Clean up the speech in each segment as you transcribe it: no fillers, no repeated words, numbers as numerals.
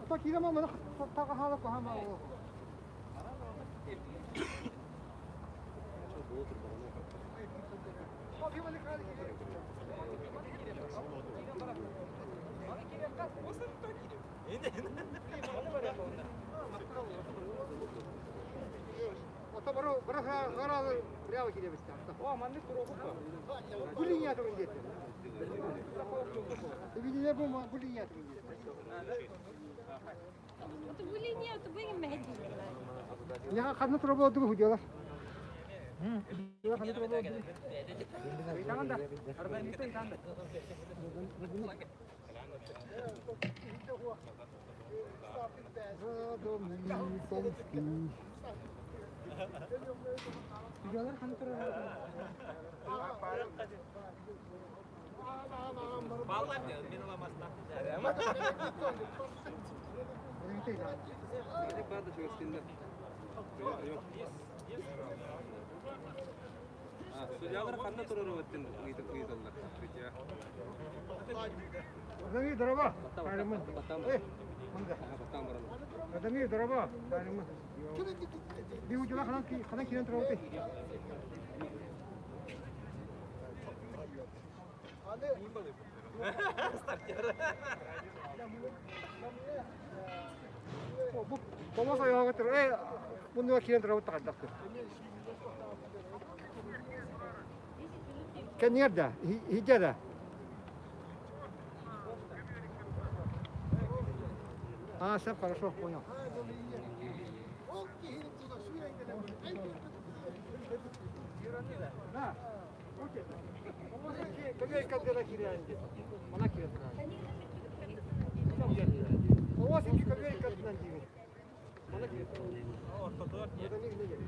Так я мама так hala пахама. Бараха прямо кидебизди. О, манны туругуппа. Булиня тугун жетти. Видео бу булиня тугун жетти. Это булиня, это будем мехди. Я хадны туруп болду худела. Я хадны туруп болду. Таңда. Арбан ите таңда. Videolar hani Bağlar diyor, beni olamazlar. Gerek var da şu üstünde. Yok. Sujalar kanna turur öttin. Gitu Allah. Rica. Adamı daraba. Bayramın. Eh, manda. Batam barang. Adamı daraba. Bayramın. Bir ucuna kanan kiren tarafı. Bu pomasa yağı getir. Bunu kiren tarafı takıldı. Kan nerede? Hicada. А, все хорошо, понял. Да. Как когда кирянди? Она кирянди. У вас iki köpeği kadından gibi. Bana kирянди. Ortada. Orada ne geliyor?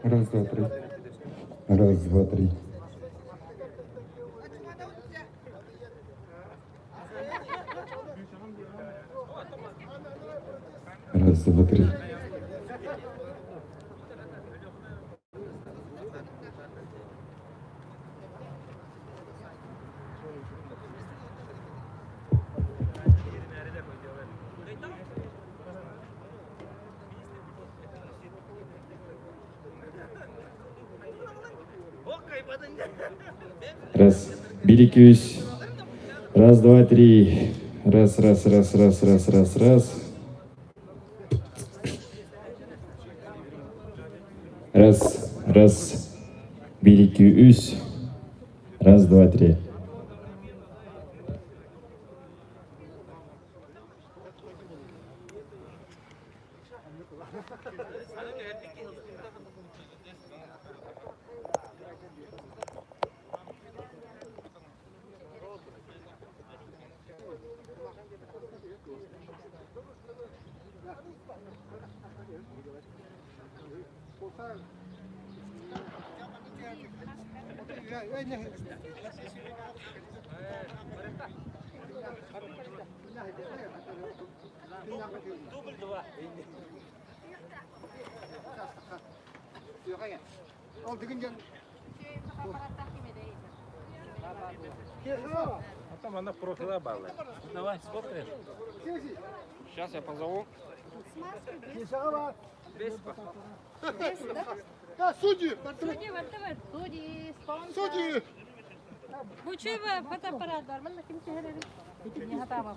Раз, два, три. Раз, два, три. Раз, два, три. Okey. Раз. 1-2-3. Раз, два, три. Раз, раз, раз, раз, раз, раз, раз. Раз, раз. 1-2-3. Раз, два, три. Al digin gel. А там она профила балла. Давай, смотри. Сейчас я позову. Веспа. Судьи! Судьи, вот давай. Судьи, спонсор. Судьи! Bu çöpe fotoğraf var. Bana kim çevirir? Не готова.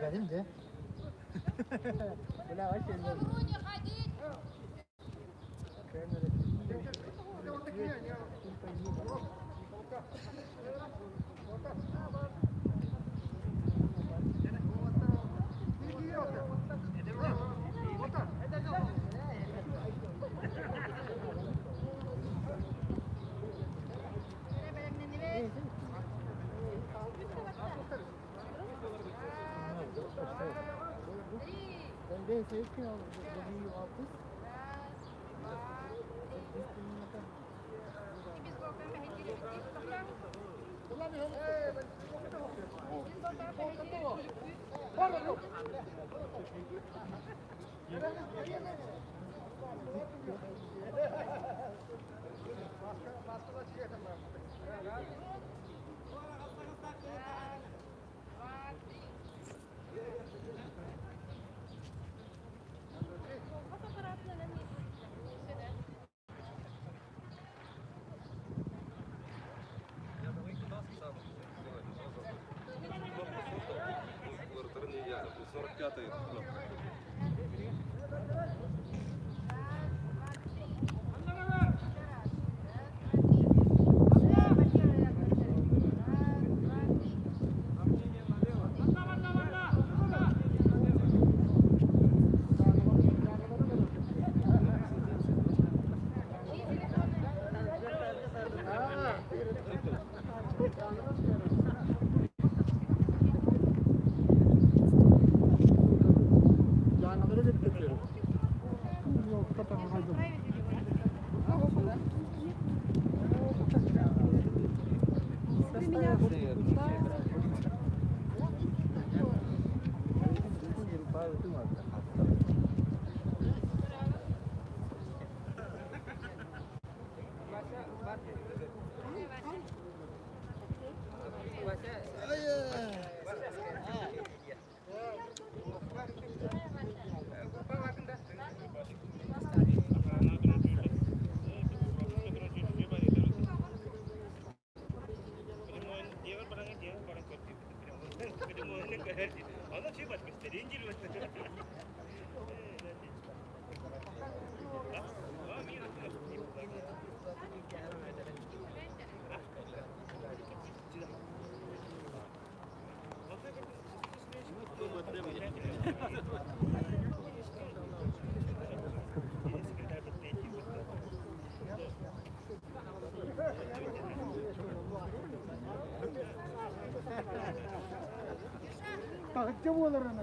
Benim de. Böyle var şeyler.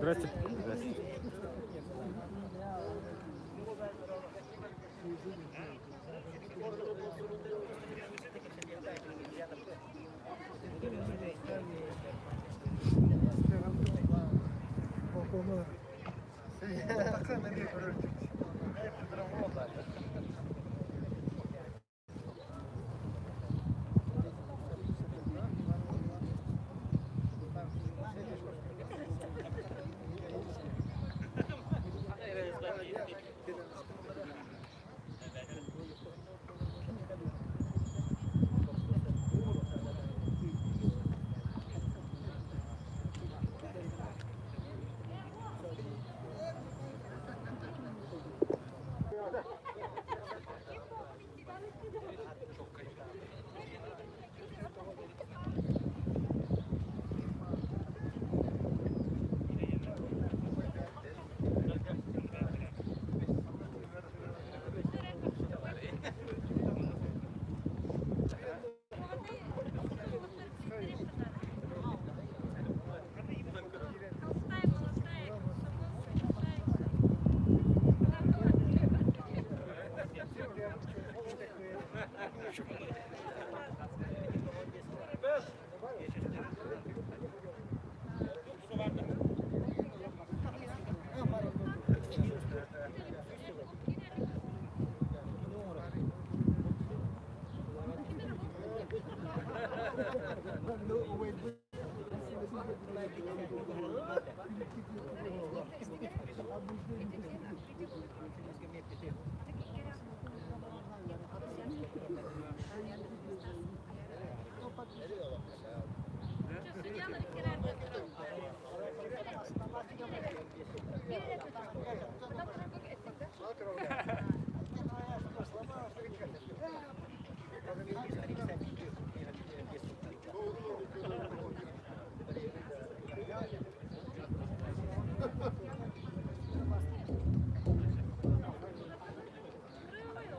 Здрасте.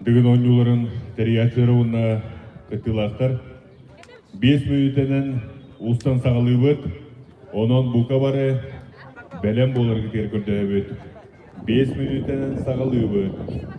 Дыгын онюларын териятларыуына кытылақтар. 5 минутенен устан сағылыбыт, онон бука бары бәлем болыр кетер көрді 5 минутенен сағылыбыт.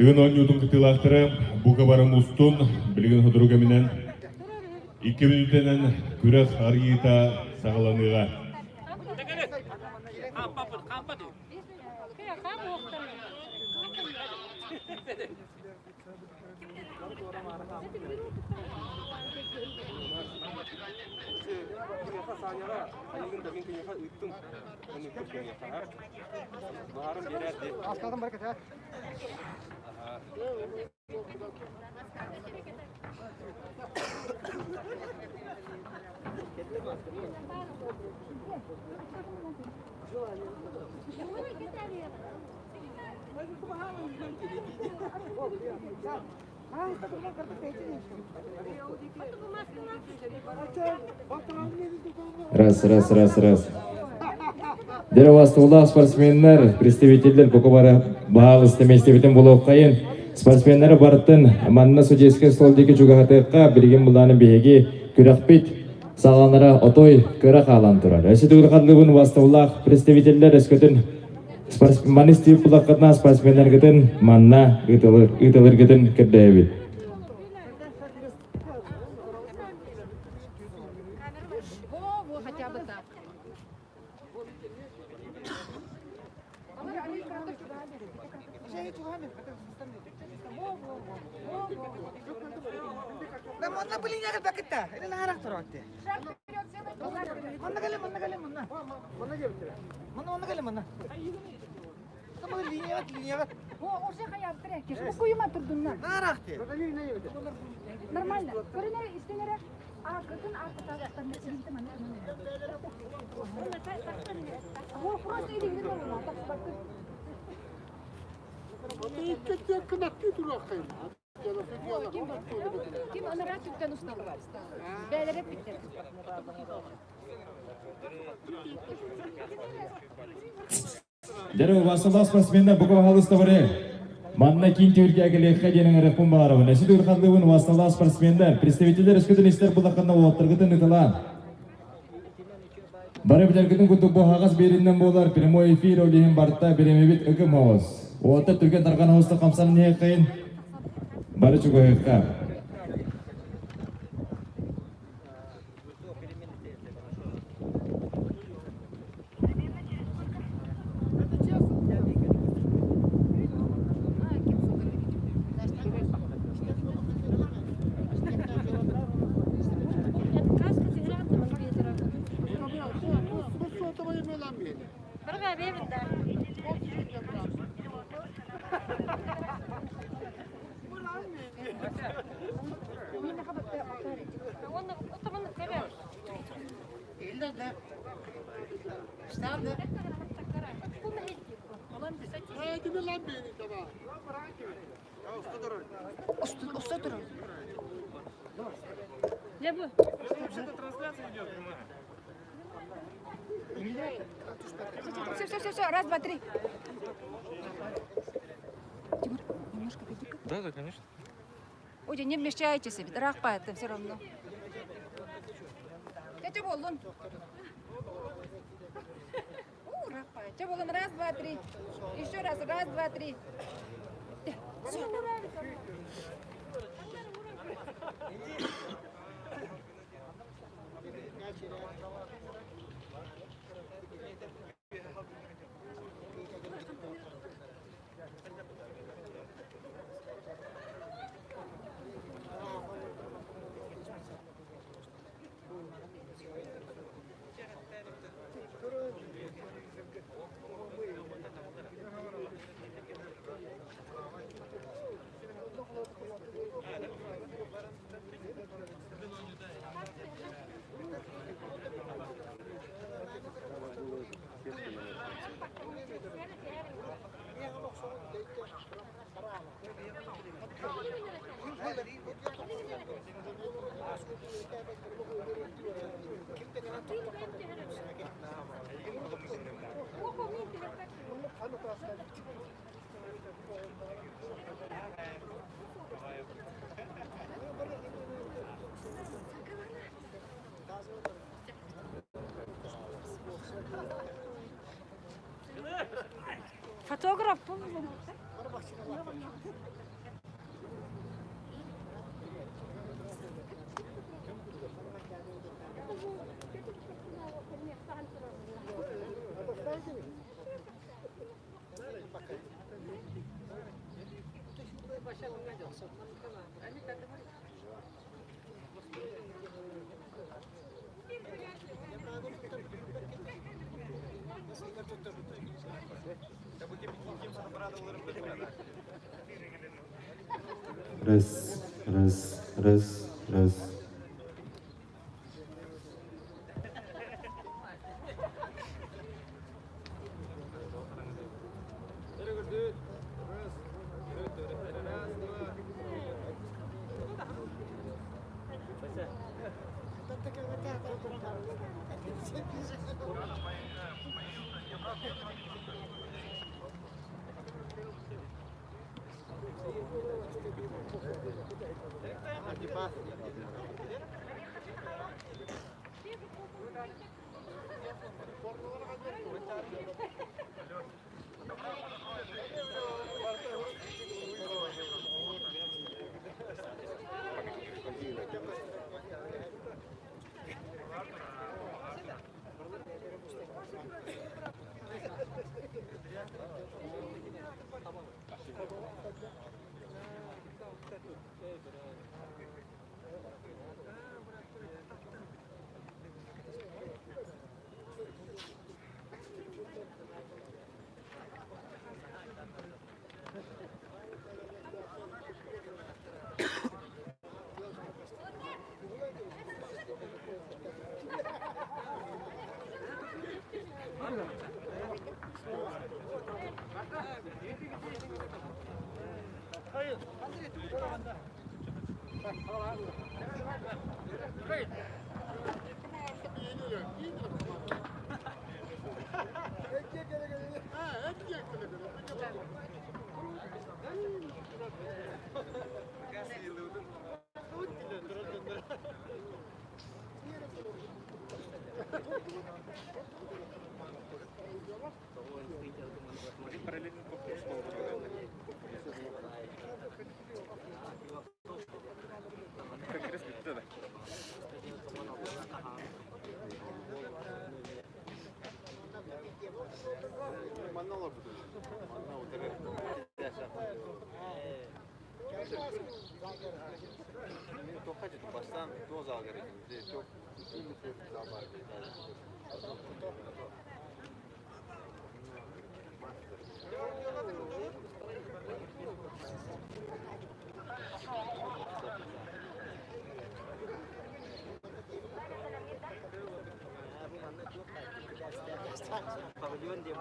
Дыгын онюдың кытылақтары бука барым устун білген худруга менен 2 минутенен күрек аргита сағаланыға. Askaldan bereket ha. Ой, Раз. Дерево астылы спортсменler, представительдер көкөбары бағал істеместебетін болып қайын. Спортсменлері барыттын манна судейске столдекі жүгіғатыққа білген бұланы бейге күрек бет, сағанара отой көрек алан тұрар. Әсі түгір қадылығын вастылық представительдер әскөтін спортсмен степ бұлаққытна спортсменлер күтін манна ұйтылыр күтін кірді әбет. Во, хотя бы так. Да манна билиняга бакетта. Ini narang torotte. Manna gale. Manna gale. Manna. Ama linya. Во, уже хаяп трек. Şu kuyuma turdunlar. Narakte. Нормально. Көрінер, істенер. Кыртын арты тарaftan mesela mana. Во, просто илиңден олма. Kim onlara tüpten ustalı var. Beyler hep bitti. Дерево вастылы спортсменler бұғы бағалысты бұры. Манна кейін түрге әгілеққа денің рықпын бағарауын. Әсі түр қадылығын вастылы спортсменler, представителер үскідің істер бұлаққында олаттырғытын ұтылан. Бары білергітін күтік бұл хағыз берінден болар, прямой эфир олейін барытта беремебет үкім ауыз. Оғатыр түрген тарған ауызды қамсаны не қайын? Бары чүгі ұққа. Бірға бейбітті. Оны ұтымын көрер. Ne bu? Все, раз, два, три. Тимур, немножко пойди-ка. Да, конечно. Ой, не вмещайтесь, ведь рахпа это все равно. Тетя Болон. Рахпа. Тетя Болон, раз, два, три. Еще раз, два, три. Всё. Fotoğraf bu. Раз. Baştan doz al gerekirdi. Çok uzun bir süre var. Pavilyon diye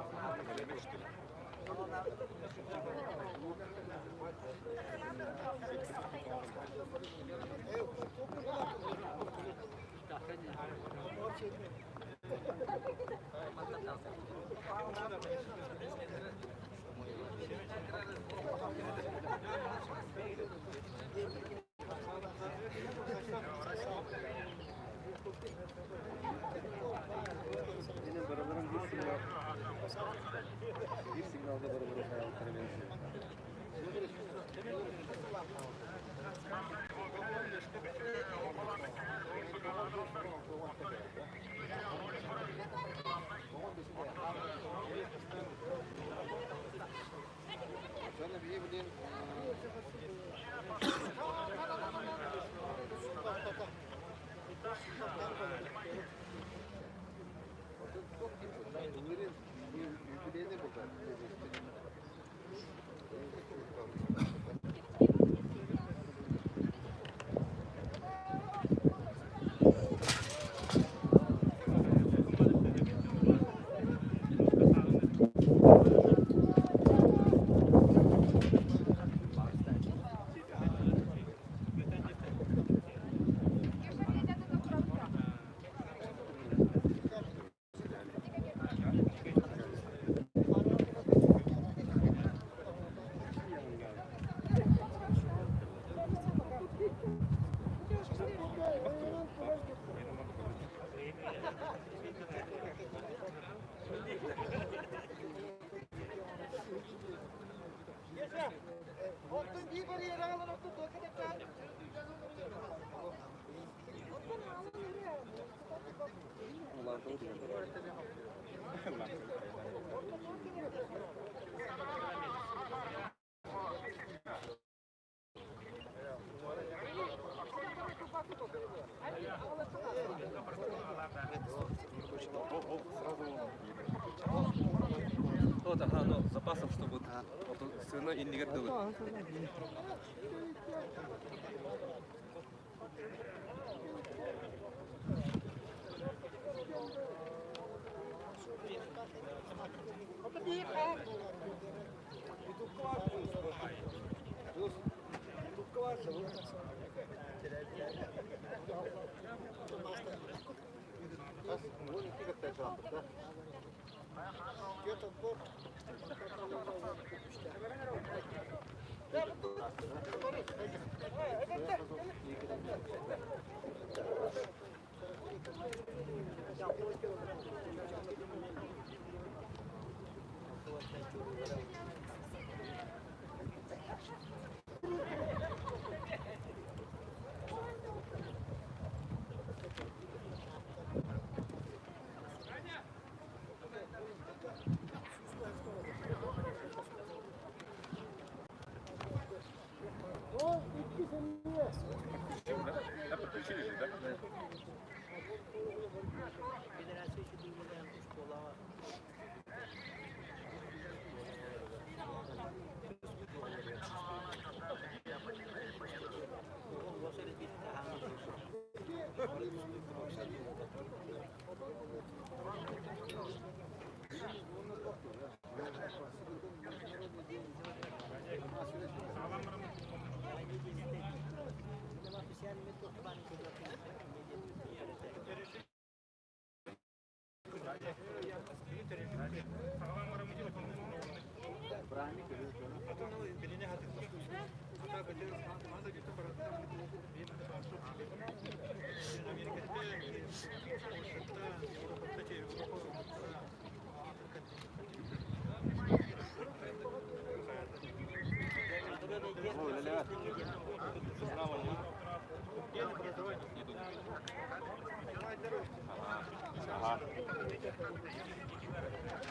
bir signalda beraber hayatları benziyor. Şöyle bir iyi bileyim. Вот, ага, ну, запасом, чтобы вот все равно и не готовы.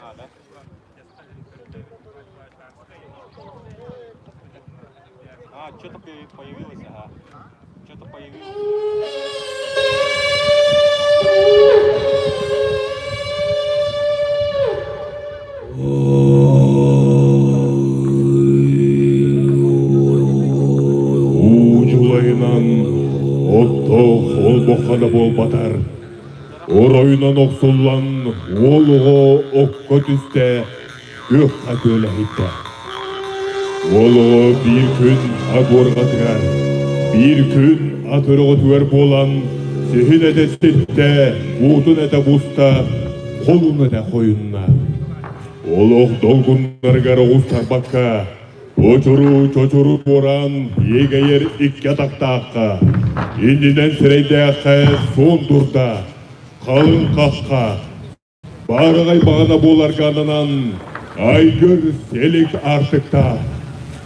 А, да? А, что-то появилось, ага. Что-то появилось. Уучулайынан отто холбохана болбатар. Оройынан оксуллан олуго окко түсте көк катөләйті. Олуго bir күн агорға тігар, bir күн атырығы түгер болан, сехін әді сетте, бұтын әді бұста, қолын әді қойынна. Олуг долгуннаргар ұстар баққа, чочуру боран, егейер икке тақтаққа, индинен сірейді аққа, сон тұрда, қалың қаққа, барығай бағана боларғанынан, айгыр селік артықта,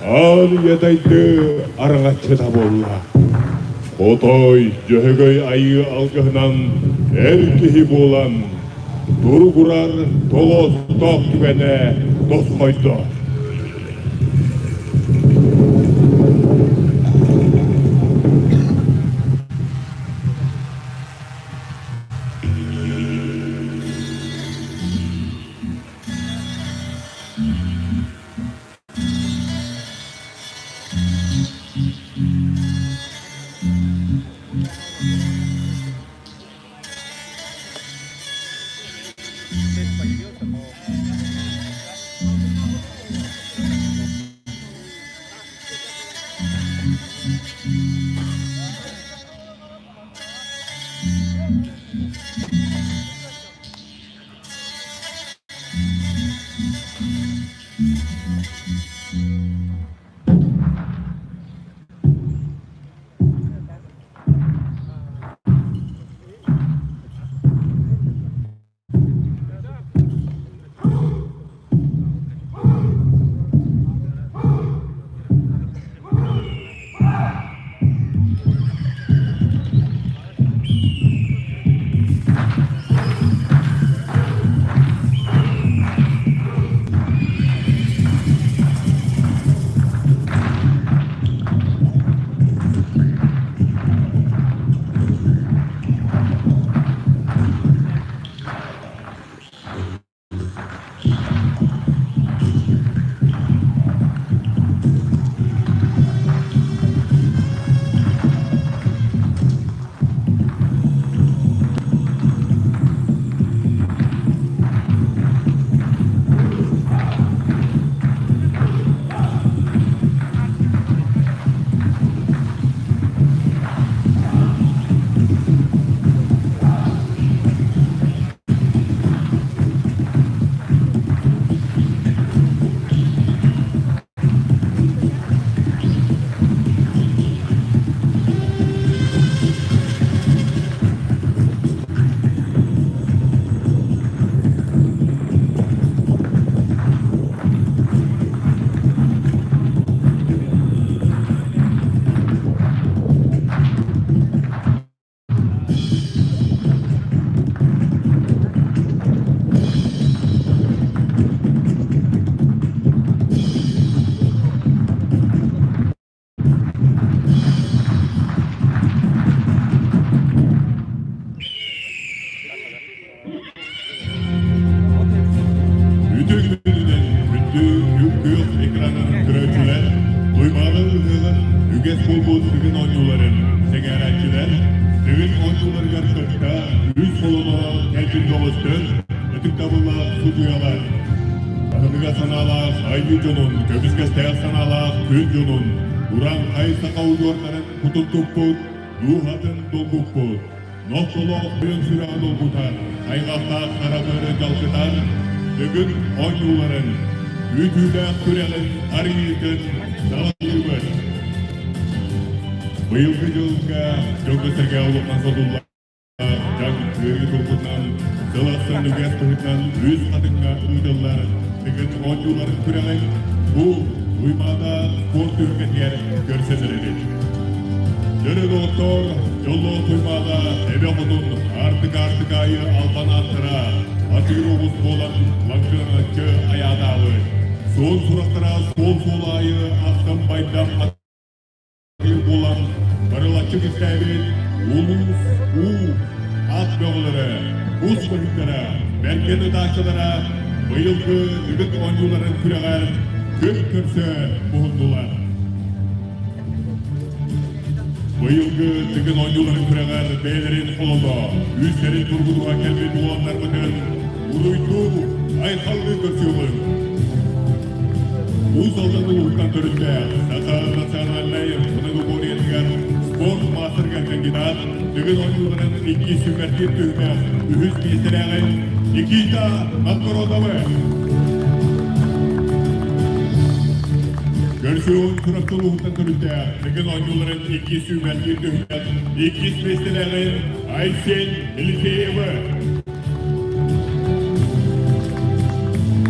ал едайды арғатшыда болла. Қотой жөһөгөй айы алғынан әркехи болан, тұрғырар тоғыз тоқ түгені дос қойды. Кыныга саналақ айы жонун, көбізгістер саналақ күн жонун. Уран қайса қауылдуартарын құтын тұппұд, дұғатын долгуппұд. Ноқтолық бүйін сүраған олғутар, қайғақта қарабыры жалқытар, бүгін ойнуларын, үтілі күрелін, арийетін салғылыбыр. Бұйылғы жылға жөңгісірге ауылған содулар, жан өргі тұлғытынан, сылақсын үгес тұғытынан өз қатынға ұйдылар, бүгін ойнуларын күрелін, бұл ұймада спорт өргетер көрсетіледі. Дөрі доктор, жолы тұймада әбе құдын артық айы алпан аттыра, атыр оғыз болан лаңқырыншы аядағы. Сол сұрақтыра сол айы астын байдам атыр болан барылатшы кістәбет, олыз, ат бөғылары, бұз бұлықтары, бәркені дақшылары, бұйылғы үгіт ойнуларын күрәғар, көп көрсі бұғындылар. Бұйылғы түгін ойнуларын күрәғар бәйлерін қолылды, үздерін тұрғыдуға кәлбет оғандар бұтын, ұруйду айқалғы көрсеуін. Бұл салданы ұлттан түрінде Сақа национальный мұнығы борiyetigar спорт мастырға кандидат түгін ойнуларын 2 сүмәртет түгімі үхіз бестерәғын Никита Надгородовы. Көрсеуін тұрақтылы ұлттан түрінде түгін ойнуларын 2 сүмәртет түгімі 2 бестерәғын Айсен Илкеевы.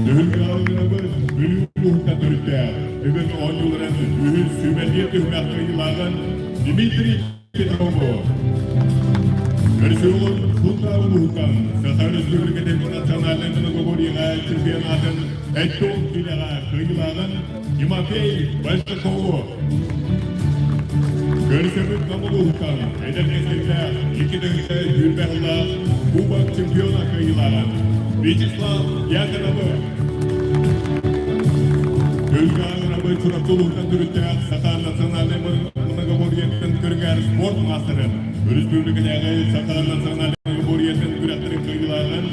Түгінгі алғынымыз Үлі-ұлттан түрінде түгін ойнуларын үхіз сүмәртет түгімі қиылағын Дмитрий Петрову. Көрсеуін Құлтауын ұлттан Сахар Республикаден национальный многоборьеға чемпионатын әттон келеға қиылағын Тимофей Большакову. Көрсеуін Қамыл ұлттан әдәркестікті 2-ді жүрбәғылда Кубок чемпиона қиылағын Вячеслав Яковлевы. Көлгі ағырабы Чурақтолуқтан түрітті Сахар национальный многоборьетін көргәр спорт мастырын, Республикадегі Сахар национальный многоборьетін күрәттірін қиылағын,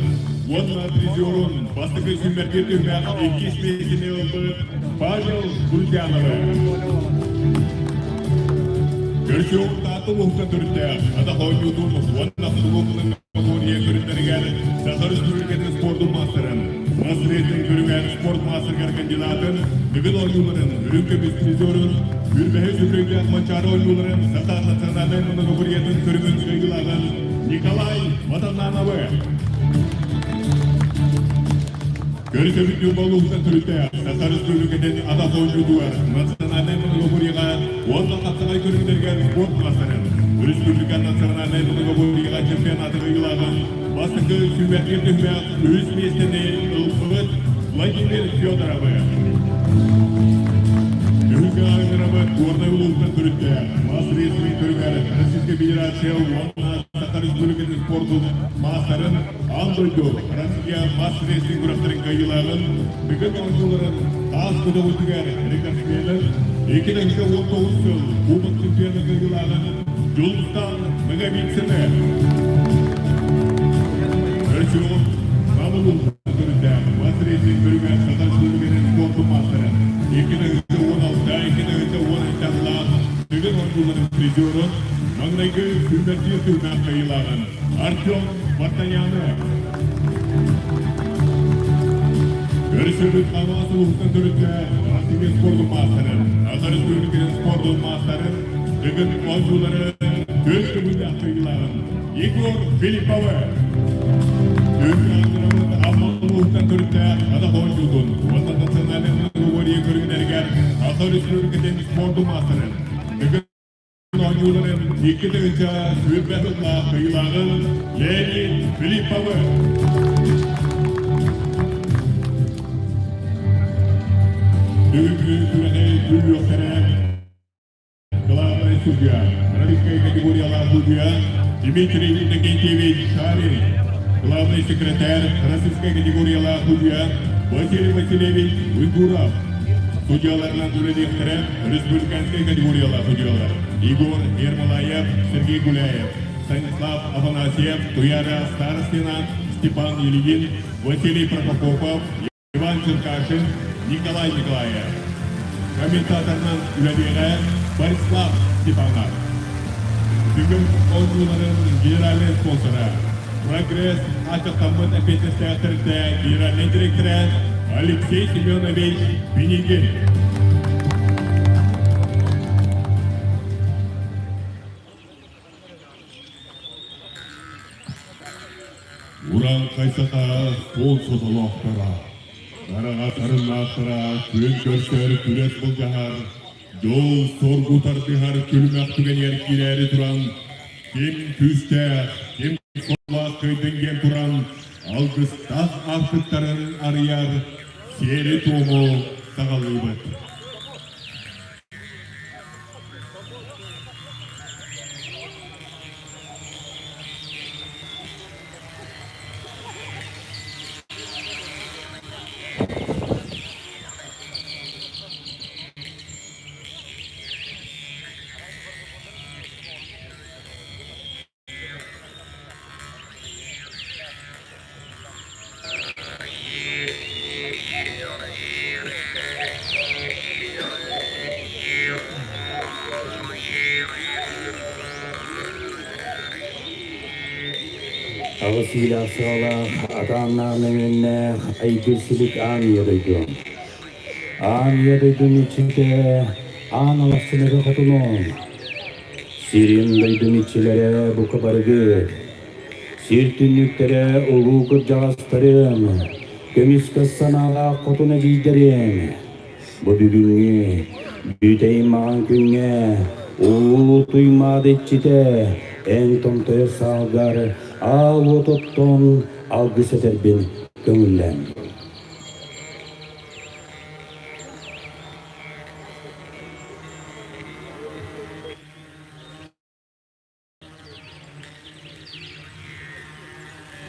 онна призерун бастығы сүмбәрдер түгмәк 2 спесіне олды Павел Гульдяновы. Көрсеуін таты ұлықтан түрітті Адақ ойнудың онна футболының многоборье көрінтірігер Сахар Республикадегі спорт мастырын, Насыреттің көргәр спорт мастыргар кандидатын, бүгін ойнуларын, үрінкөбіз призерун, Үрбәхі сүрегі Атманчары ойнуларын Сахар национальный многоборьетін көрігін сөйгілаған Николай Матанановы. Көрсөбіт юрбалуғыстан түрітті Сахар Республикаден Адақ ойнудуар национальный многоборьеға онда қатсағай көрігдерген спорт мастырын, Республика национальный многоборьеға чемпионаты қиылаған бастығы сүмбәтер түгмәк өз местіне ұлқығыт Владимир Федоровы. Түгінгі ағырабы Орнай ұлықтан түрітті Мас ресми түргәрі Российская Федерация онна Сахар Республикаден спортын мастарын Андойду Россия Мас ресми күрәқтірін қайылағын бүгін ойнуларын аз күді өтігер рекордсменін 2019 жыл Кубок чемпионы қайылағын Жұлдыздан Мегамитсіні. Көрсеуін Қамыл ұлықтан түрінде Мас ресми түргәр Сахар Республикаден спортын мастарын 2016-2017 түгін ойнуларын призерін маңнайғы сүмбәртер түгімәк қайылағын Артем Вартаняны. Көрсеуін Қамасы ұлықтан түрінде Россия спортын мастырын, Сахар Республикаден спортын мастырын түгін ойнуларын төз түгімәк қайылағын Егор Филипповы. Түгін аңырымын Аммалуықтан түрінде Адақ ойнулын, онда национальный многоборье көрігінергер Сахар Республикаден спортын мастырын түгін ойнуларын 2-ді сүрбәғылға қиылағын Леонид Филипповы. Түгінгі түріне түл өқтірі главный судья, российская категориялар судья Дмитрий Иннокентьевич Шарин, главный секретарь российская категориялар судья Василий Васильевич Уйгуров. Судьяларынан түредектірі республиканский категориялар судьялар Игорь Ермолаев, Сергей Гуляев, Станислав Афанасьев, Туяра Старостина, Степан Ильин, Василий Прокопов, Иван Черкашин Николай Николаев. Комментаторынан үләдеге Борислав Степанов. Бүгін олжуларын генеральный спонсоры Прогресс Ачықтамын әпетіс театрында генеральный директоры Алексей Семенович Бенегин. Уран қайсата сол созылақтара. Қараға сарынлақтыра, күн көрсер күрес бұл жағар. Жол соргу тартығар күлмәк түген еркелері тұран. Кем күсті, кем сола көйдінген тұран. Алғыстақ артықтарын арияр, сері тоғы сағалы бұд. Ağısıyla sağlar, adamlarının önüne aygırsızlık anıyordum. Anıyordum içinde, analasını katılım. Sirim duydum içilere bu kabargı. Sirtünlüklere ulu kırcağızlarım. Gömüş kızsanağa kotuna giydirim. Bu düğünü, büyüteyim ağın günge. Ulu duymadı içinde, en tomtoya sağlar. Al ototton algıs eder ben gönüllem.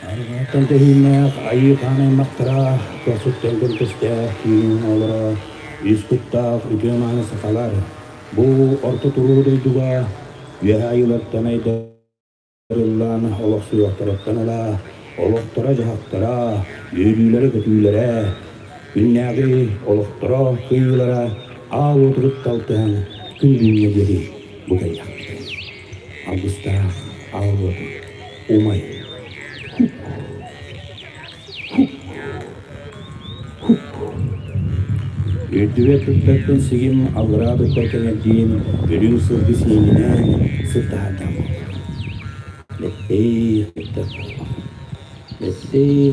Arvatan tehimmek, ayıkhane maktra, kasuttan konteste, kimin olara, iskutta, üdümanı sakalar. Bu orta turur duyduga, yahayılattan ayda. Lan Allah suyaktaraktan ala, Allah'tara cahaktara, yürüylere kötüylere, dünyayı Allah'tara kıyılara, al oturup kaltan, gün dünyayı bu da yaktı. Ağustta al otur, umay. Ödüve tuttaktan sigim, Allah'a tuttaktan ettiğim, ölüm sırgı sinine sırtağıdan. Letih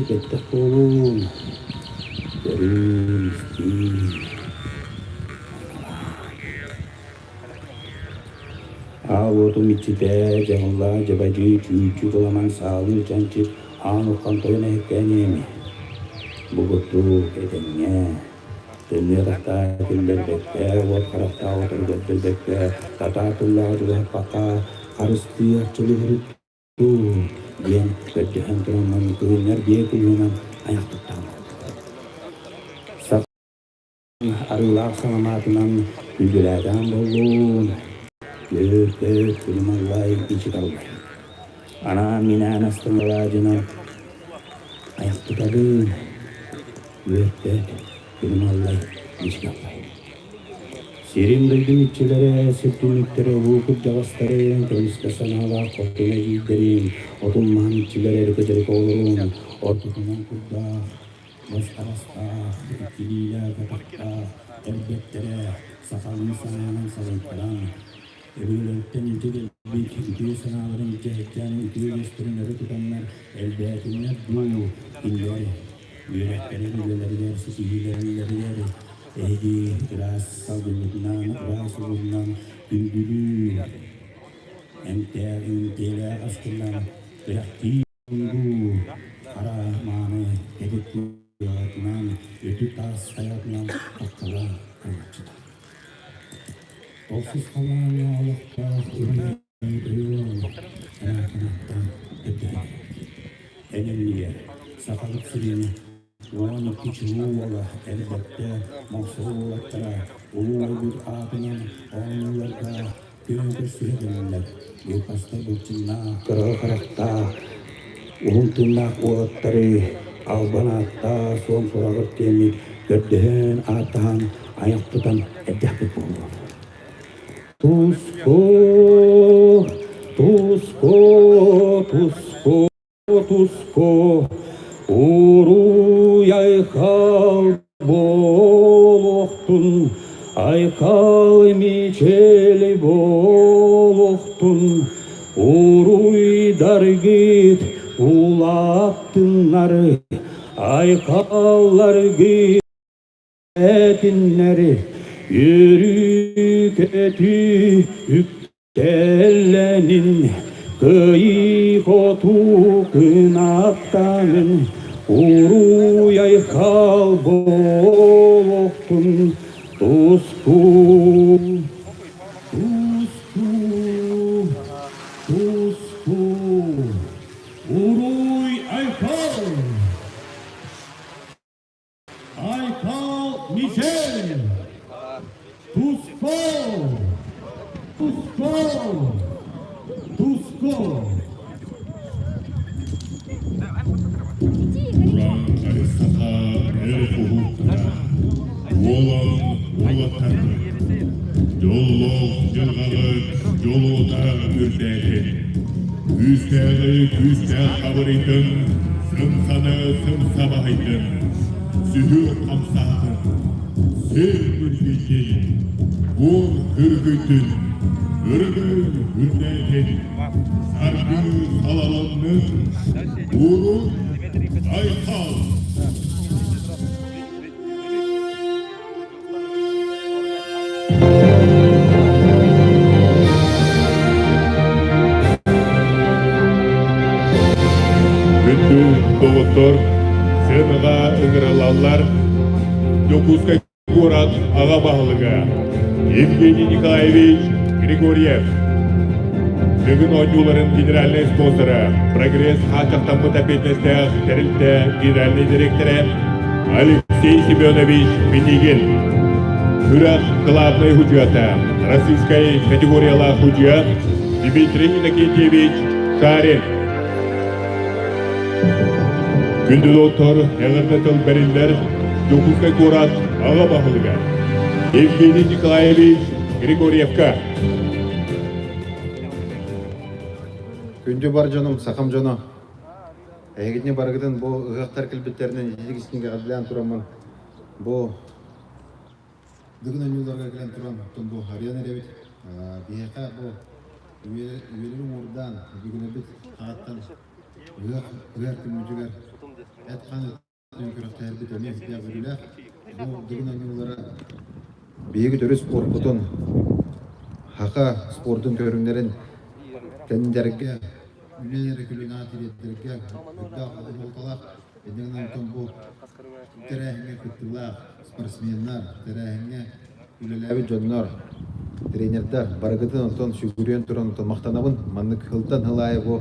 kita pun beristi. Awo tu micite janganlah jabaju cucu kelaman salu cancik anu kantoyna hekanyemi. Begitu katanya. Ternyata berbeda, wakaratta berbeda. Tata tulah juga pakar harus dia celurit. Dia kerjaan teman kuliner dia kuliner ayak tetap. Allah sama teman tujuan belum. Ye kuliner lain dicikal. Anak mina anak setengah jena ayak tetap. Ye kuliner lain dicikal. Sirim duydum iççilere, sirtünlüklere, vukup cağızları, deniz kasanalar, korkuna giydirim, otunman iççilere, rıkıcılık olurum, ortukunan kurda, basta, ikiliyle katakta, elbettere, sakalını sanayanan sarıntıran, ölülerden incedir, bir gidiyor sanaların ceheklerini, gidiyor gösterinleri tutanlar, elbetinler bu, illeri, yürekleri, yüreleri, sisihileri, Egi ras salgınlıktan, ras olundan, gündülü, emtele askılan, bıraktı bu, ara mane, edip yolaklan, ödü tas hayatlan, akkala kayakçıda. Olsuz kalan ya Allah'ta, ürünü duyuyorum, kanattan ödüyor. Önemli sakalık sürüyünü, Ulan küçüğü ola elbette mahsullatlara ulu bir adının onlarda göğde sürdürürler. Yukasta burçunla kırıkırakta ulun tırnak oğutları albanatta son sorağıp demir Gördüğün artahan ayak tutan edeplik olur. Tusko, tusko, tusko, tusko, uruy aykal boluktun, aykal miçeli boluktun, uruy dargit ulattınlar, aykallar gittinleri, yürük eti yüksellenin, kıyık otu kınaktanın, uruy aykal boluktun, tusku, tusku, tusku, uruy aykal, aykal Michel, tusku, tusku, tusku. Kur'an Aleyhisselat'a el kuhukta, Oğlan, oğlatan, Yolluk, yılgalık, yoluda ürdetin, Küste kabırıydın, Sımsanı sımsabahıydın, Sühür kamsağın, Sır ürdetin, Vur hürgütün, Hürgün hürdetin, Sargı salalının, Uğrun aykal. Bütün doktor, sınıға ыңыраlallar, Докуска город Ағабағылыға, Евгений Николаевич Григорьев, бүгін ойнуларын генеральный спонсоры, прогресс хатықтамы тәпетнестер, тәрілті генеральный директоры Алексей Семенович Бенигин, Күрәк главный худжата, российской категорияла худжа Дмитрий Иннокентьевич Шарин. Күнді доктор, әғірді тыл бәріндер, Докуска город Ағабағылыға, Евгений Николаевич Григорьевка. Күнде бар жаным, сақам жана. Әйгетіне барғыдың бұл ұғақтар кілбеттерінен едігісінге ғадылан тұрамын. Бұл дүгін өңілдерге кілен тұрам. Бұл ариян әребет. Бейеқа бұл үйелерің ордан, дүгін өбет қағаттан ұғар күлмүжігер. Әтқан өңкіріқті әрбет өне бітіғ үрілі. Бұл дүгін өңілдері бейгі түрі спорт бұтын. Хақа спортын көріңдерін тәндерге үлелері күлін атыреттерге үрді ақылы болталақ едіңнен тұн бұл тәрәхіңе күттілақ спортсменнар, тәрәхіңе үлеләбі жоннар, тренердар барғыдың ұнтын сүгірен тұрын ұнтын мақтанабын маннық хылтан хылайы бұл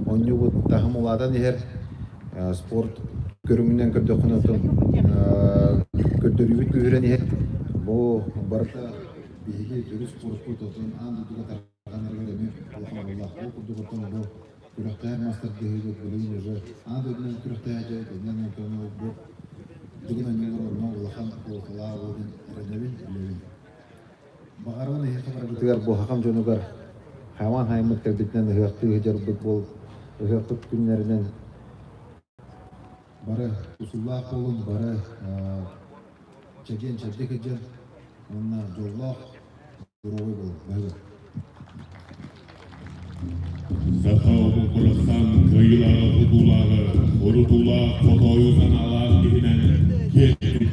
оңы бұл тағым оладан егер спорт көріңінен көрдіқін ұнтын көрдірі көрен егер бұл барда бейге түрі спорт бұл ұнтын анды дүгі Күрәқтәр мастер дегеге білейін өжі. Андыдың күрәқтәр әжі, әдінен өтөні бұл. Дүгін әнелер орнау ұлақан қолқыла олдың әрінәбін үлерін. Бағарван әйеқі бар бұтығар бұл хақам жонығар. Хайван хаймыт кәрбетінен ұғақты ұғыжар бұт бұл. Ұғақтық күнлерінен бары ұсуллақ болын, бары чәген чәддек әжер. Онына жоллақ бұровай бол. Байғы. Сақауы құрықсан қиылағы құтулағы, ұрытула қотойы саналақ дегінен кетті.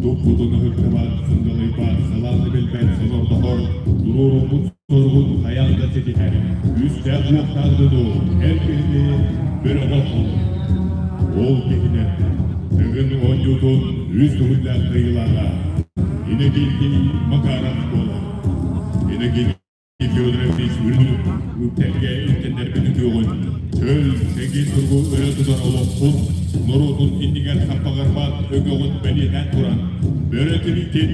Тұқпұтыны үкімат, сыңғылы бат, сыланы білбәт, сыңыр тұқыр, тұрурумын сұрғын қаянда сететер. Үстә қуқтағдыды, әркелді бір ғоқыл. Ол кетінен, түгін оңютын үз түгілі қиылаға. Инегелді Макаров болы. Инегелді Федорович үрініп, өптәлге үттендер бітігі оғын. Чөл, сәнген тұрғы өрәтудан олыққын, нұрудың индігер қаппағармат өгіғын бәледен тұран. Бөрәтіліктен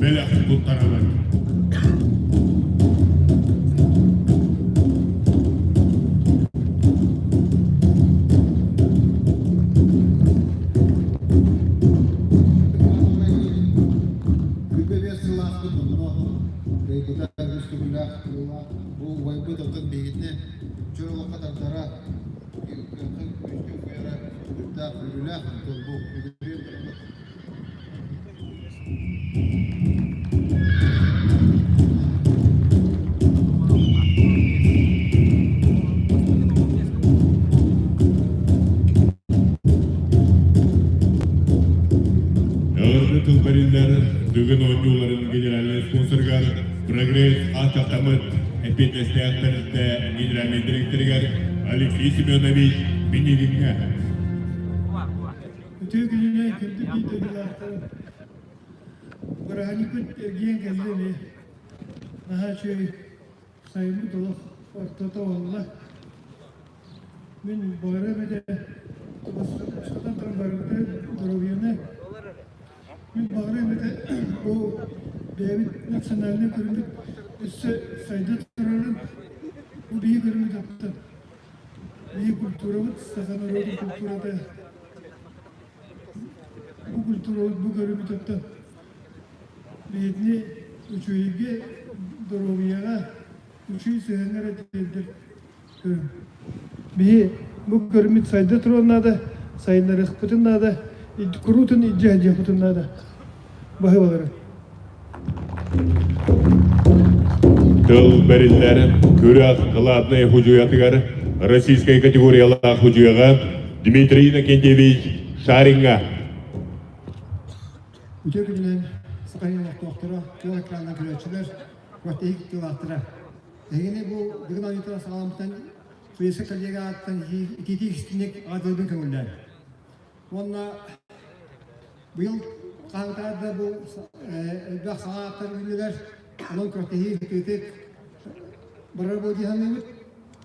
бәләқын тұттаралар. Öyle bu Тылбарилер дүгін ойнуларын генеральный спонсоргар прогресс атақтамыт эпидестиакторды генеральный директоргар Алексей Семенович Бенегинга. Өтегеніне күнді бейдегілерді Бұрағаны күн ерген кәзілі Наға чөй сайымы толық ортата олыла Мен бары бәді Ұстан тұрбарымды дұровияны Мен бағыры бәді бұл бәйбіт национальный көрімдік үсі сайды тұрарын бұл бейі көрімді тапты бейі культуравыд сағаны роды культурада бұл культуравыд бұл көрімді тапты бейдіне үшөйге дұровияға үшөй сығанар әтелдер көрім бейі бұл көрімді сайды тұрғанады сайынар ұқпытынады Крутын иджаджа хутунада. Бахы балары. Тылбарилер күрәк кладный хужуятыгар российской категориялы хужуяга Дмитрий Иннокентьевич Шаринга. Үтекінен сықайын ақтуақтыра, бұл экранна күрәтшілер, көтейік тылақтыра. Егіне бұл бүгін ауытыра сағаламыздан Суесі коллега аттан итеті істінек адылдың көңілдер. Онна Бұл қағытарда бұл әлбәқ сағаттар үйлілер, оның көтейі көтек барар бұл дейханы өт.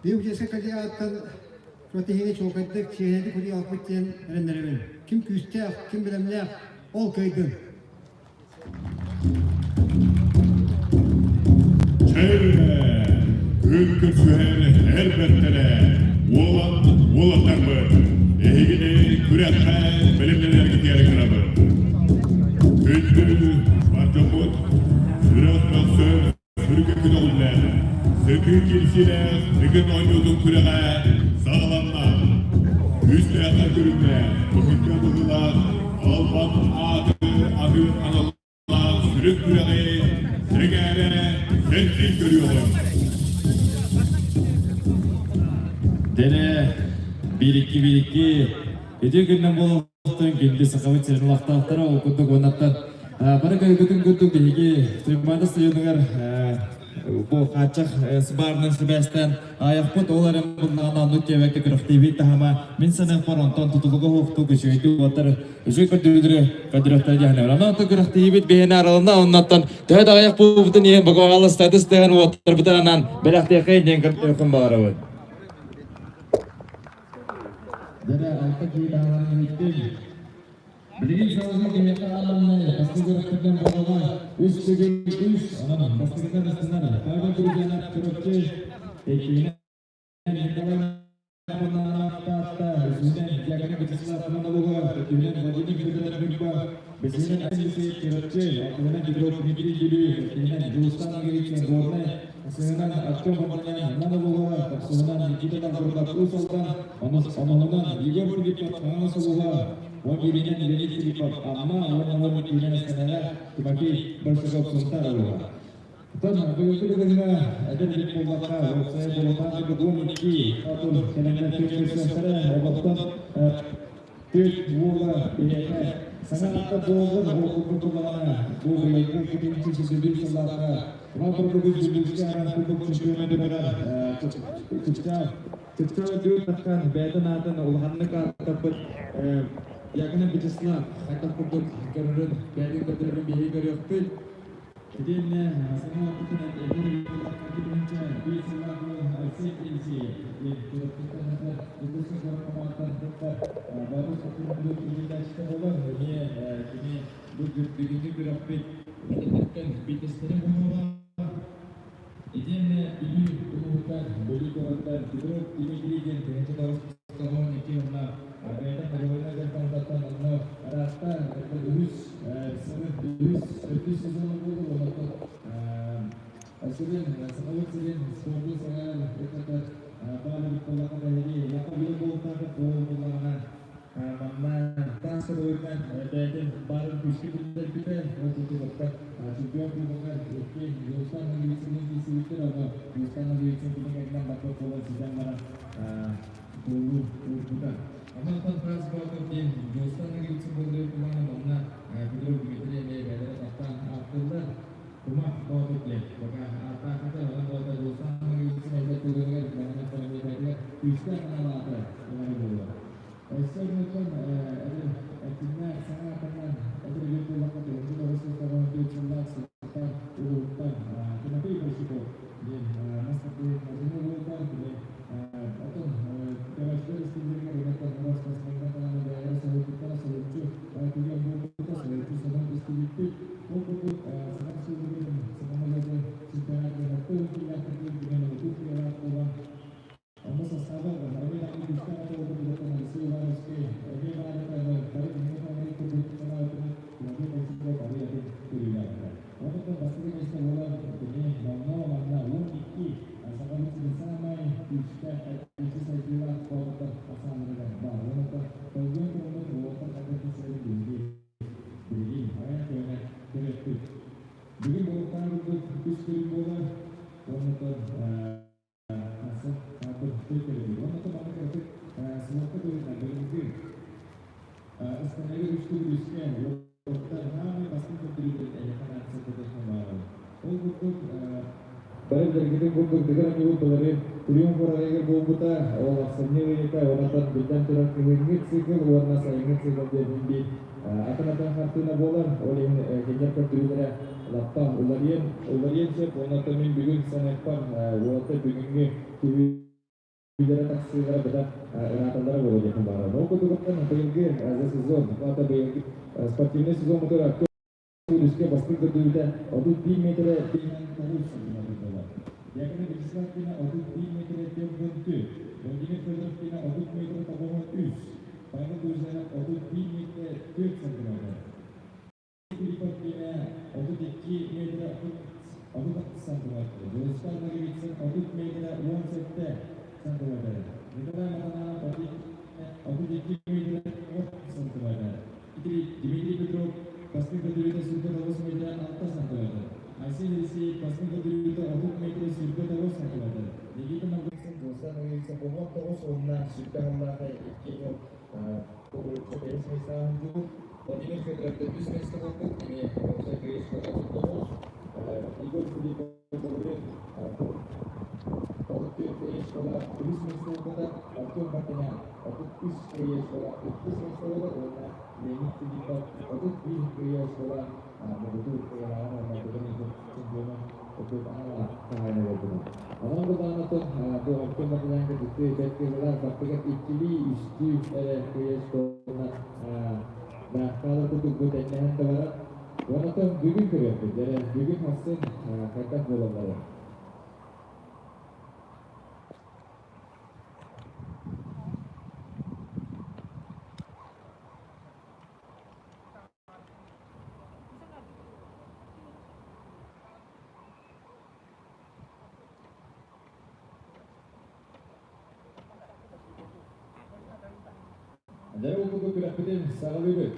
Бұл жесе кәде аттан көтейіне чоқаттық, шейінді көтей алып өттен әріндерімен. Кім күсте, кім білімле, ол көйдің. Çevre, ülkü süheri elbettere, olanlar mı? Ehigine kürekte bilimliler gidiyor kırabı. Üzdü, Martamut, Sürat Maksır, Sürgü Künollar, Sıkı Kilsiler, Sıkın Oynudun Küreğe, Sağlamlar, Üstü Yakar Görünler, Bugünkü Adılar, Alban Adı, Analar, Sürük Küreğe, Sürgü'ye, Sensiz görüyorlar. Dene, bir-iki, Ede günden bolықтың кенде сақамет серін лақтақтары оқындық онаттан. Бары көйгітін күндік дейге Трибмады стадионығар бұл қачық сыбарының сібәстен аяқпыт оларын бұлдағынан нүтте вәкті күріқтейбет тағама мен сәнен паронтан тұтылығы оқты көшейді отыр үші көрдірдірі көдіріқтар дегені. Ранатты күріқтейбет бейін аралында онаттан тәді аяқ бұлбытын ең бұғағалы статыс деген отыр бұтыранан бәләқті еқейін ден күріқтейқін бағары өт. Dere altı kıyılarını yürüttüm. Bilgin sağlığı kıyıkta alanına kastı görüntüden bağlanan üst bugün üst anam kastı üstünden kayda kurucanat kırıkçı ekmeğine yıkalan yapılan hatta üstünden yakını geçişler falan oluyor ekmeğine vacini güdüler büyükler besinin en yüksek kırıkçı ekmeğine gidrop nitri gibi ekmeğine Julustan geçen zorla Sığınan akşam ortadan nan oluyor sığınan nikitadan kurulak usuldan onundan Igor Filipov Hamas oluyor o birinin Lenin Filipov ama onun birinin seneler tibaki bersegap suntar oluyor. Tan bugünkü ada di Polaka saya bolotan ke 2 menit atau selanjutnya sesuatu obatkan Türk Wola BNI sangat tergolong hukum-hukumannya bu BNI kita sendiri selama Kenapa begitu sekarang untuk sembilan negara kita juga tekan betul olahannya dapat ya kan bicara kata untuk kerana dari kerana behavior yang fit jadi ni semua kita nak ini kita bincang di selama LCC ini kita nak itu semua pemantauan kita baru satu minggu kita sekolah ini begitu grafik tekan bisnes ini semua Idenya ini umumkan beli korban hidup imigran dengan cara sekarang ini mana mereka bagaimana tentang datang rata terus servis semua itu untuk asisten sekolah sangat dekat pada kolak dari yang bila boleh tak boleh mana Fransa oyundan değerli barın güçlü bir чемпион кубогар өткен Қазақстан Нәбиевичтің есебіттер аны Қазақстан Нәбиевичтің күнігінен бақылап болған сізден ғана болу ұрпыда. Амантан Франс Балтов ден Қазақстан Нәбиевичтің болдыры күманы маңына күдірі үмітіне бәдері тақтан артылды. Kumah Bалтов ден. Бақа арта қатар оған болда Қазақстан Нәбиевичтің әйдет көлігер мәңіне қанамедегі үштен қаналаты ұлары болды. Әсер мүмкін әкімнер саңа қанан әдір өте лақыт өңді дұрысы қағаны бетшілдер сұрттар ұлықтар күнәпей бұршықы ден мастақы мәзіні ұлықтар күне атын кәрәшті істендерге рынақтар мұрас қасымында қананы бәйірі сәуіттіктара сәуітші күген болуықта сәуітші сәуін істегетті ол күтіп саған сөздерген сағамаларды чемпионатты нақты өңкелерді күген ұлытып келер болған Anda sahabat, kami nak diskusi atau berbicara isu Rusia. Ini mana kalau kami ini kami berbicara lagi masih kami ada pilihan. Orang tu pasti mesti orang ini mana unik. Asal kami sama diskusi itu saya bilang kalau asal mereka baru orang tu kalau orang orang ada kisah tinggi. Jadi ayat yang terus. Jadi bukan untuk diskusi bola orang tu asal Остальные ручки близкие, вот нами посмотрим телефонат с этой командой. Он будет Барып дәргеден булдык дигән юллары Триумф арайгы булбыта, ол сомневайка, ондан билдән торак кемгә цикл, уарна сайгы цикл дигән бит. Атанатан хартына булар, олен генер көтүләре лапта уларен сеп, ондан мин бүген санакпан, уата бүгенге Бидара таксилара бада раталара болу деп бара. Но көтүгөттөн быйылгы сезон, ата быйылгы спортивный сезон мутар актер Rusya bastık götürdü. 31 metre değinen tavuk sürüyor burada. Yakını Birisak'ına 31 metre döndü. Önceki Federat'ına 30 metre tavuğun üst. Bayra Düzey'e 31 metre 4 santimetre. Filipak'ına 32 metre 36 santimetre. Gözlerine gitsin 30 metre 17 santimetre. Nikolay Matan'a 32 metre 10 santimetre. Dimitri Petrov Паскын көтүрүтө сүргө 9 метр 6 сантиметр. Айсен Риси паскын көтүрүтө 30 метр сүргө 9 сантиметр. Негиде маңгысын Достан Уелса болмон 9 оннан сүргө алларга 2 жыл чөберис месаан жыл. Владимир Федоровду 100 месте болуп, эми Олжа Гречко 9. Игорь Филиппов болду. Школа 30 месте болду. Артем Батыня 33 школа 30 месте болду. Леонид Филиппов 31 школа могут переломать на других чемпионов untuk ala kahana betul. Orang bertanya tu, tu waktu macam yang itu betul tapi ikili isti kaya sekolah. Nah kalau tu bukan yang terbarat, orang tu bibit kerja, jadi bibit masih kata bola bola. Jadi untuk kerapitan salibet.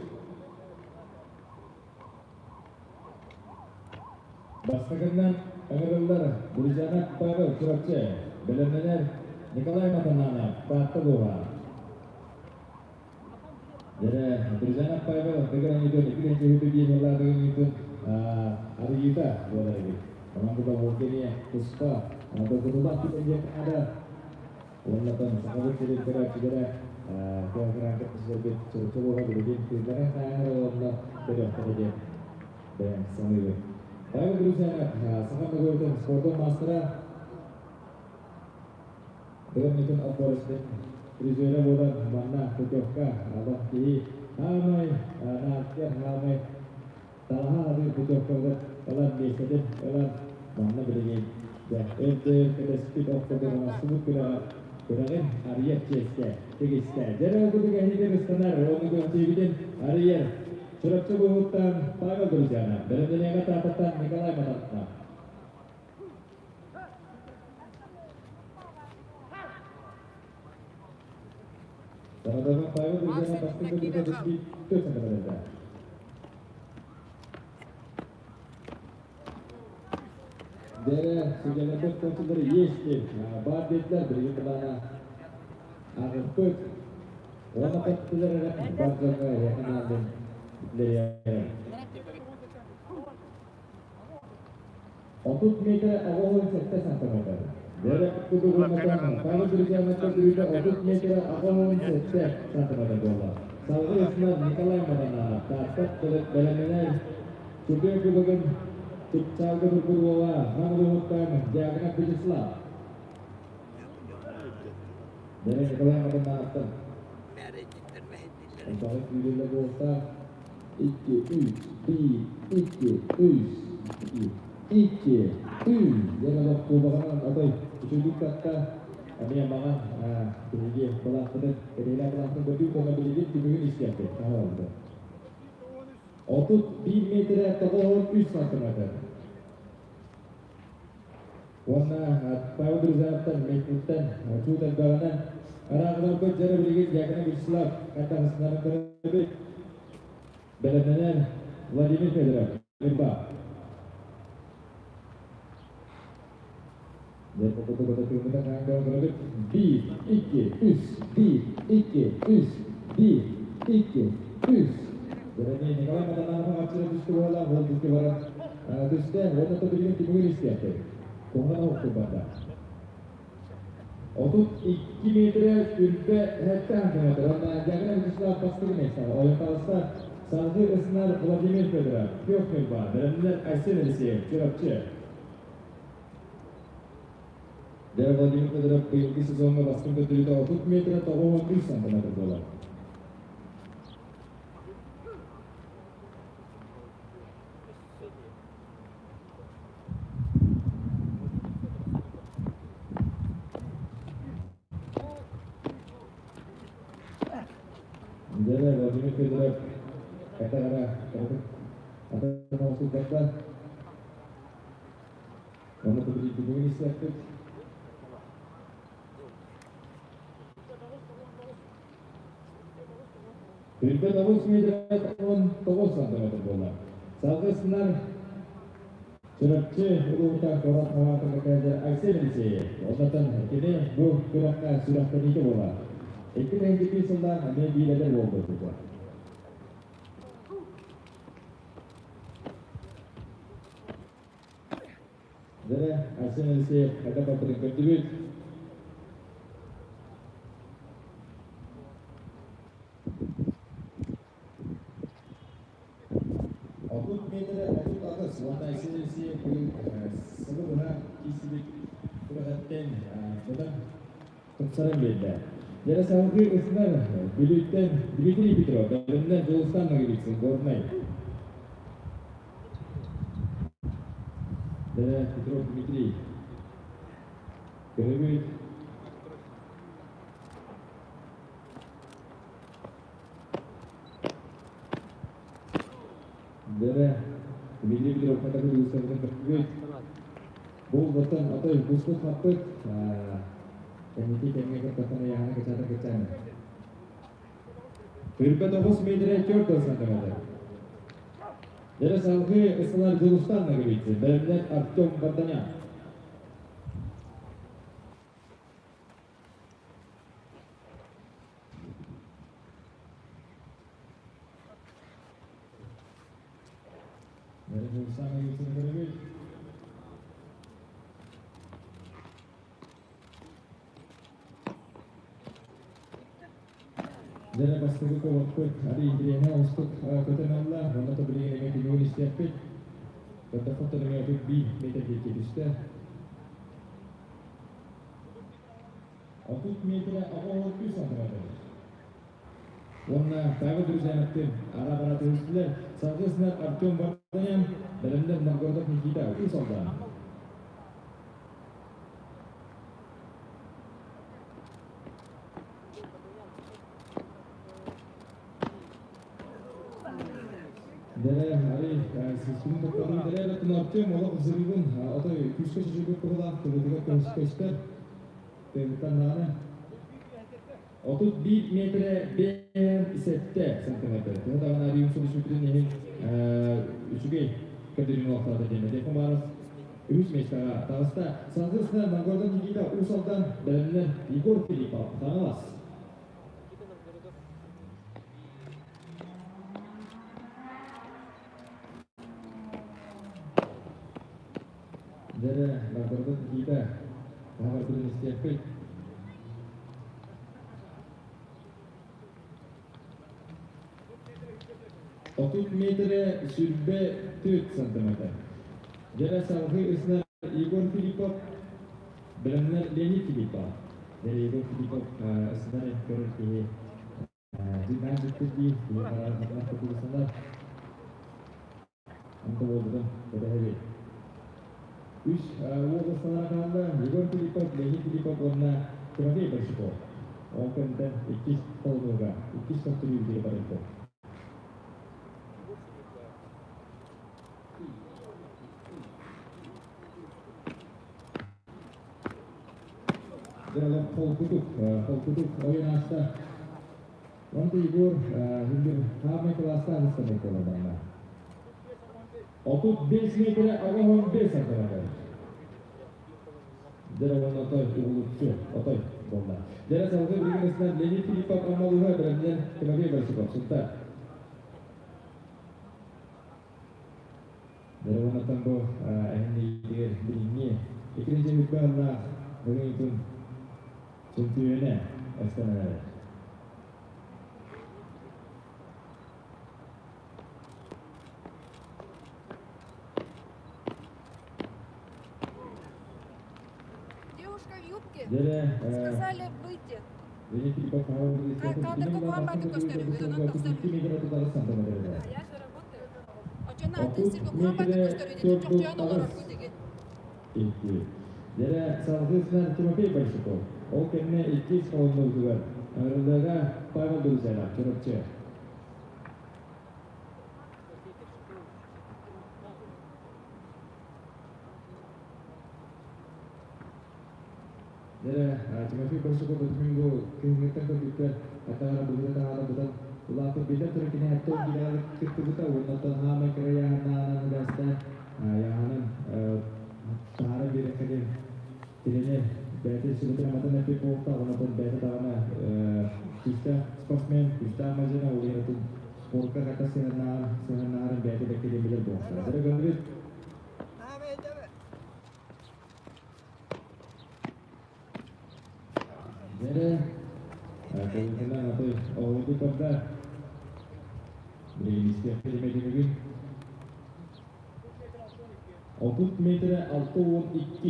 Bastakandan Angaralar Burjana Pavel Suratce, Beleneler Nikolay Matanana, Patagoha. Jadi Burjana Pavel dengan itu hidup dia melalui dengan itu hari kita boleh lagi. Orang kita mungkin ya puspa atau kedua kita yang ada. Orang tu sangat cerita kira-kira tersebut coba begini kita kan Allah tidak terjadi dan sambil. Baik berusaha sangat menggunakan sport master dengan itu operas dan berusaha bola mana pucukka Allah di ramai nakyar ramai talah hari pucukka kalau di sedih kalau mana begini dan itu kita speed of the masuk Kurangin Arya Ceska, Ceska. Jadi aku juga ini benar. Orang itu aktifin Arya. Surat sebutan Pagal Burjana. Dan ini kata apatan Nikolay Matanana. Самададан Павел Друзьяна бастыңғы тұрға түспей 4 сантиметрді. Дәрі сөйлемендік консулдары ешкел бар дейтілер бірге бұлана ағып көт. Оны қаттылар әрі бар жоға яқын алдың бітлері. 30 метр ағауын 7 сантиметр. Дәрі күтті ғылматан Павел Друзьяна түрді 30 метр ағауын 7 сантиметр болды. Салғы ұсынар Николай Мадана тартып қылып бәліменер күрден күлігін Çalgı Turkurova, Hamdu Muttan, Jagna Pijislav. Dari Nikolai Madanattan. Untuk videoda bo'lsa 2 3 1 2 3 2 3 yana qo'ldan atay uchinchi katta kami yang bangan tinggi bola pedek kedela langsung berdiri dengan berdiri di bawah istiadat tahun 31 meter tahun 3 cm. Warna Pawel Druzyana mengikutan cuitan balanan arah-arah berjarak berikut Jagna Pijislav kata Hasnan Terbit Balanan Vladimir Fedorov Limba. Dan foto-foto kita angkat berbit di iki us di iki us di iki us. Jadi ini kalau ada nama apa itu bola bola itu bola itu sudah bola itu begini timur istiadat. Kongan waktu pada. Untuk 2 meter ülke hektar meter. Onda Jagna Pijislav pasti mesela. Oleh kalsa salgı ısınar Vladimir Fedorov. Yok Limba. Dalamlar Aysen Elisiyev. Çırapçı. Dari Vladimir Fedorov yılki sezonda baskın götürüldü 30 metre tavan 3 cm dolar. Dari Vladimir Fedorov kata-kata atas masuk kata kamu beri tubuh inisiatif. Ülke 9 metre tahun 9 cm dolar. Salgı ısınar Çırapçı Uluğuta Korat Havatı Mekanca Aysen Elisiyev. Ondan kini bu kurakka sudah peniki bola. İki rengi pisuldan hanya di level wall juga. Jadi Aysen Elisiyev ada paparin kedua. Suatu esensi seluruhnya isi perhatian tentang kesan beda. Jadi sampai kesan bilitan Dmitri Petrov dalamnya Jolstan lagi di Singapura. Jadi Petrov Dmitri kedua jadi Dmitri Petrov kata berusaha berkuat. Bol beton atau busuk apa? Komite kami kerjasama yang ada kecana. Firman 9 meter 4 cm. Jadi sampai Islam Julustan negeri itu. Dalamnya Artyom bertanya. Dari Julustan negeri itu negeri. Jadi pas itu waktu hari ini untuk ketenalan, mana tu beli dengan timur istiadat, pada foto dengan B meter di kita. Untuk meter awal itu sama. Warna Pawel Druzyana tim arah-arah teruslah. Seharusnya Artyom bertanya dalam negara kita itu sama. Dari hari sebelum bertemu dari ada Artyom malah berziribun atau kuis-kuis juga pernah kemudian kuis-kuis tertentu 31 metre 57 santimetre. Tengah hari usul sebetulnya ini üçüge kedirin ortada demedi. Kumaras 3 metre atasda sağdısından Magordan Nikita Usal'dan belirlenen Igor Filipov tanımaz. Jadi Magordan Nikita Hamar Tunis Tiapik 30 metre sürbe 4 santimetre. Jadi salgı ısnar Igor Filipov berenler Leonid Filipov. Jadi Igor Filipov ısnar ekor di Zidane Zidane di para pemain keputusan untuk bodoh pada hari. Üç uğraşmalar kaldı. Igor Filipov, Leonid Filipov onunla kırmızı başlıklı. O konuda iki kolluğa, iki satırı yüzeye barıştı. Dalam kol kutub oyun açtı. Nanti Igor hingga hamil kelasda istedi kollarına. 35 metre agak 15 santimetre. Jadi wanita ulutsu atau bola. Jadi salgı birleştiren Leonid Filipov amaluha berenler kembali bersifat sultan. Jadi wanita bu ini dia begini. İkinci hükümler bugün itu Çempiyonu Eskana'ya. Девушка в юбке. Сказали выйти. Leonid Filipov Kadang команду gösteriyor. Я же работаю. Очана тестерге команду gösteriyor. Çok can olarak ödegen. Jadi salgıslar Timofey Başlıkov. O kendine iki savunmacı var. Aralarında Pavel Duruzela, Çorapçı. Jadi Timofey Başlıkov berminggu kehangatan ketika antara beberapa hal betul ulah berbeda terkini atau tidak ketika wanita hamil kerayahan anak negara yang sehari direkodin tidaknya berarti sebetulnya mata nabi pokta walaupun berarti tawana kita sportsman kita macamnya oleh itu sportka kata sehenar berarti berarti dia bilang pokta. Jadi gambir. Jadi kalau atau itu pada beri setiap film ini 30 metre 6-2.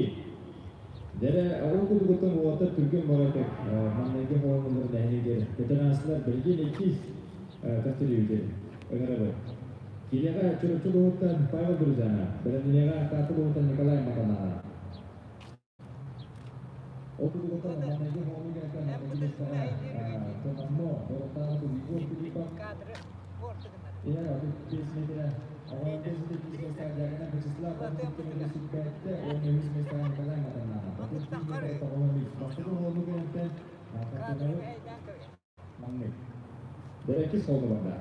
Jadi orang itu betul water Türkiye meratek manlagi hormonlar nehridir. Ketenaslar belki nekis kastırıyor. Öyle. Kiriya çocuk hutan Pavel Duruzana. Berenlere katı hutan Nikolay Matanana. O hutan manlagi hormonlar kan Tomamo Dorotano Igor Filipov. Iya, 30 metre awal itu kita jangan berselah untuk kita supaya orang yang misalnya kalau macam mana. Tapi kita orang ini maksudnya orang itu kan apa tu mana. Dari kis kau mana?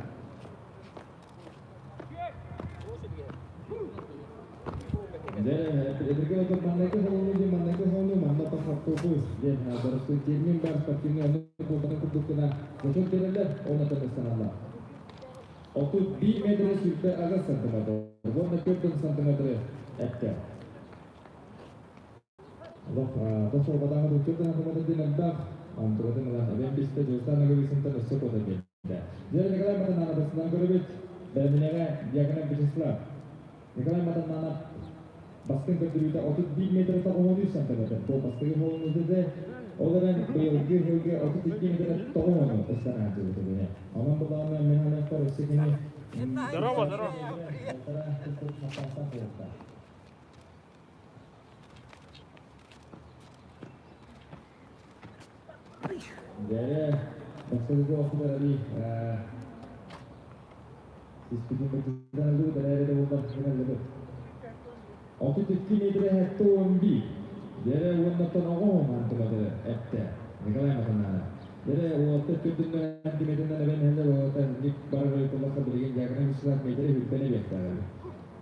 Jadi kita untuk mana ke mana tak fokus. Jadi harus tu jenis berpakaian itu bukan untuk kena. Macam terlihat orang terkesan 31 metre sürbe agak santimetre. Bu ne 40 santimetre etti. Allah, dosto badanga 40 santimetre di nabak. Antara dengan ada piste justa negeri sentan esok ada beda. Jadi negara mata nana bersenang berbeda. Dan negara dia kena berselah. Negara mata nana basket berdiri 32 metre tak 10 santimetre. Bu basket hol itu Orang bagi harga atau tinggi dengan tahun pesan aja betulnya. Orang pertama mengenai korupsi ini. Здорово. Jadi maksud itu aku tadi diskusi berjalan dulu dari bukan dengan itu. Aku tinggi meter hatu ambi. Jadi wanita orang mantu ada ette. Nikolai macam mana? Dere uwatta türdünde antimetinden ben hende uwatta nik barı kulakka bilgin yakına bir sılat metre hübbene bekler.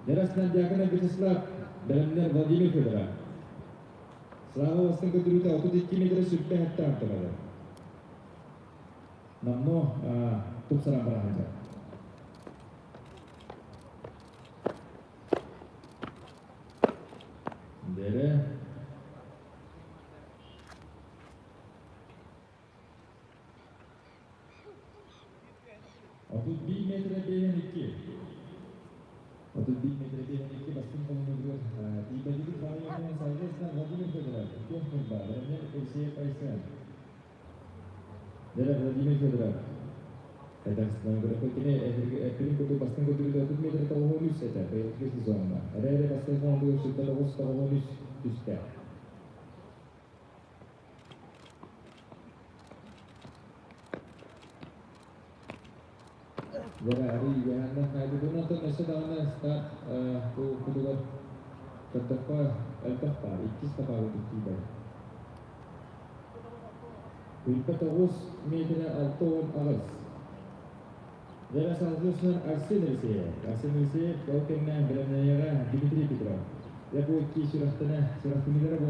Dere aslan yakına bir sılat belemler Vladimir Fedora. Slava vastan kötülüğü 32 metre sürpe hatta arttırılır. Namno top sarang berahanca. Dere 31 metre beyan 2. 31 metre beyan 2 basın konuğu dibadaki kavramın sayesinde Vladimir Fedorov çok mutlu. Berenler Eksiye Paysel. Dere Vladimir Fedorov. Kazakhstan berikutnya ekrim kutu basın kutu 30 metre tahunus eta belki zona. Ada basın konuğu sudah terus tahunus düştü. Dere hari yahanna kaydına da mesela start bu kutular terdepa elbette ikiz tabağı tiba. 49 metre 6 Ağustos. Dere selanjutnya Arsenal kau kena berenaya Dimitri Petrov. Ya bu iki surah kunilere bu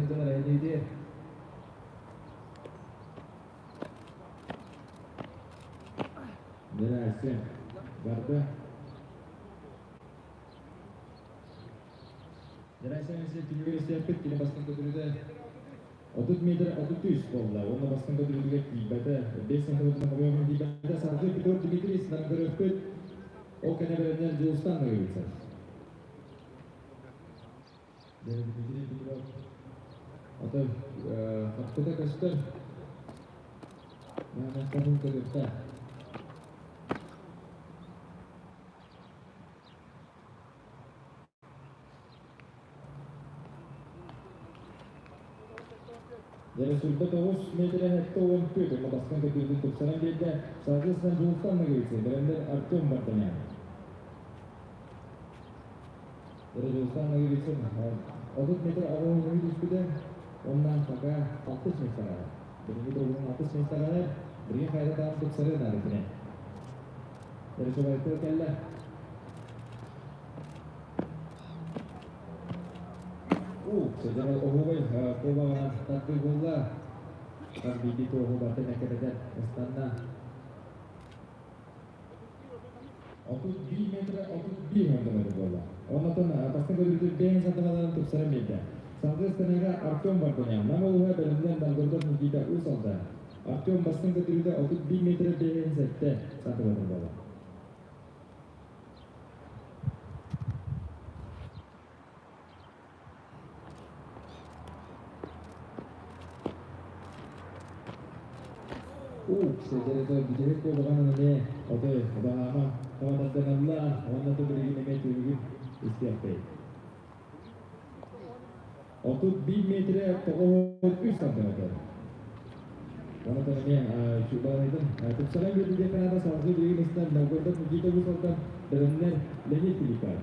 itu ada dia. Dere Arsenal Garda. Dere Arsenal tinggal siapit kini baskan kedua 30 meter 33 bola. Ona baskan kedua tiba-tiba desa kedua kami tiba-tiba satu Petrov Dimitri sedang bereput. Oh kena berenang Justan lagi bisa. Dere Dimitri Petrov atau kita kasih mana kamu kedua. Dere sulta 9 metre hektar untuk baskan kedua untuk sana dia sahaja sedang Justan lagi bisa. Berenang Artyom bertanya. Dere Justan lagi bisa. 30 meter awal ini sudah ondan taka 60 meter. Dere itu 60 meter beri fayda dalam untuk sering hari ini. Dere coba itu kalla. Sejarah Ohoi coba tapi bola kami itu Ohoi nak kerja istana. 32 meter 32 meter bola. Orang tu pasti begitu dengan satu malam untuk serem beda. Sampai sekarang Artyom bertanya, nama Ohoi berenang dan berdoa tidak usah dah. Artyom pasti begitu 32 meter dengan satu meter bola. Sejarah itu bijak ko bagaimana ni? Okey, bagaimana? Kawan dengan Allah, kawan tu beri ini meter ini istiadat. 32 metre pokok 3 cm. Kawan tu ni cuba itu. Tapi selain itu dia kan ada satu beri ini sedang lakukan kita bukan berenang lagi Filipina.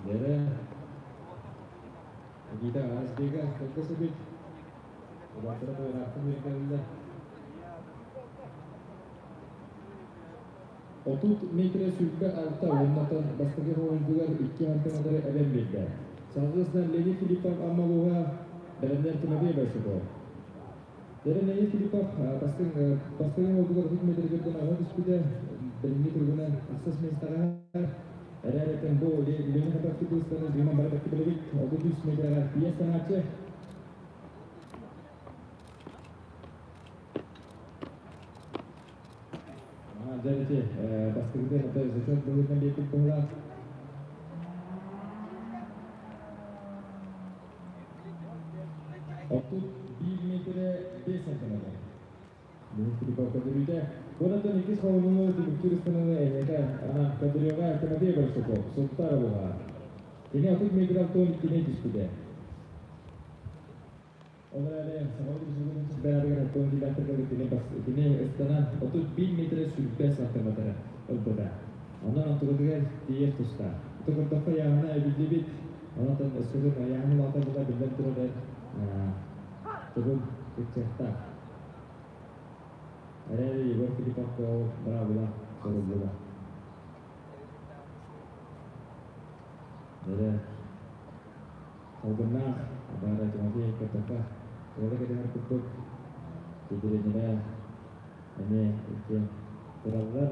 Dere kita harus jaga fokus sedikit. Waktu itu nak mengambil 30 metre sürpe altta ondan başka oyuncular iki hafta kadar evvel bildi. Sağlısından Leni Filipov ama bu berenler kemediye başladı. Dere Leni Filipov başka oyuncular 2 metre geriden ağa düştü. Berenler turguna asas mestarah. Ada tempo di lini tempat itu sekarang lima barat kita lebih 30 meter biasa aja. Jadi pasti kita ada sesuatu dengan dia itu bola. Waktu di meter desa sana. Ini kita kedua itu. Bola tu nikis kau nunggu di bukti sekarang ni, kan? Kedua orang kena dia bersokok, soktar bola. Ini aku migran tu ini diskusi. Orang ada sama tu sebelum sebenarnya dengan tu di lantai kalau ini pas ini istana waktu 20 meter sudah sampai materi, berbeda. Ondan antırdıgar diğer tusta. Tukurdakka yağına ebildi ondan eskiden yağını lata burada bilden durur. Turun kecehta. Ada ibu kita kau berapa sorun juga. Ada kau benar ada cuma dia kata boleh kita dengar kutuk tidurnya ini itu benar.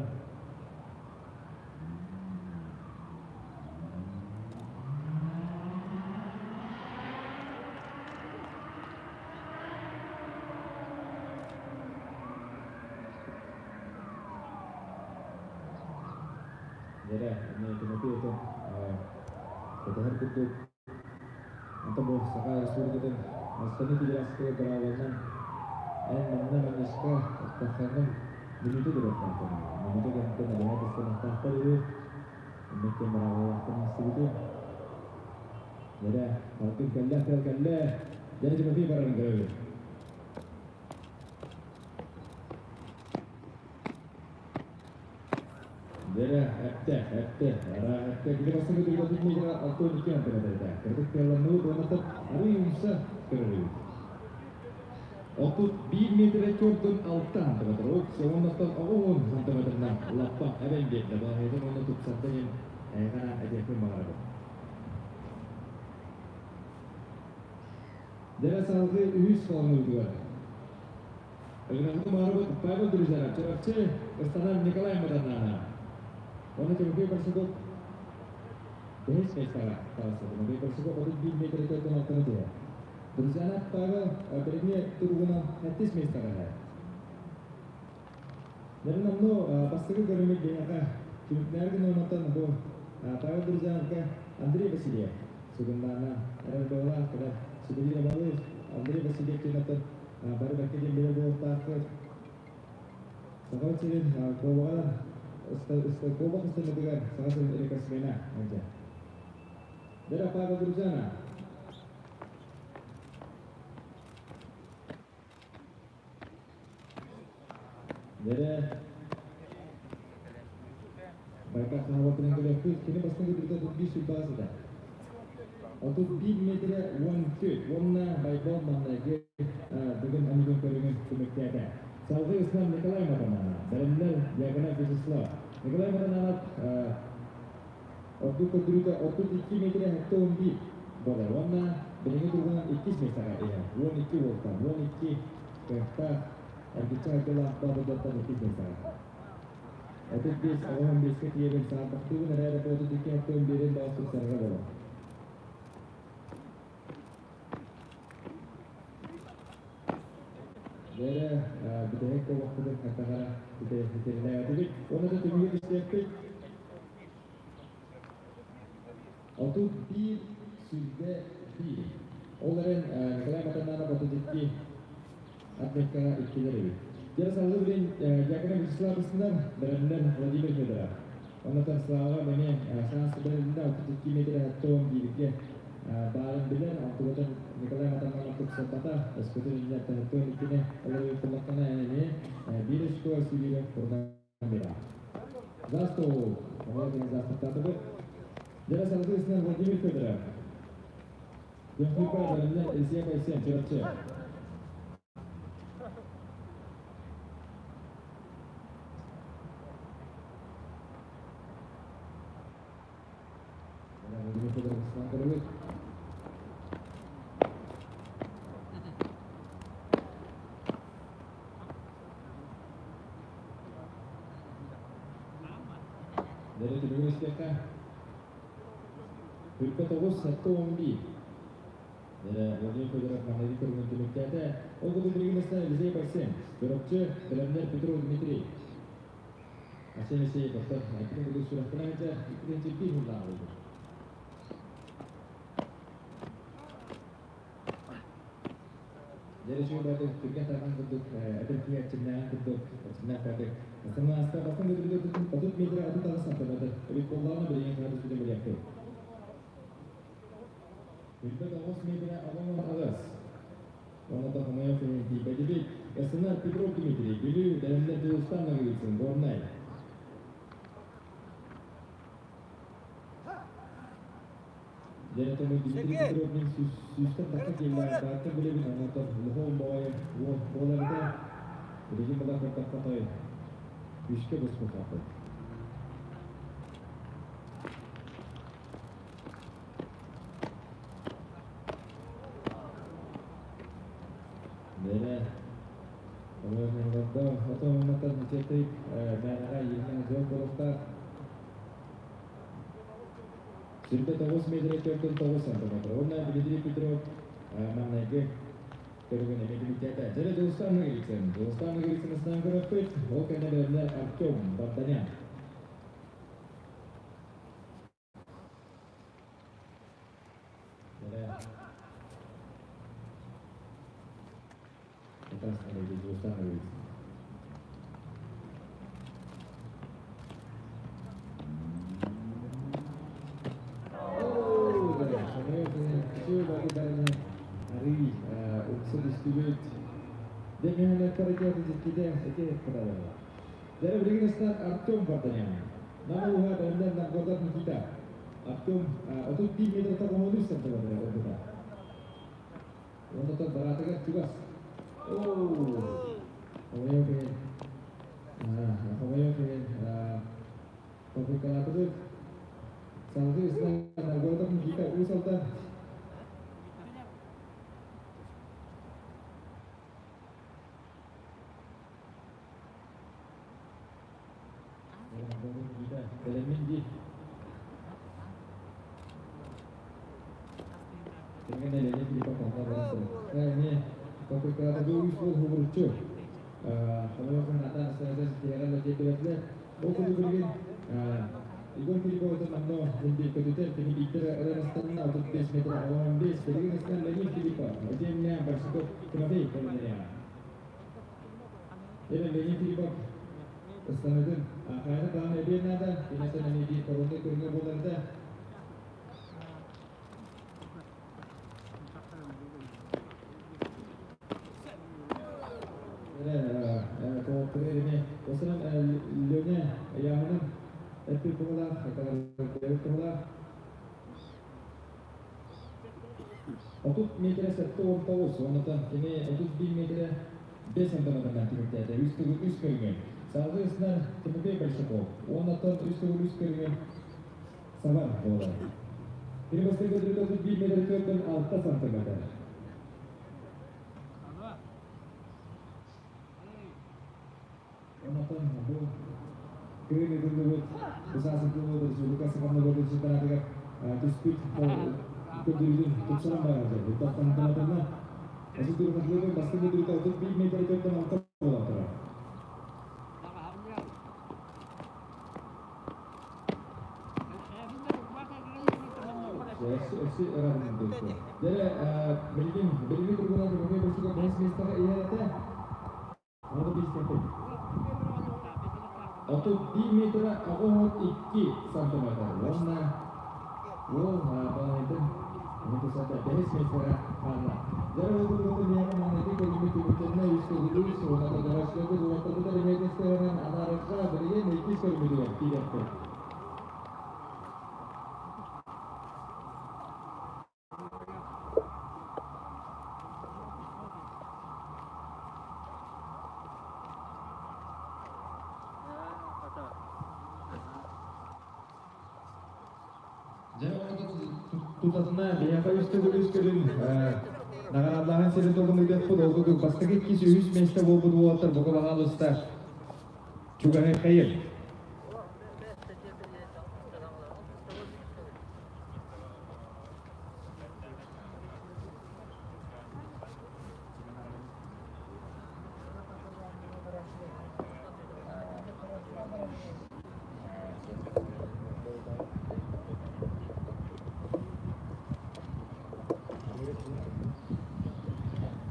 Jadi ini kenapa itu kita harus kutuk atau bos sekarang suruh kita mesti dijelaskan perawanan mana manusia tahanan begitu berapa begitu yang kita ada di sana tahap itu mungkin merawat masih itu jadi kalau kalla jadi cuma di barang gawe jadi kita pasti kita mikir atau mikir apa ada kerja kalau mau bermata hari bisa kerja Otut 1 meter ekordun alttan terus sewanatan awon sampai dengan lapak ada yang dia dah itu menutup satenya karena ada yang marah. Jadi salahnya uhis kalau dua. Dengan itu marah apa dulu cara cerah kesanan Nikolai Madana. Orang cuma bersekutu bahas sekarang kalau sebelum bersekutu otut 1 meter ekordun alttan dia. Berencana pada berikutnya turunan netis misalnya. Jadi namun pasti kita kerja dengan kah, cuma kita nonton bahwa pada berencana kah Andri Basilia, sebenarnya ada bola pada sebelum malu Andri Basilia kita nonton baru bekerja bila bola takut. Sekarang sih kowalan, kowal mesti negara sangat mereka semena aja. Jadi apa berencana? Jadi mereka sahabat yang kedua kini pasti kita lebih suka sudah. Untuk di media 1/3 warna baik bawah mana lagi dengan anikan keringan kemerdekaan. Sahabat Islam Nikolai Madana benar dia kena bisnislah. Nikolai Madana untuk kedua untuk 2 media hektar di bawah warna dengan turunan 2 meter ya. 1 kereta kita adalah baru datang ke desa. Itu bis awam bis ketiga saat waktu ada foto tiket itu birin bawa susah kalau. Jadi budaya kau waktu itu katakan kita lewat itu, orang itu tinggal di setiap. Untuk di sudah di. Orang kalau macam mana foto tiket Amerika ikileri. Jadi salah satu jangan Islam Islam benar-benar Vladimir Fedorov. Orang selama ini sangat sebenarnya untuk kini tidak tahu diri barang benar untuk kita Nikolai Madana untuk sepatah sebetulnya tertuan kini oleh pemakanan ini virus ko sendiri pernah merah. Zasto, orang yang zasto tahu. Jadi salah satu Islam Vladimir Fedorov. Yang kita benar-benar siapa cerita. Dari tulis kita berkata satu ombi. Jadi lagi Fedorov mana di kurungan timur kita. Oh betul begini saya bisa persen. Berapa benar Petro Dmitri. Asyik betul. Itu betul sudah pernah aja. Itu yang cipi mula. Jadi sudah ada dikatakan bentuk ada pihak jenah bentuk jenah pada semua aspek apa betul betul mitra itu kalau sampai pada lebih pengalaman dari yang harus kita melihat. Kita tahu mitra apa yang alas. Orang tahu kemana yang tiba jadi kesenar Petro Dmitri dulu dalam negeri Ustaz lagi itu bornai. Jadi teman Dimitri Petrov'un sistem taktik geliyor. Zaten bile bir anahtar. Luhol boğaya, boğalarda. Bilgi bala korkak katayı. Güçke basma kapı. Böyle. Onun yanında otomatik mencetak mereka yang jauh berletak. Sirte tavus metre kökten tavus santimetre. Onlar Dimitri Petrov namnagi körgüne mencetak. Jadi Dostan Nagiriksen stank rapid. O kanallar Artyom Bardanyan. Atas ada di Dostan Nagiriksen. Hari unsur distribute dengan kerja kita pada. Jadi berikan start Artyom Bardanyan. Nama uha dan anggota kita. Artyom untuk tim itu tak modus sampai kita. Untuk beratakan tugas. Kamu pengen. Kamu pengen. Topik kalau tu satu istilah anggota kita usulkan. Elemen di dengan elemen di papan atas. Ini topik kalau tu usul hurufcu. Kalau yang atas saya sejarah lagi tu. Okey begini. Igor Filipo itu nama hindi kedutaan kini bicara adalah setengah untuk base meter awam base. Jadi sekarang lagi Filipo. Jadi ini yang bersikap kenapa kalau ini? Ini lagi Filipo. Setelah itu, akhirnya kalau dia nada, ini saya ni di korona bola ada. Kalau pergi ini, pasal leonnya yang mana, itu bola, kalau bola. Untuk meter satu tahu, soalnya ini untuk di meter base antara nanti kita ada uskuringan. Соответственно, Тимофей Большаков, он оттан үскөрген сабар болды. Перевостыгы дрюкасы 1 метр 4 сантиметр. Он оттан бұл кірген едіңді өт, бұсасын күн өт, Лукасы қамды көрді чемпионатыға түспейт көндіруден тұтсырын бағар жер. Бұттақтан таңатына, осы дүркатылығы бастығы дрюка 1 метр 4 болады тұра. Jadi beri perguna sebagai bersikap mesmista ia ada. Ada di sini. Untuk di meter awal 2 cm. Warna, apa itu? Itu saja mesmista mana. Jadi untuk dia mengenai kondisi tubuhnya itu dulu semua negara sekarang itu waktu kita di media sekarang ada rasa beri nikis kemudian tidak ter. Tutasına biyaka üstü Nagar Allah'ın seri tolun müddet bu dolgu bastığı kişi 100 meşte bolgu duvatır bu kadar alısta çugahe kayır.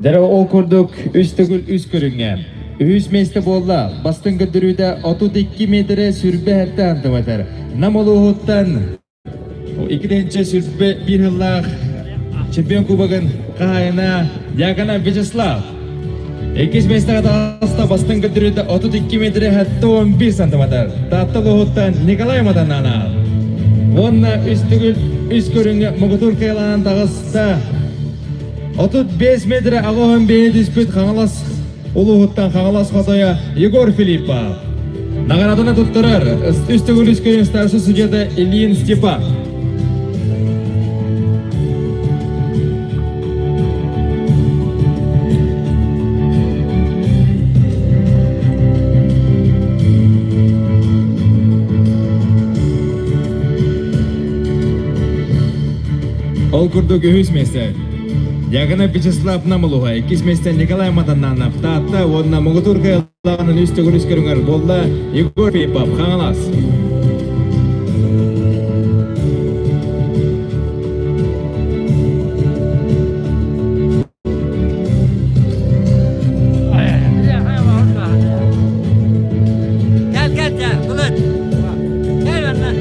Dara okurduk üstügül üst körünge. 100 meşte bolla bastın güdürüde 32 metre sürbe hertte antımatar. Namoluğuttan 2. sürbe bir yıllık çempiyon kubagın kahayana yakana Vyacheslav. 2 meşte hasta bastın güdürüde 32 metre hertte 11 santimetre. Tatlıluğuttan Nikolay Madanana. Onna üstügül üst körünge Mugutur kıyılanan tağısıda 35 metre ağıhın beni dispüt Kangalas Uluhuttan Kangalas Kotoya Yegor Filipov. Nagaradını tutturur üstü üst körün starşı sücede Ilyin Stepov. Ол курду göğüs mesle. Yagına Vyacheslav Namuluha, ikis mesle Nikolay Matananov, tatta onunla Mugutur kıyılarının üstü gülüş körünger bolla Yegor Filipov, Kangalas. Gel Bulut. Gel benden.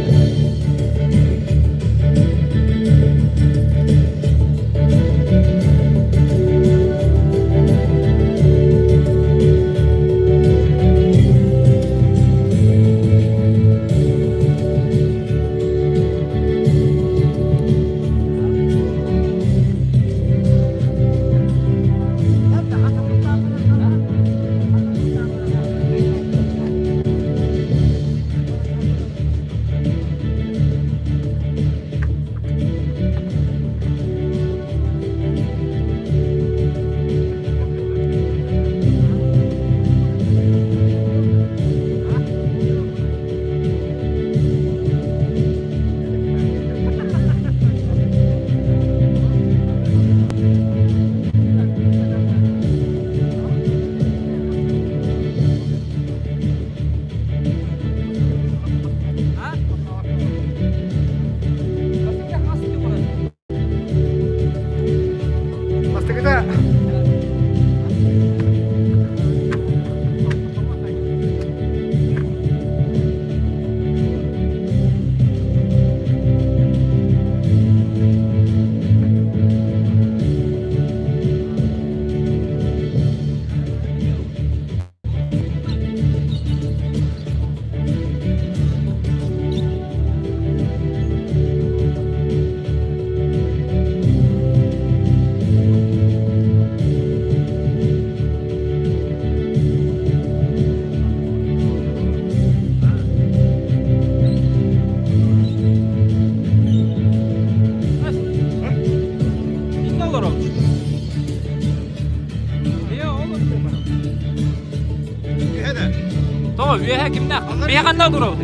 Tamam, üye kimde? Bir yakında duralım.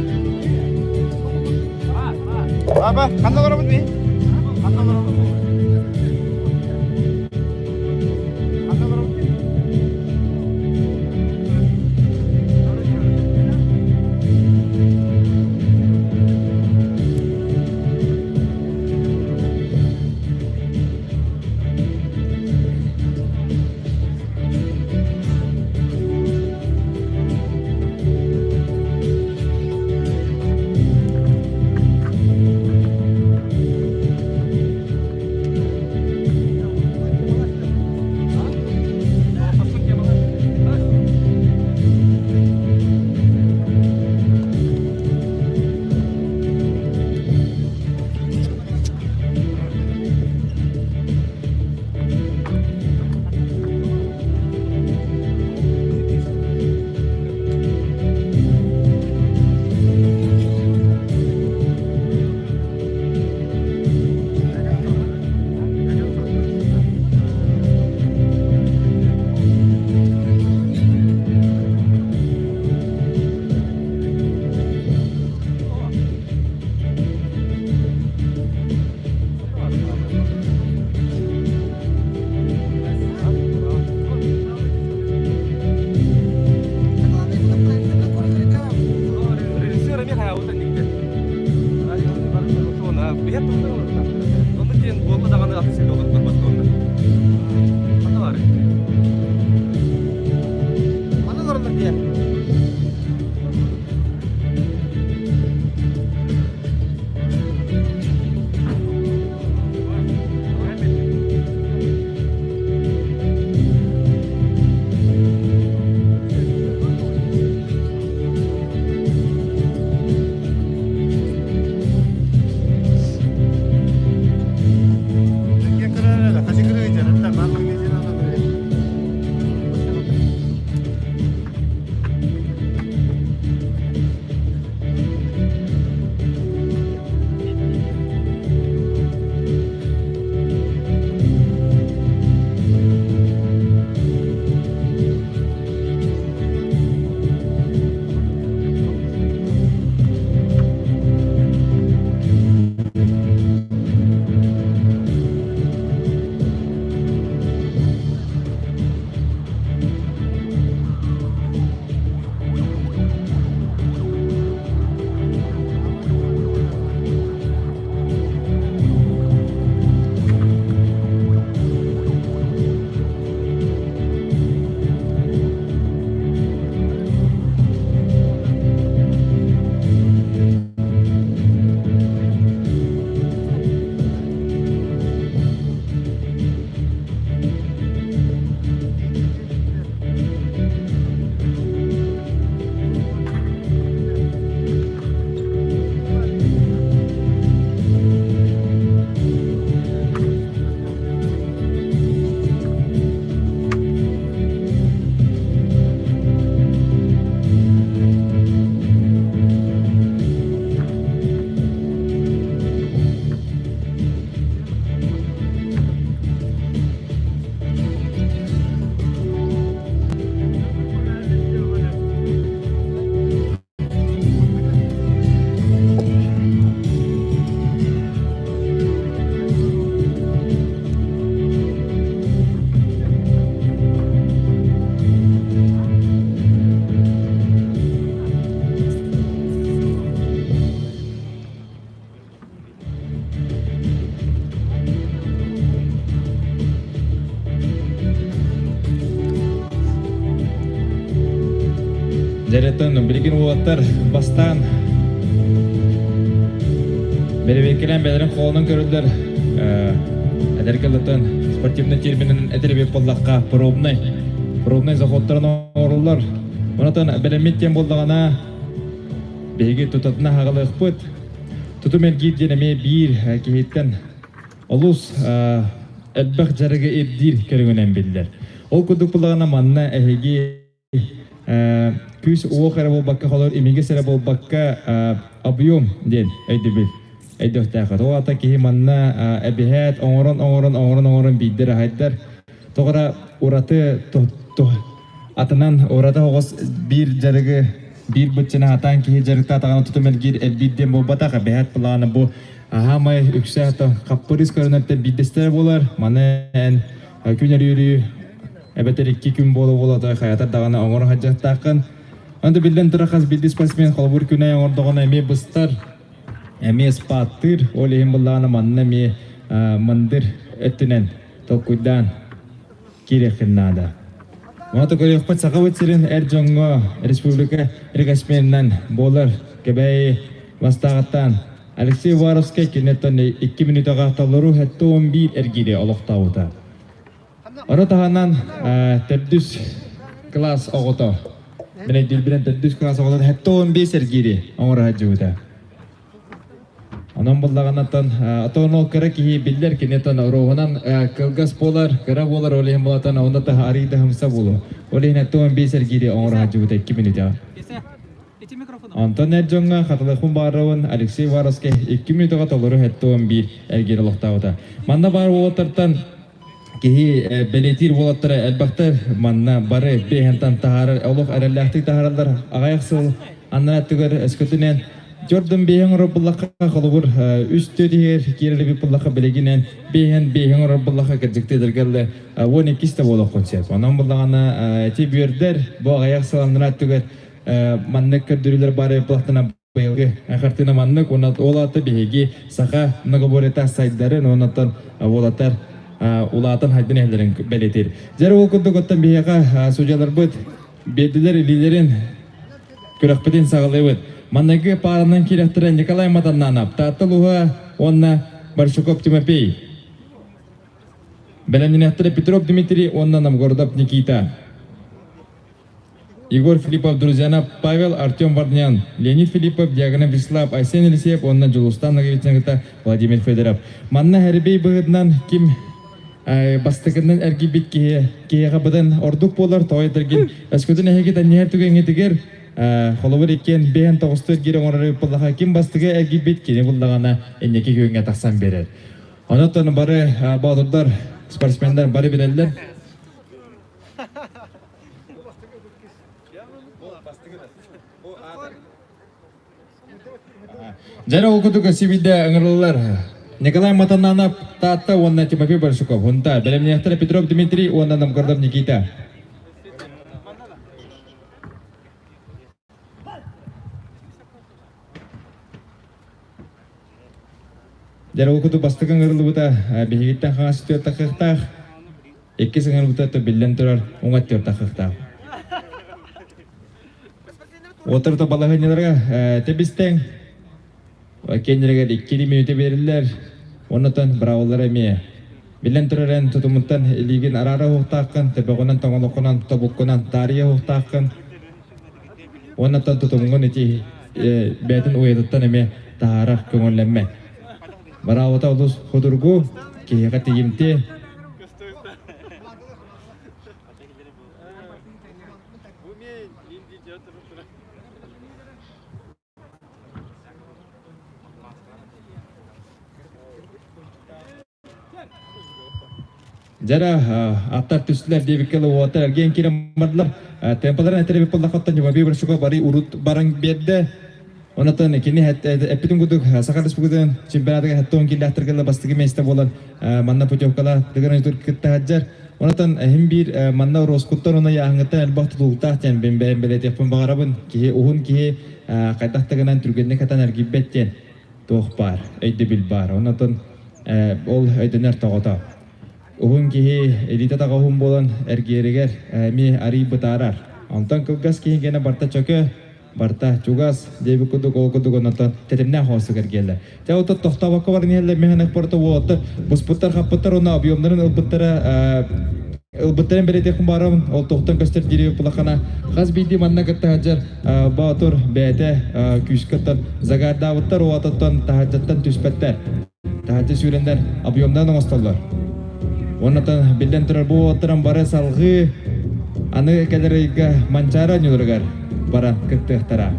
Baba, kanda durabız mı? Kanda durabız. Жаретон билигин улаттар бастан Беребекелен бәлерін қолының көрілдер әдәргелітін спортивный терминін әдірбеп болдаққа пробный заходтарын орылар. Онатын бәлеметтен болдағана бәйге тұтатына хағылық бұд. Тұту мәргейд денеме бір кейттен олус әлбәқ жарығы ердір көріңінен білдер. Ол күдік болдағана манна әйге күз оқ әрі болбаққа қолыр, емеге сәрі болбаққа объем ден әйді біл. Эйдөхтәқат. Ол ата кейі манна әбіхәт оңырын бейдер әйттер. Тоғыра ураты атынан ураты оғыз бір жарығы бір бұтчына атан кейі жарықта атағаны тұтымелгер әлбейден бұл батақ әбіхәт бұлағаны бұл ағамай үксі аты қаппырыз көрінетті бейдестер болар. Маны ән күнер үйрі әбәтер 2 күн болу болады қаятар дағаны оңырын хаджақтақын. Онды білден тұра қаз білді спортсмен қолбыр күнай оңырдығын әме бұстар. Әме спаттыр, ол ең бұлағына манна ме мандыр өттінен тоқудан керекіннада. Мата көрек пат сақа өтсерін әр жоңға республика регасменінен болар кәбәй бастағаттан Алексей Варовский кенеттен 2 минутаға ақталыру әтті 11 әргере олықтауыда. Ора тағанан тәрдүс класс оғыта. Мен әйділбірен тәрдүс класс оғыта әтті 15 әргере оңыр әджуыда. Анан болдағанаттан атауын ол кірі кейі білдер кенеттен роғынан кылгас болар, кірі болар олейін болатан ондата арыйды хымса болу. Олейін әтті 15 әргере оңыр әджуыда 2 минута. Антон Эджонга хатылықын баруын Алексей Варовский 2 минутаға толыру әтті 11 әргері лықтауыда. Манна бар олаттардан кейі бәлетир олаттары әлбақтар манна бары бейхентан тағарыр, олық әрәләқтік тағарылар ағаяқсыл анна әттігір әскөтінен Jordan beyhen Rabbullah qalğur üstüdür kereli Rabbullah beleginen beyhen Rabbullah geciktedir gelle 12 ta bolaq konsept. Ondan bullagana tibirder bu ayaq salandıra tüger mannek kördürler bare plaqtana bayılgı axartina mannek onat olatı beygi saqa nagoboreta saytları onatan olatar ulatan haydın ehlerin beletir. Jara okuddu gottan beyga sujalar bud bediler liderin köraqpeten sağlayıp Маннеге паранан керектірі Николай Матаннанап, Татылуға онна Баршуков Тимофей. Белемненектірі Петров Дмитрий, онна Намгородов Никита. Егор Филиппов Друзянов, Павел Артем Варнян, Леонид Филиппов, Диагонов Вячеслав, Айсен Елисеев, онна Джулустан Наговиценгіта Владимир Федоров. Манна Хәрбей бұғыдынан ким бастығынан әргі бет кейеға бұдан ордық болар тауайтырген. Әскөдің әйгетін нәр түген етігер Холовыр екен бейін тоғыстыр кері оңыры бұлдаға кем бастығы әргі бет кені бұлдағана әнеке күйіңе тақсан берер. Онаттан бары бағдырдар, спортсмендар бары берелдер. Жәрі оқытуға себейді ұңырлылар. Николай Матаннанов, Татта, онна Тимофей Баршуков. Онта, Белемнехтері Петров Дмитрий, онна Намгородов Никита. Jara ukutu bastakan ngerlu buta bihigitang khas tior takhtaq ikkis ngerlu buta to billan turar ungat tior takhtaq otar to balahan nyalarga tebisteng kenjerga 2 minute berillar onatan brawollara me billan turaran tutumuntan ligin arara huqtaqan tebagonan tongoloqonan tobukkonan tariya huqtaqan onatan tutumungon iti betin uyattan me tarak kongolemme Barawata ulus hudurgu ki kati yimte Jara atar tüsler devikele water gen kirim madlar tempaların etere pallaqattan jawabi bersyukur bari urut barang bedde Onatan kini epitung guduk sakalis bugudan чемпионатга хаттон килдахтыргала бастыгы месте болан манна путевкала дегенен тур китта хаджар онатан хим бир манна роскуттан она яңгыта албахты тултахтен бембем белетепен багарабын ки ухун ки кайтахтыгынан түргенне катан аргибеттен тохпар эйде билбар онатан ол эйденер тогота ухун ки элита тагахун болан эргерегер ми ари бутарар Ondan kılgas kiyin gene barta çökö. Barta çugas debi kuduk ol kuduk ondan tetimne hosu gergelle. Ta oto toxtabakka var nihelle mehanak porto wotu. Busputtar haputtar ona abiyomların ılbıttaren belediye kumbarım ol toxtan göster diriyor pulakana. Gaz bildi manna katta hajar batur bete küskatan zagarda avuttar o atattan tahajjattan tüspetter. Tahajjat sürender abiyomdan oğustallar. Ondan bilden turar bu oturan bara salgı anı keleriga mancara nyurgar bara ketehtara.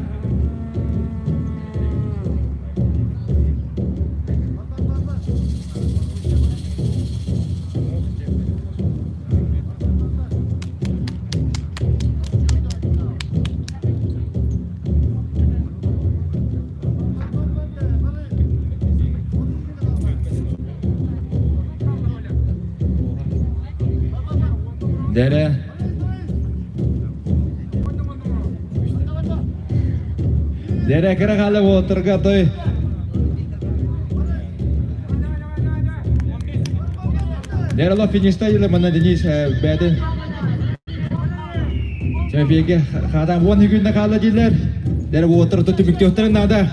Dere Dere kira kala water toy. Dere lo finish ta yule mana jenis beden. Saya pikir kadang buan higunda kala jiler. Dere water to timik tiotren nada.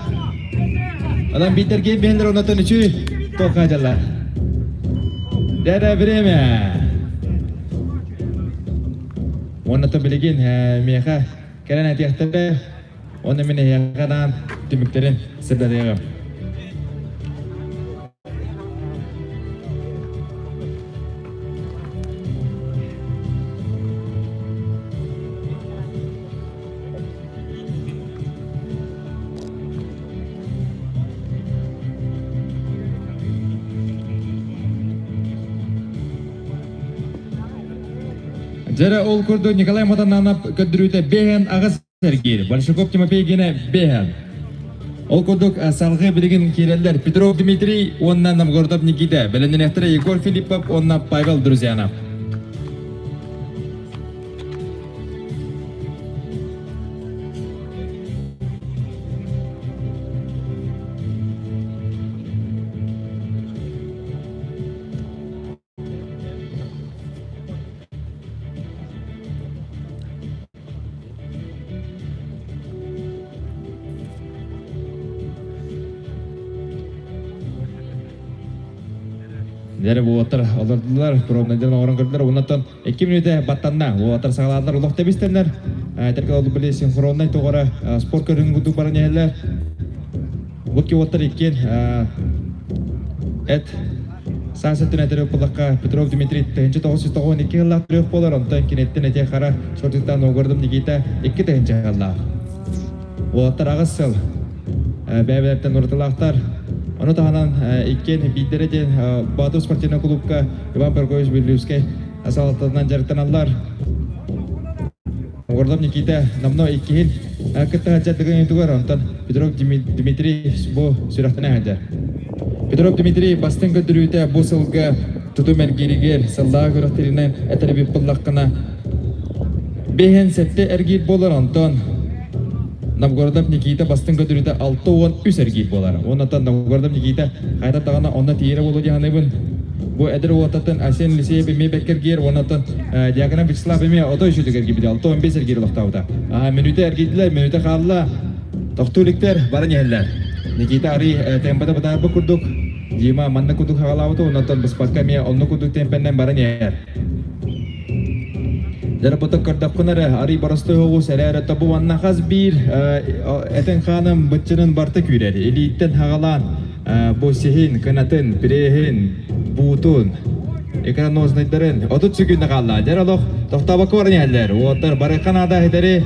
Adam bitter game behender ona to nichu to kajala. Dere vreme. Ona to biligin meha keren hati ahtada. Ona mene yakadan timiklerin sebenarnya. Jara ol kurdu Nikolay Matanana kedrüte behen agas sergir. Большаков Тимофей гене бehen. Ol kurduk salgı bilgin kireller Petrov Dmitri ondan Novgorodov Nikita. Belenden ehtere Yegor Filippov ondan Pavel Druzyanov. Dere water alırdılar, problemlerden orang gördüler. Ondan 2 minüte battandan water sağladılar. Ulaq tebistenler. Terkal oldu bile sinkronnay toğara spor körün gudu barın yeller. Buki water ikin et Sanset Tüneteri Pulakka Petrov Dmitri tehinci 992 yıllar türüyor polar ondan kinetten ete kara şortikten Novgorodov Nikita 2 tehinci yıllar. Water ağısıl beybelerden ortalaktar. Onu tahanan ikken bidderece Batu Sportivna Klubka Ivan Perkovic Bilyuskay asal atanan jartan allar. Novgorodov Nikita namno ikkin kita hajat dengan itu kan ondan Petrov Dmitri bu surahtana hajar. Petrov Dmitri bastın götürüyte bu sılga tutumen geriger sallah görüntülenen eterbi pullakana behen sette ergit bolar ondan Novgorodov Nikita bastın götürüyte 6-10 ergit bolar. Ondan Novgorodov Nikita hayata tağına onda tiyere bolu jahanebun bu eder otatın asen liseye bime beker giyer ondan diagana biçla bime oto işi tüker gibi 6-15 ergit olaktavda. Menüte ergitler menüte kalla doktorlikler barın yeller. Nikita ari tempatnya betul kuduk jima mana kuduk halaw tu nonton bespat kami onno kuduk tempenan barang yer. Jara potok kerdap kunara ari barasto hovo serere tabu wanna khas bir eten khanam bacının barta kürer elitten hagalan bosihin kanatın pirehin butun ekran noznayların otut sükün nakalla jara loh tohtaba kornya yeller water barakan ada hedere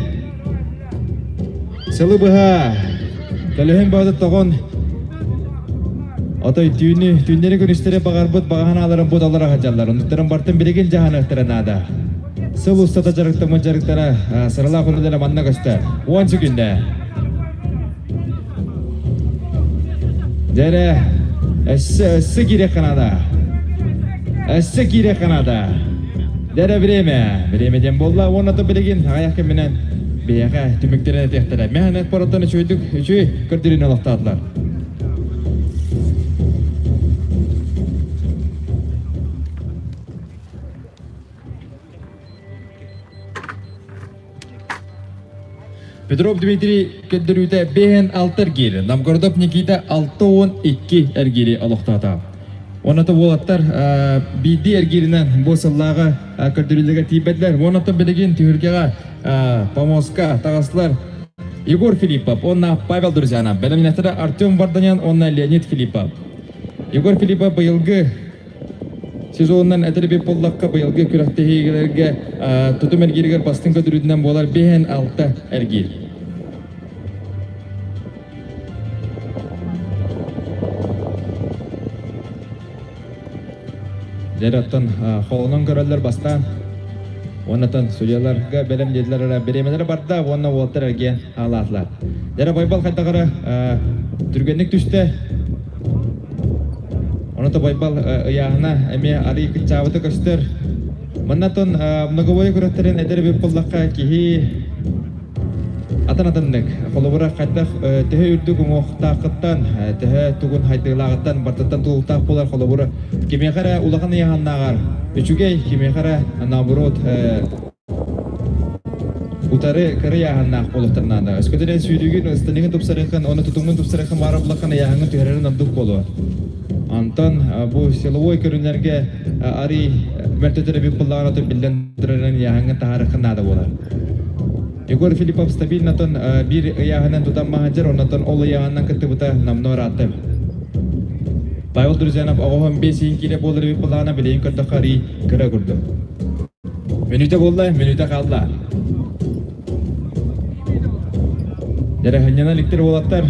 selubaha Kalian bawa togon atau tünleri günüşleri bagarbut bagahanaların budalara hajallar. Onların bartın birigin jahanatlara nada. Sıl ustada jarıkta jarıktara sarala kurudela manna kasta. Once günde. Jere esse gire kanada. Esse gire kanada. Jere bireme jembolla ona to birigin ayak keminen. Beyaka tümüklerine tehtara. Mehanet paratanı çöydük, kırdirin alaktadılar. Петров Дмитрий көддөрүтэ бehen 6 эргири. Новгородов Никита 6-12 эргири алоқтата. Онаты болаттар биди эргиринен босыллага көддөрүлөгө тийбетлер. Онаты билеген түйүргега помоска тагыслар Егор Филиппов, онна Павел Друзянов, белемнетера Артем Варданян, онна Леонид Филиппов. Егор Филиппов быйылгы сезоннан әтәрбе боллакка быйылгы күрәктәһигеләргә тутым эргиргә бастын көдүрүдән болар бehen 6 эргир. Дәрәттән холонын көрәләр бастан. Оннан судьяларга белем дедләр беремеләр барда, онна волтерге алатлар. Дәрә байбал хәттәгәрә түргәнлек төште. Оннан байбал яһына әме ари кичавыты көстер. Моннан многовой күрәттерен әдәрбе боллакка киһи атанатындык. Холобыра хәттәх тәһә үрдүк оңохтакыттан, тәһә тугын хайдылагыттан бартаттан тултак булар холобыра. Кемехара улаган яһаннагар. Үчүгей кемехара наоборот утары кыры яһаннак болуктарнада. Өскөдөрен сүйдүгүн ыстыныгын тупсарыкын, оны тутумун тупсарыкын барып булаккан яһаңын төһәрен андык болу. Антон бу силовой көрүнләргә ари мәртәтәре бик булларга тип билдерәләр яһаңын тахарыкын нада булар. Егор Филиппов стабильно тон бир яһанын тутам маһаҗыр, оннан ол яһаннан кытыбыта намнор атып. Павел Друзянов оғын 5 киле болыр бик булана билен кырдакари кыра курду. Минута болла, минута калды. Дәрә хәннән лектер болаттар.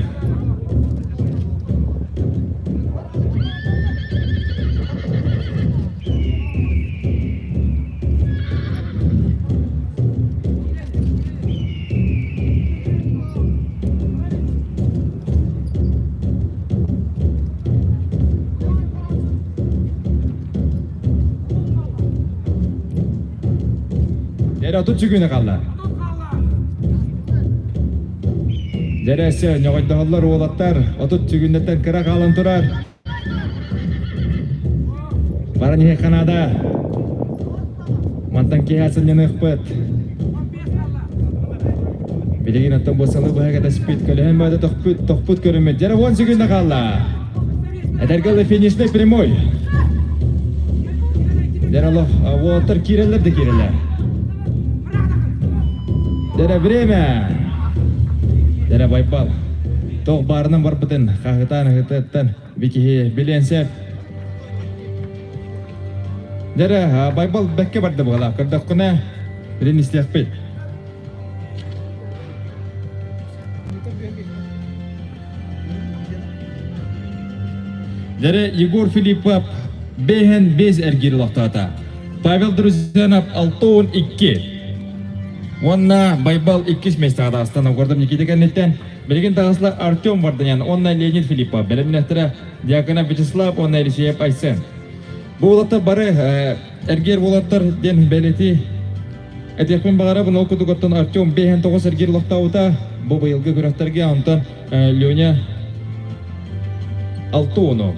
Дәрә тот чүгүне калды. Дәрәсе нөгайдалар олаттар, отот чүгүннән кыра калын турар. Барыны Канада. Мантан киясын нөхпөт. Билеген аттан босалы бага да спит көләһен бада тохпут көрүмөт. Дәрә 10 чүгүнне калды. Әдәргәле финишный прямой. Дәрә Уолтер кирелер де кирелер. Дәрә время. Дәрә байбал. Тог барынан бар битен, хагытан бики биленсеп. Дәрә байбал бәккә барды була. Кырдак кына билен истәк бит. Дәрә Егор Филиппов бehen 5 эргир лактата. Павел Друзянов 6-12. Онна байбал 2 местада Астана гордом Никита Кеннеттен. Белген тагыслар Артем Варданян, онна Леонид Филиппов, белемнәттере Диакона Вячеслав, онна Елисеев Айсен. Бу улатта бары эргер булаттар ден белети. Әтекпен багара буны окудуготтан Артем бehen 9 эргер лактаута. Бу быелгы көрәктәргә антан Леоня 6-10.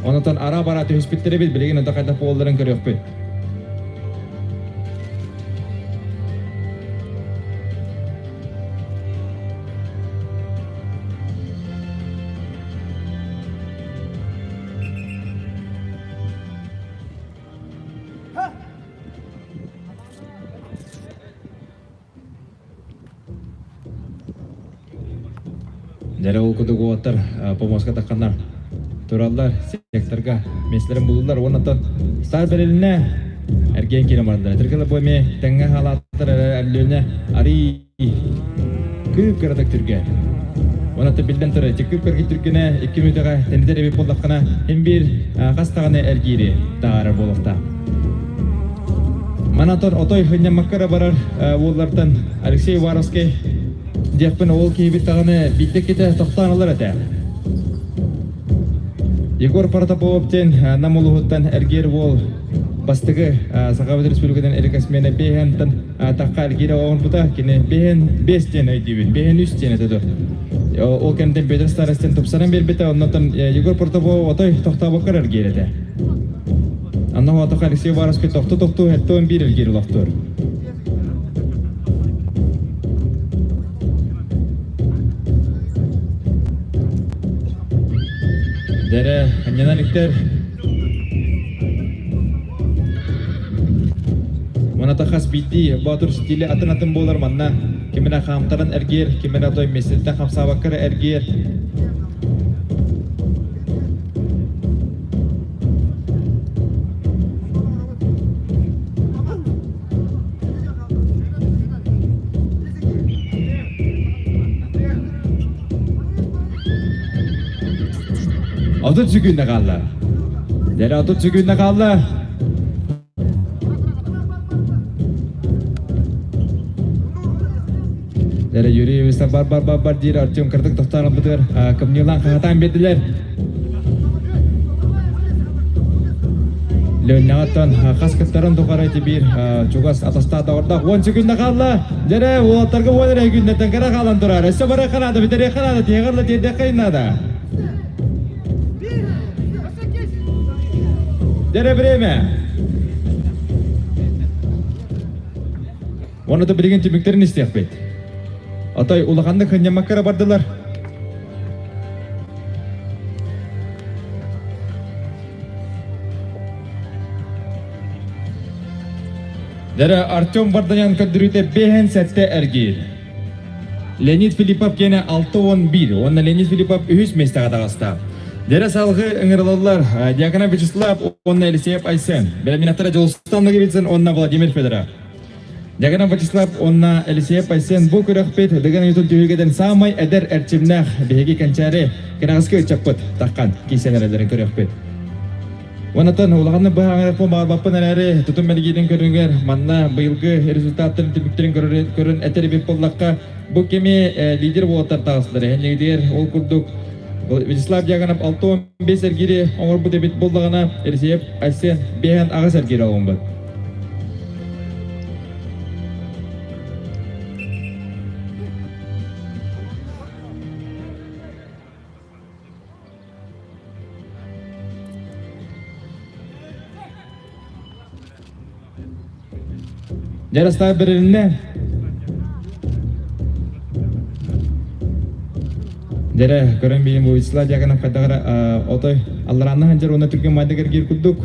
Онтан ара бара төспиттәре бит белеген анда кайда полларын көрәп бит. Дәрә ул куды гуаттар помоска такканнар. Тураллар секторга месләрен булдылар. Оннан стар береленә эрген килә бардылар. Төркеле бойме тәңгә халаттар әлләне ари күп кырдак түргә. Оннан билдән торы күп кыргы түргенә 2 минутага тәндәре беп булдаккана һәм бир гастаганы эргире тагыр булыкта. Манатор отой хәннә маккара барар уллардан Алексей Воровский Дәпен ул кибет таганы битте китә токтаналар әтә. Егор Протоповтен намулуһуттан эргер вол бастыгы Сахават Республикадан эркәсменә бехентен таккал кире он бута кине бехен 5 тен әйтүбен бехен 3 тен әтә. Ул кемдән бедер старостен топсаран бербете оннан Егор Протопов отой токтабы карар герәтә. Аннан ата Алексей Воровский токту әттән бир эргер лактыр. Dere hanyanan ikter. Manata khas biti batur stile atın bolar manna. Kimena hamtaran ergir, kimena toy mesilta hamsabakara ergir. Otuz sükünde kaldı. Dere 30 sükünde kaldı. Dere yuri bisa bar dir Artyom kırtık tohtaran budur. Kemnyulan kahatan bediler. Leonatan khas ketaran tokaray tibir jugas atasta da orada 10 sükünde kaldı. Dere o targı o dere günde tengara kalan durar. Sabara kanada bidere kanada tiyagarla tiyede kaynada. Dere bireme. Onu da bilgin tümüklerini isteyek beyt. Atay ulağanda kınyamakara bardılar. Dere Artyom Vardanyan kadrüte behen sette ergir. Leonid Filipov gene 6-11. Onda Leonid Filipov ühüs mestağa dağısta. Dere salgı ыңыралалар. Диакона Вячеслав, онна Елисеев Айсен. Беламинатора Жолстанлығы бетсін, онна Владимир Федоров. Диакона Вячеслав, онна Елисеев Айсен. Бұл көріқпет, дегін ютыл түйілгеден самай әдер әрчімнәқ беге кәнчәрі кенағызғы чаппыт таққан кейсенерелерін көріқпет. Онатын улағаны бұға аңырақпын бағылбаппын әрі тұтым мәлігейдің көрінгер манна бұйылғы результаттарын түбіктерін көрін әтері беп болдаққа бұл кеме лидер болаттар тағысылары. Әнлегдер ол күрдік Вячеслав Диаконов 6-15 әргері оңыр бұд әбет болдағына Елисеев Айсен бейін ағыз әргері алуын бұд. Жарастағы біріліне Dere көрен бейін бұл Вячеслав Диаконов қайдағыра отой алларанны ханжар оны түрген майдагер кер күлдік.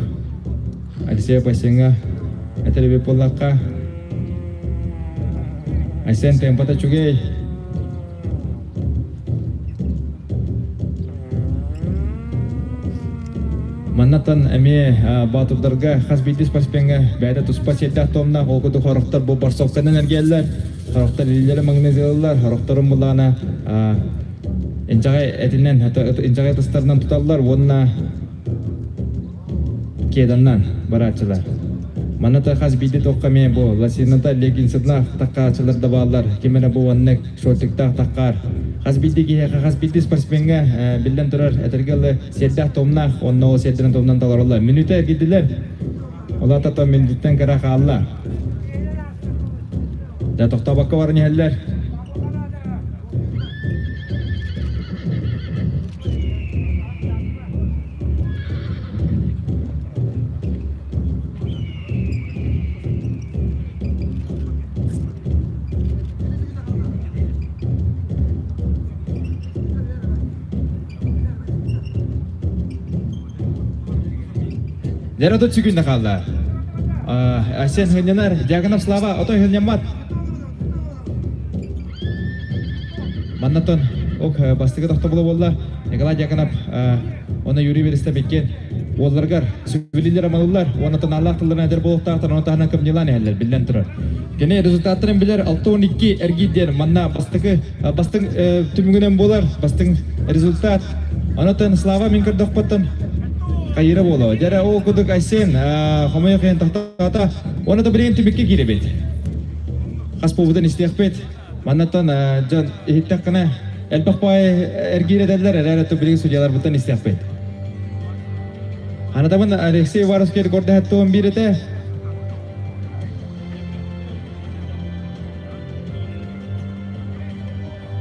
Елисеев Айсенға әтері беп болаққа Айсен темпата чүгей. Маннатан әме батырдарға қас бейді спортсменға бәйді тұспа селдақ томна қолғыды қорықтар бұл барсоқтан энергиялар, қорықтар елері магнезиялар, қорықтарын бұлағына Инжагай этинен, инжагай тастарынан туталлар, онна кеданнан барачылар. Маната хас биди тоққаме бу, ласината легинсыдна таққачылар да балар, кемена бу оннек шортиктақ таққар. Хас биди кеха, хас биди спортсменға билден тұрар, әтергелі седдақ томнақ, онна ол седден томнан таларалар. Минута әргеділер, олата том минуттен қарақа алла. Да тоқтабаққа бар нехеллер. Dere тут sükünde kaldı. Aysen hınyanar, Diakонов Slava, otoy hınyamat. Mannaton, ok bastıgı toxta bulu bolla. Nikolay Diakонов, ona yürü veriste bekken. Ollargar, süveliler amalullar. Onatan Allah tıllarına eder boluqtağıtan, onu tahına kımnilan eğerler, bilden turar. Gene rezultatların bilir 6-12 ergidyer. Manna bastıgı tümüngünen bolar. Bastıgı rezultat. Onatan Slava minkir doqpatan. Kayıra bola. Jara o kuduk Aysen, xamaya kayan tahta. Ona da bilen tümükke girebet. Xas povudan istiyakbet. Mannatan jan ihittakana elbaq pay ergire derler. Erara bilen sujalar butan istiyakbet. Hanataman Alexey Varovskiy gorda hattoon birete.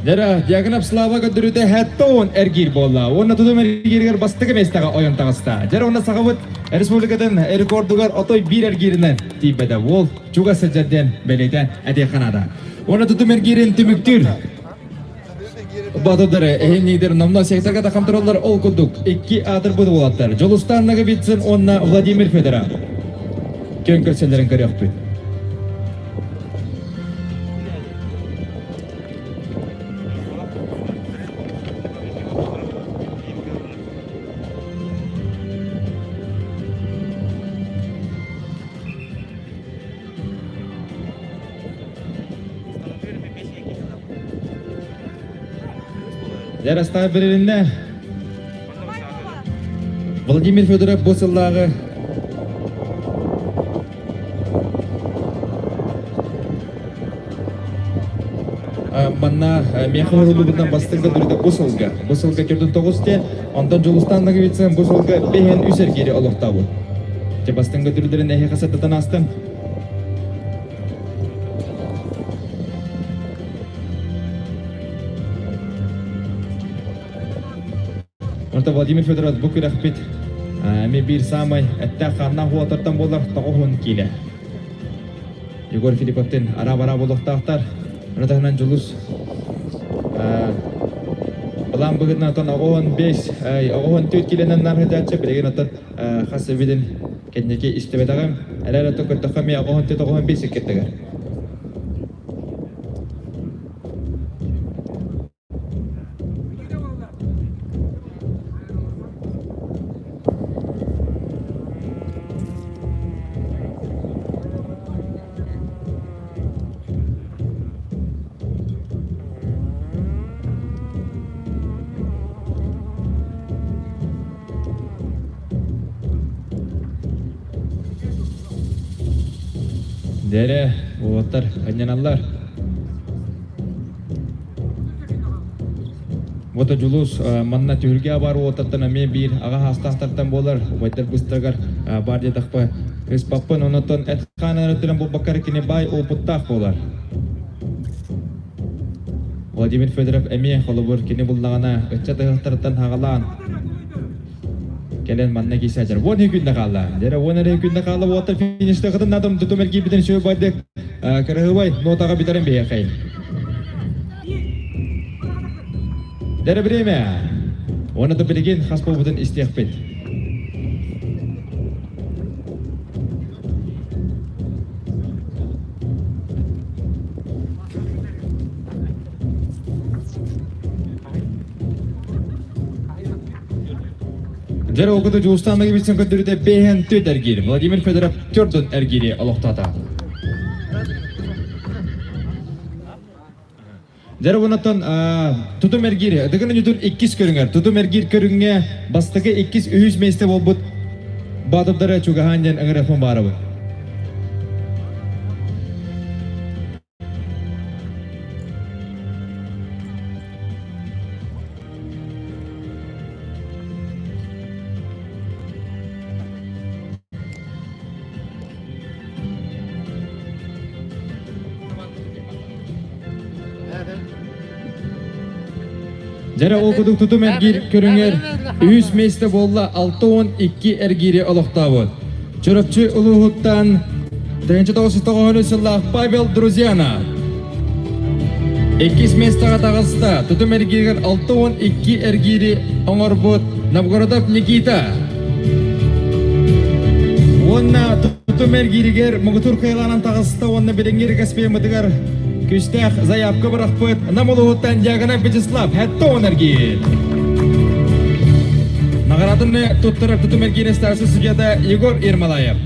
Jara Diakонов Slava kadürüte hattoon ergir bolla. Ona tudum ergirger bastıgı mestaga oyan tağısta. Jara ona sağabıt Respublikadan rekordugar otoy bir ergirinden tibede wol juga sejaden beleden ade kanada. Ona tudum ergirin tümüktür. батыдары эһеннидер намна сектага да камтыралар ол кудук 2 атыр буду болаттар. Жолустаннагы битсин онна Владимир Федоров. Көнкөсөлөрүн көрөкпүт. Жарастағы бірерінде Владимир Федоров босылдағы манна механизмден бастыңғы дүрді босылға. Босылға кердің 9-тен, ондан жолустандағы бетсен босылға бейін үсер кері олықтауы. Бастыңғы дүрдерін әйе қасаттан астым. Онда Владимир Федоров бұл күрәқпет әме бір самай әтті қанна хуатыртан болар тағуын келі. Егор Филипповтен ара-бара болуқтақтар. Онытағынан жұлыс бұлан бұғытын атын ағуын 5, ағуын 4 келенен нарғыды әтші біреген атын қасы бедін кәдінеке істебет ағым. Әләр атын көртіққа ме ағуын 4, ағуын 5 кеттігір. Дәрі, оғаттар, әненалар. Ота жұлыс манна түрге бар оғаттардан мен бір аға хастақтардан болар. Обайдар бұстағар бар дедіқ ба. Өз папын онытын әтқан әріттілін бұл бақар кені бай опыттақ болар. Владимир Федоров әме қолы бұр кені бұлдағана өтча дығықтардан хағалан. Kalian mana kisah ajar? Wan hikun nak kalah. Jadi wan ada hikun nak kalah. Water finish tak kata nadam tu mergi bidan show badek. Kerana huai nota ka bidan biaya kain. Jadi berapa? Wan tu berigin khas pun bidan istiaqbet. Жара оқыды Жуыстандығы бітсін көндірді бейін төт әргері. Владимир Федоров төрдін әргері алықтады. Жара бұнаттан тұтым әргері. Дығының үтін 2 көріңер. Тұтым әргер көріңе бастығы 2 үйіз месті бол бұд. Батыптары чуғаханден әңірәфін бары бұд. Jara okuduk tutum ergir körünger 3 mesте bolla 6-12 ergiri aloqtavud. Çorapçı Uluhut'tan 1990 yıllar Pavel Друзьяна. 2 mestega tağısta tutum ergirger 6-12 ergiri oңорбут Novgorodov Nikita. Onna tutum ergirger Mugutur kaylanan tağısta onna berengeri kaspeyemedigar Küstək zayapka bırakpıt Namuluhut'tan Yagana Vyacheslav Hatton ergir. Nagaratını tutturıp tutum ergiri starsı sügyada Igor Ermalayev.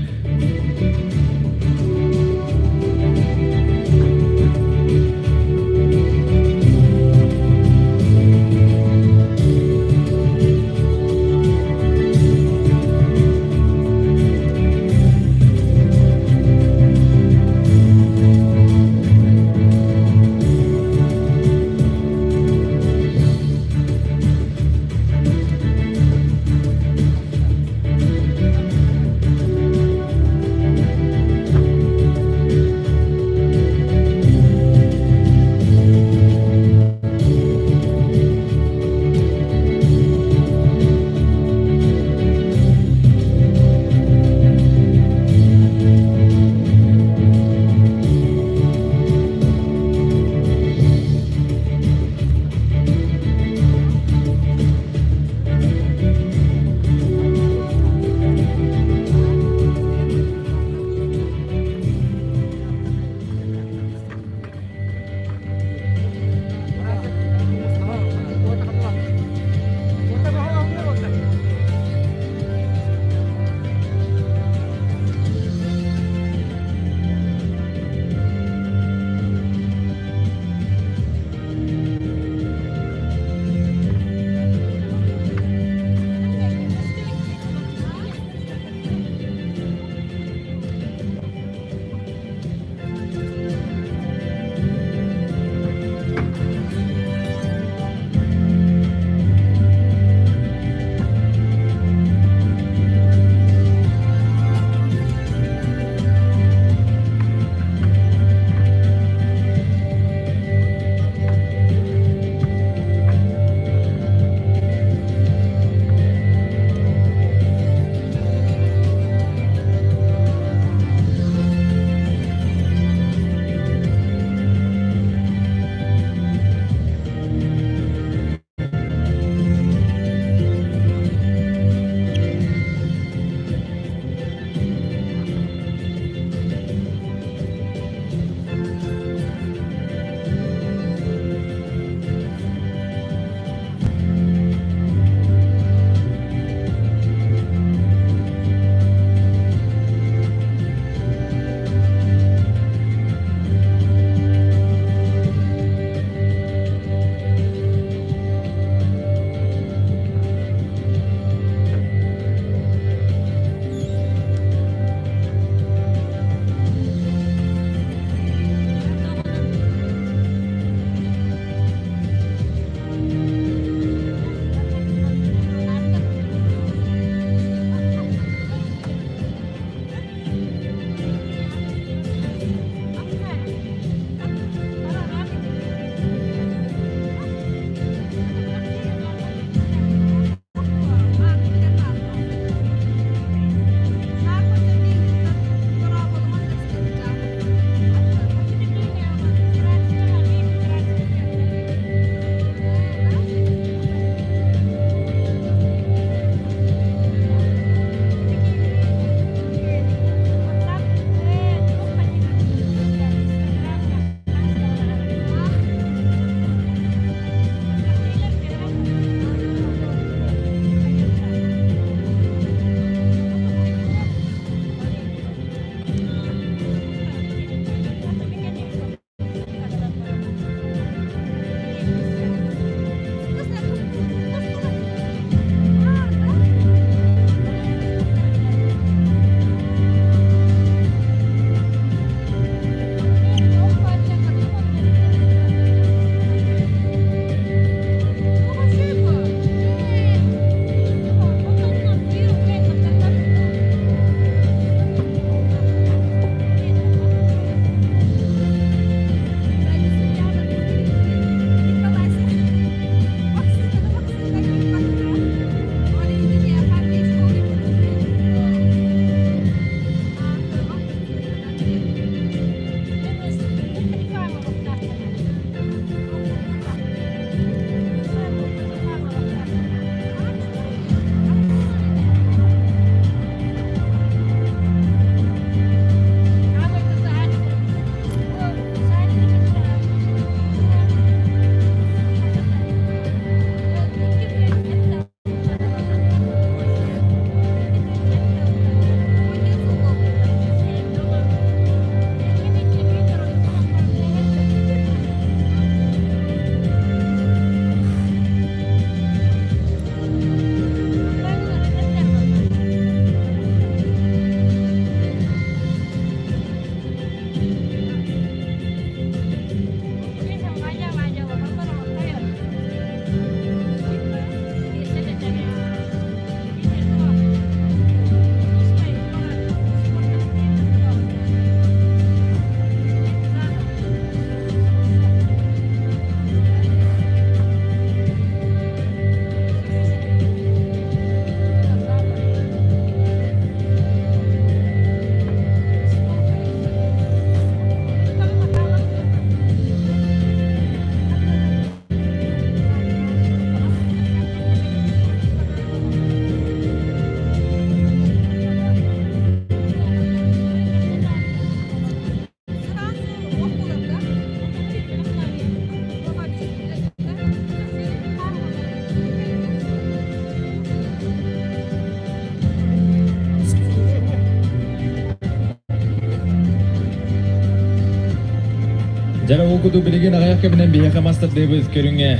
Жара окуду билеген аяк кеминен бияка мастер дебиз көрүңө.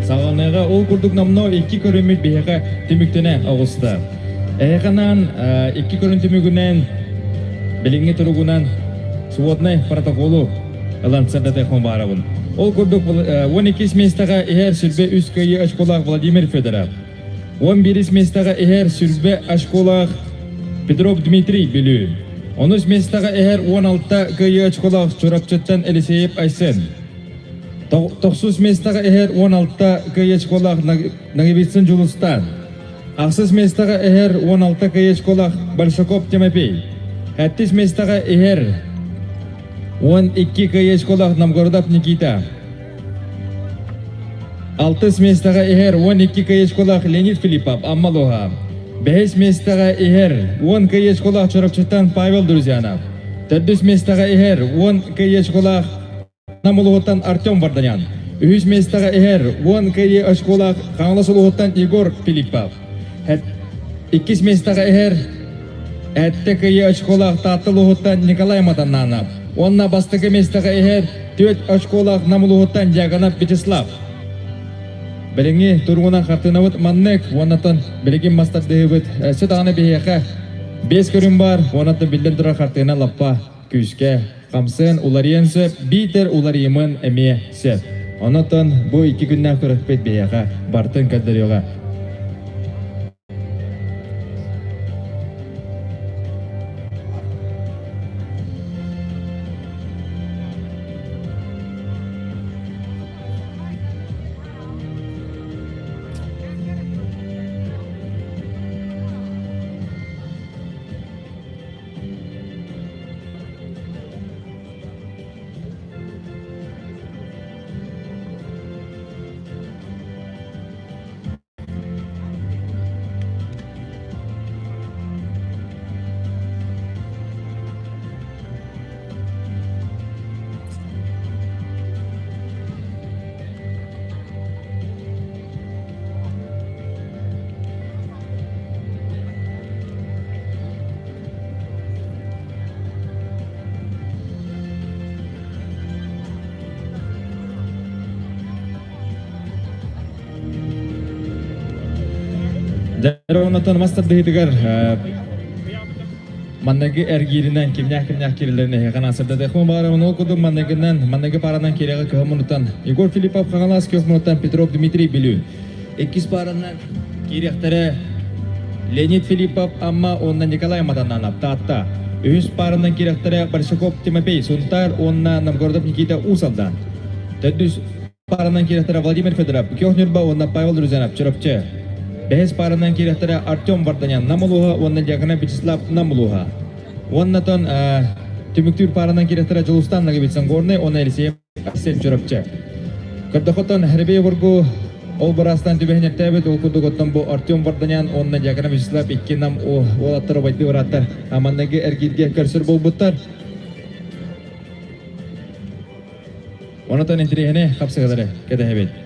Саганыга ол курдук намно 2 көрүмүт бияка түмүктөнө агуста. Эйканан 2 көрүн түмүгүнөн билинге туругунан сводный протоколу алансада да хомбарабын. Ол курдук 12 местага эхер сүрбе үс кайы ашколак Владимир Федоров. 11 местага эхер сүрбе ашколак Петров Дмитрий Белю. 13 местага эхер 16 кайы ашколак Чорапчаттан Елисеев Айсен. 9 местага эхер 16 кайы ашколак Нагибитсын Жулустан. 6 местага эхер 16 кайы ашколак Большаков Тимофей. 7 местага эхер 12 кайы ашколак Новгородов Никита. 6 местага эхер 12 кайы ашколак Леонид Филиппов Аммалоха. 5 местага эхер 10 кайы ашколак Чорапчаттан Павел Друзьянов. 4 местага эхер 10 кайы ашколак Намулуготтан Артем Варданян. 3 местага эхер 10 кайы ашколак Каңласулуготтан Егор Филиппов. 2 местага эхер 7 кайы ашколак Татылуготтан Николай Матананов. 10 бастыгы местага эхер 4 ашколак Намулуготтан Яганов Вячеслав. Белеңе тургунан хартынавыт маннек, оннатан белегин мастар дэйбыт, сөт аны бейеқа 5 көрін бар, оннатан білден тұра хартына лаппа күшке, қамсын улариенсі, битер улариемын әме сөп. Оннатан бұл 2 күннен көрікпет бейеқа бартын кәддіріға. Жара оннатан мастар дэйдігер маннеги әргерінен кемнях керелеріне ғанасырда дәхмін бағарымын ол күді маннеги паранан кереға кығымынытан Егор Филиппов қағалас көхмынытан Петров Дмитрий Белю. 2 паранан керектері Леонид Филиппов амма онна Николай Матананов таатта. 3 паранан керектері Большаков Тимофей Сунтар онна Новгородов Никита Усалдан. 4 паранан керектері Владимир Федоров Көхнерба онна Павел Друзьянов Чорапчы. 5 паранан керектері Артем Варданян Намулуха, онна Яганов Вячеслав Намулуха. Оннатон түміктүр паранан керектері Жулустан Нагибитсан Горный, онна Елисеев Айсен Чорапчы. Кырдықотон Хәрбей Вургу ол барастан түбәхінер тәбет ол күрдіғоттан бұл Артем Варданян, онна Яганов Вячеслав 2 нам олаттыры байды ұраттар. Аманнағы әргерге көрсір бол бұттар. Оннатон интерегіне қапсығадары кәді әбет.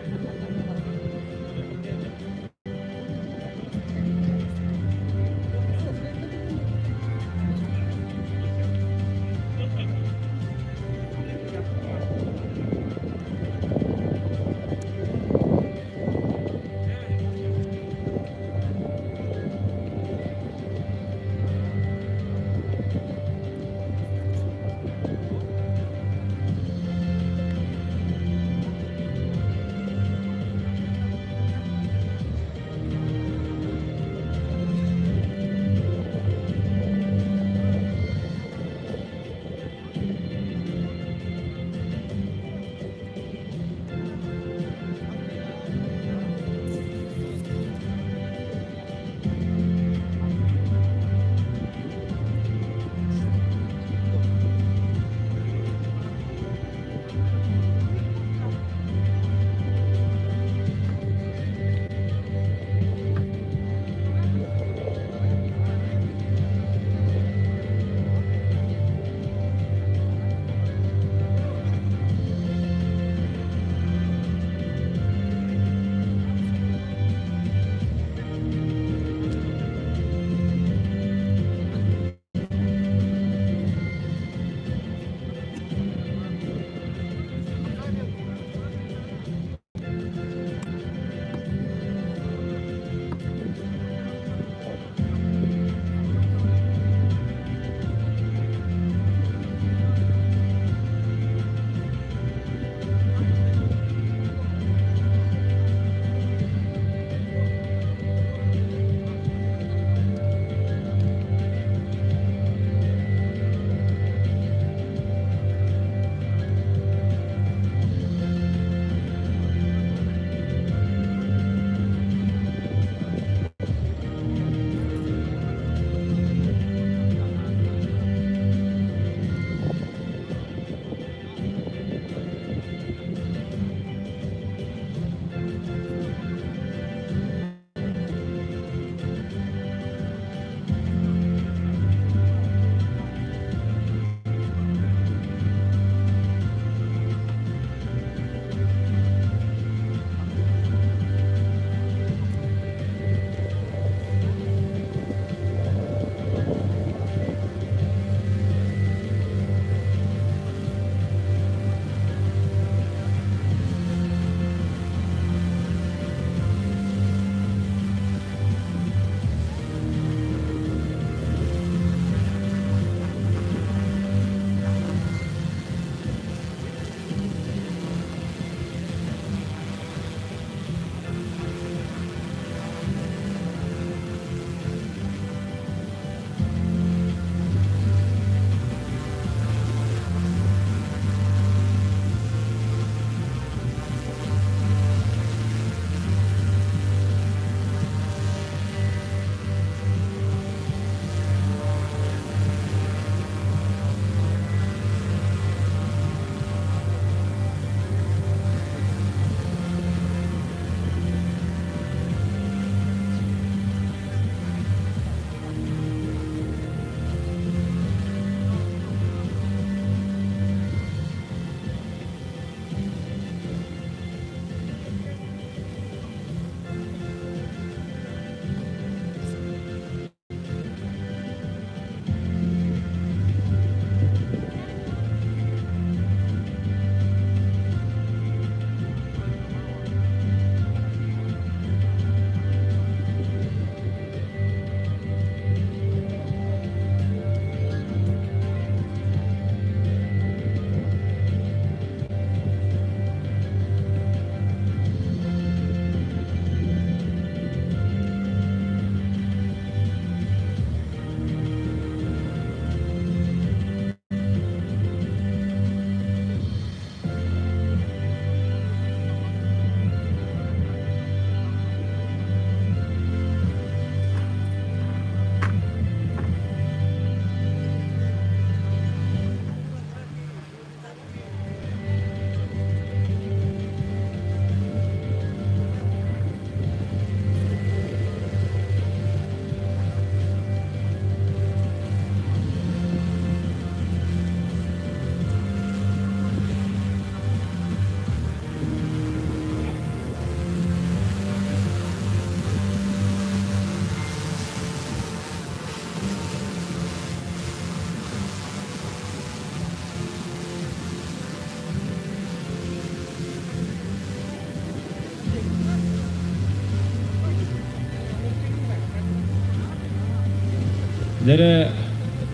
Дәрі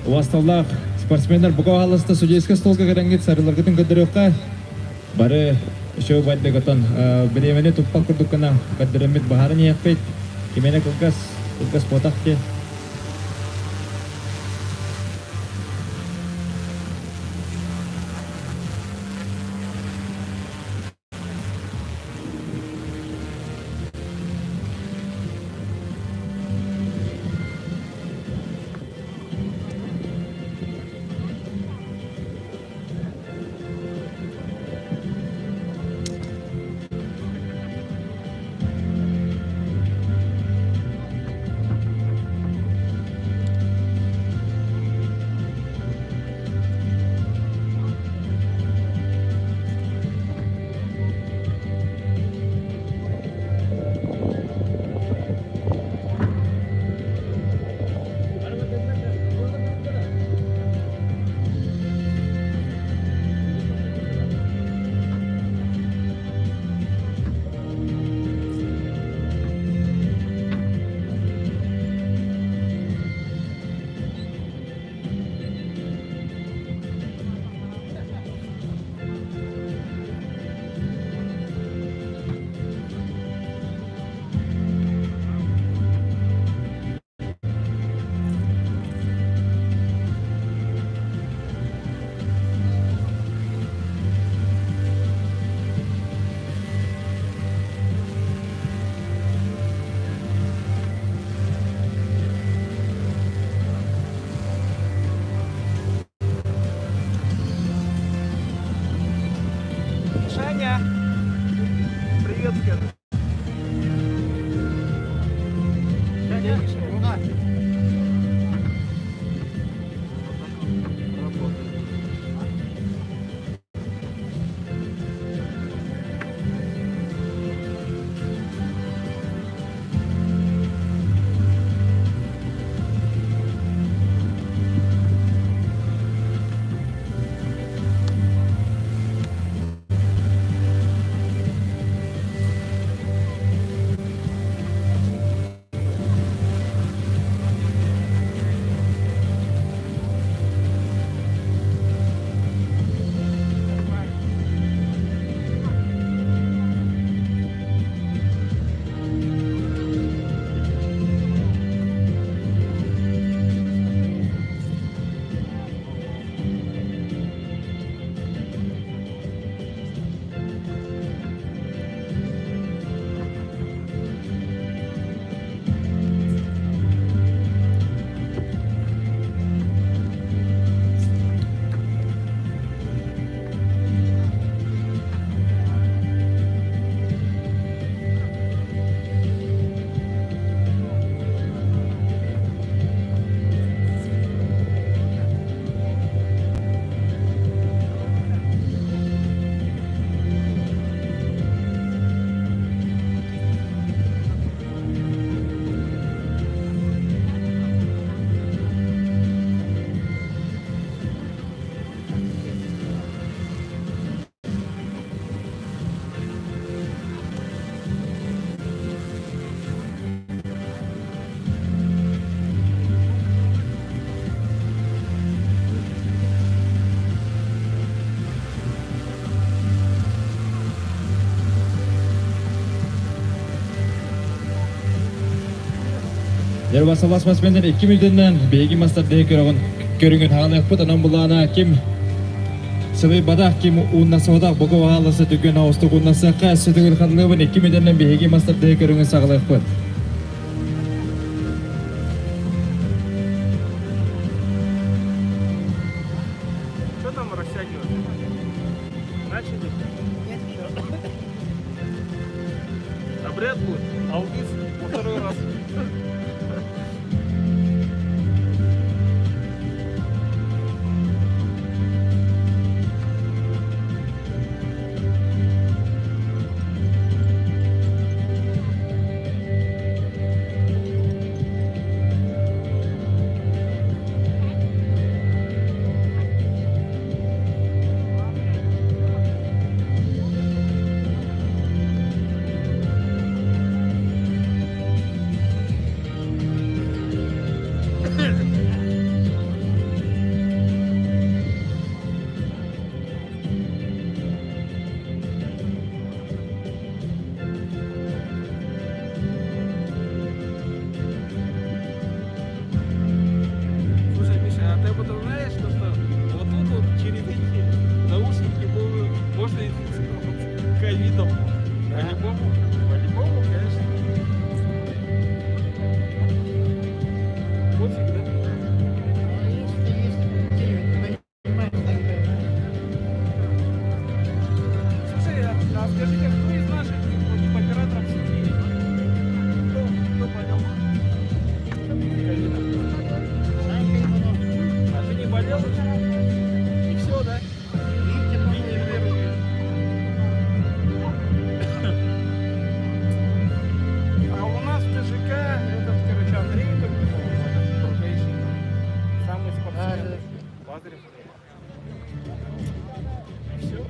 уасталлақ спортсмендар бұға алысты судейскі столға керенгет сарыларғытын көдіріққа бары үшеу байдығытын білемені тұппақ күрдіккіна көдірімет бағарын еқпейт кемене күлгас потақ ке. Женя! Привет, Кен. Yerbasallas sponsmenler 2 milyondan begi mastardagi көріңін хағалайық бұд, анан бұлана кем сылай бадақ кем ұннасы одақ бұғы бағалысы түген ауысты ұннасыға сөтігіл қадылығын 2 миллиондан бegi мастардagi көріңін сағалайық бұд. Что там растягивать? Начали? Нет, еще. Обряд будет, а убийц во второй раз. ковидом. По-любому, конечно. Пофиг, да? Слушай, а скажите, кто из наших операторов сети? Кто болел? Ковидом? А ты не болел уже? И все, да? Видите, первый. А у нас в ТЖК этот, короче, Андрей крутейший. Самый спортсмен. Лазарев. И все.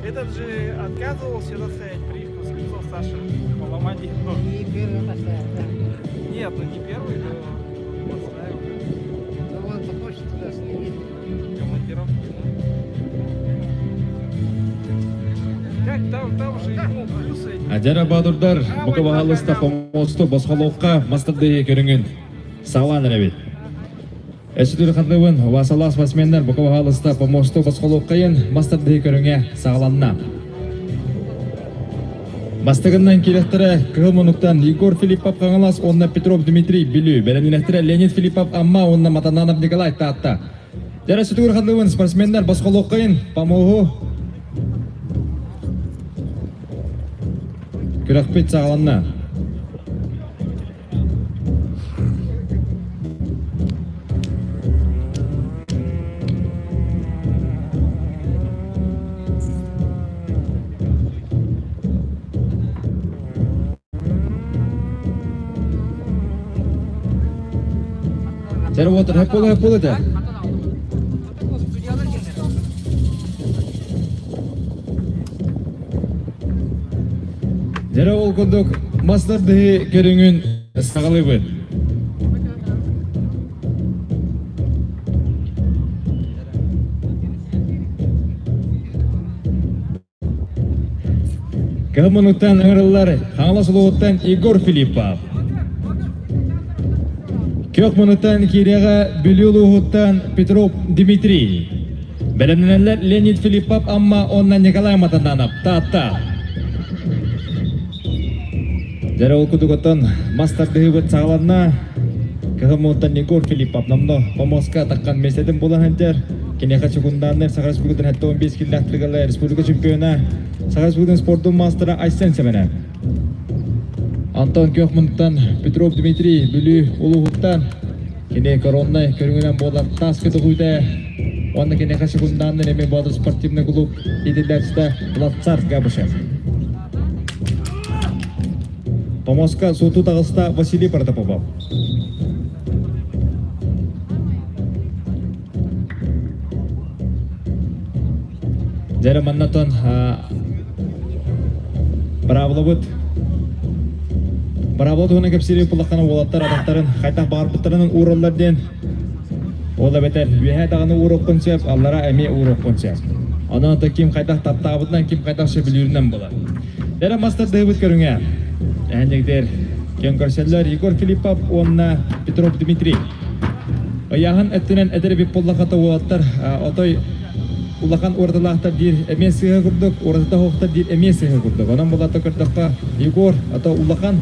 Этот же отказывался доставить привкус лицо Саши поломать их ног. Не первый поставил, да. Нет, ну не первый, но поставил. Ну он похож туда следит. Командировки, да. Как там же ему плюсы. Ажара бадурдар бука баалыста помосту босхоловка мастырды көрүнгөн. Саглан ребит. Эсүдүр хандыбын васала спортсмендер бука баалыста помосту босхоловкайын мастырды көрүнгө сагланна. Бастыгыннан келектері кығымынуктан Егор Филиппов қаңылас, онна Петров Дмитрий Билю, бәрәнелектері Леонид Филиппов Амма, онна Матананов Николай Таатта. Жара сүтігір қадылығын спортсмендер басқолуққайын памоғу күрәқпет сағаланна. Жара отыр, хеп болу да. Жара ол күндік мастарды көріңін сағалы бұд. Кәмінуттан ұңырылар, қаңлас ұлығыттан Егор Филиппов. Кök минуттан киряга Бülюлугуттан Петров Дмитрий. Бәрәнеләр Леонид Филиппов Амма, онна Николай Матананов Таатта. Жара ол күдігіттен мастарды бұд сағаланна кығы минуттан Егор Филиппов намно помоска таққан меседін болағандар. Кенеқа чүгінданыр Сағар Республикадан әтті 15 кілдақтылығылы республика чемпиона Сағар Республикадан спорттың мастера Айсен Семені. Антон Кёхмунтан, Петров Дмитрий, Бүлі Улуғыттан, кене короннай көріңінен болар тас кеті құйды. Онда кене қашы күнданын еме бадыр спортивный клуб еділдәрсті Латцар Габышев. Помоска суту тағыста Василий Протопопов. Жәрі маннатон Бравловыд Барабылы туғына көпсері бұлаққаны олаттар адақтарын қайтақ бағар бұттарының уралларден ола бәтер вейхай тағаны урық қонсеп, аллара әме урық қонсеп. Онан кем қайтақ таптағыбытынан кем қайтақ шөбілерінен болар. Дәрі мастар дұғыбыт көріңе. Әндегдер кен көрселер Егор Филиппов, онна Петров Дмитрий. Яғын әттінен әдері бек бұлаққаты олаттар отой улақан ордалақтар дир әме сыға күрдік, ордата хоқтар дир әме сыға күрдік. Онан болатта көрдіққа Егор ата улақан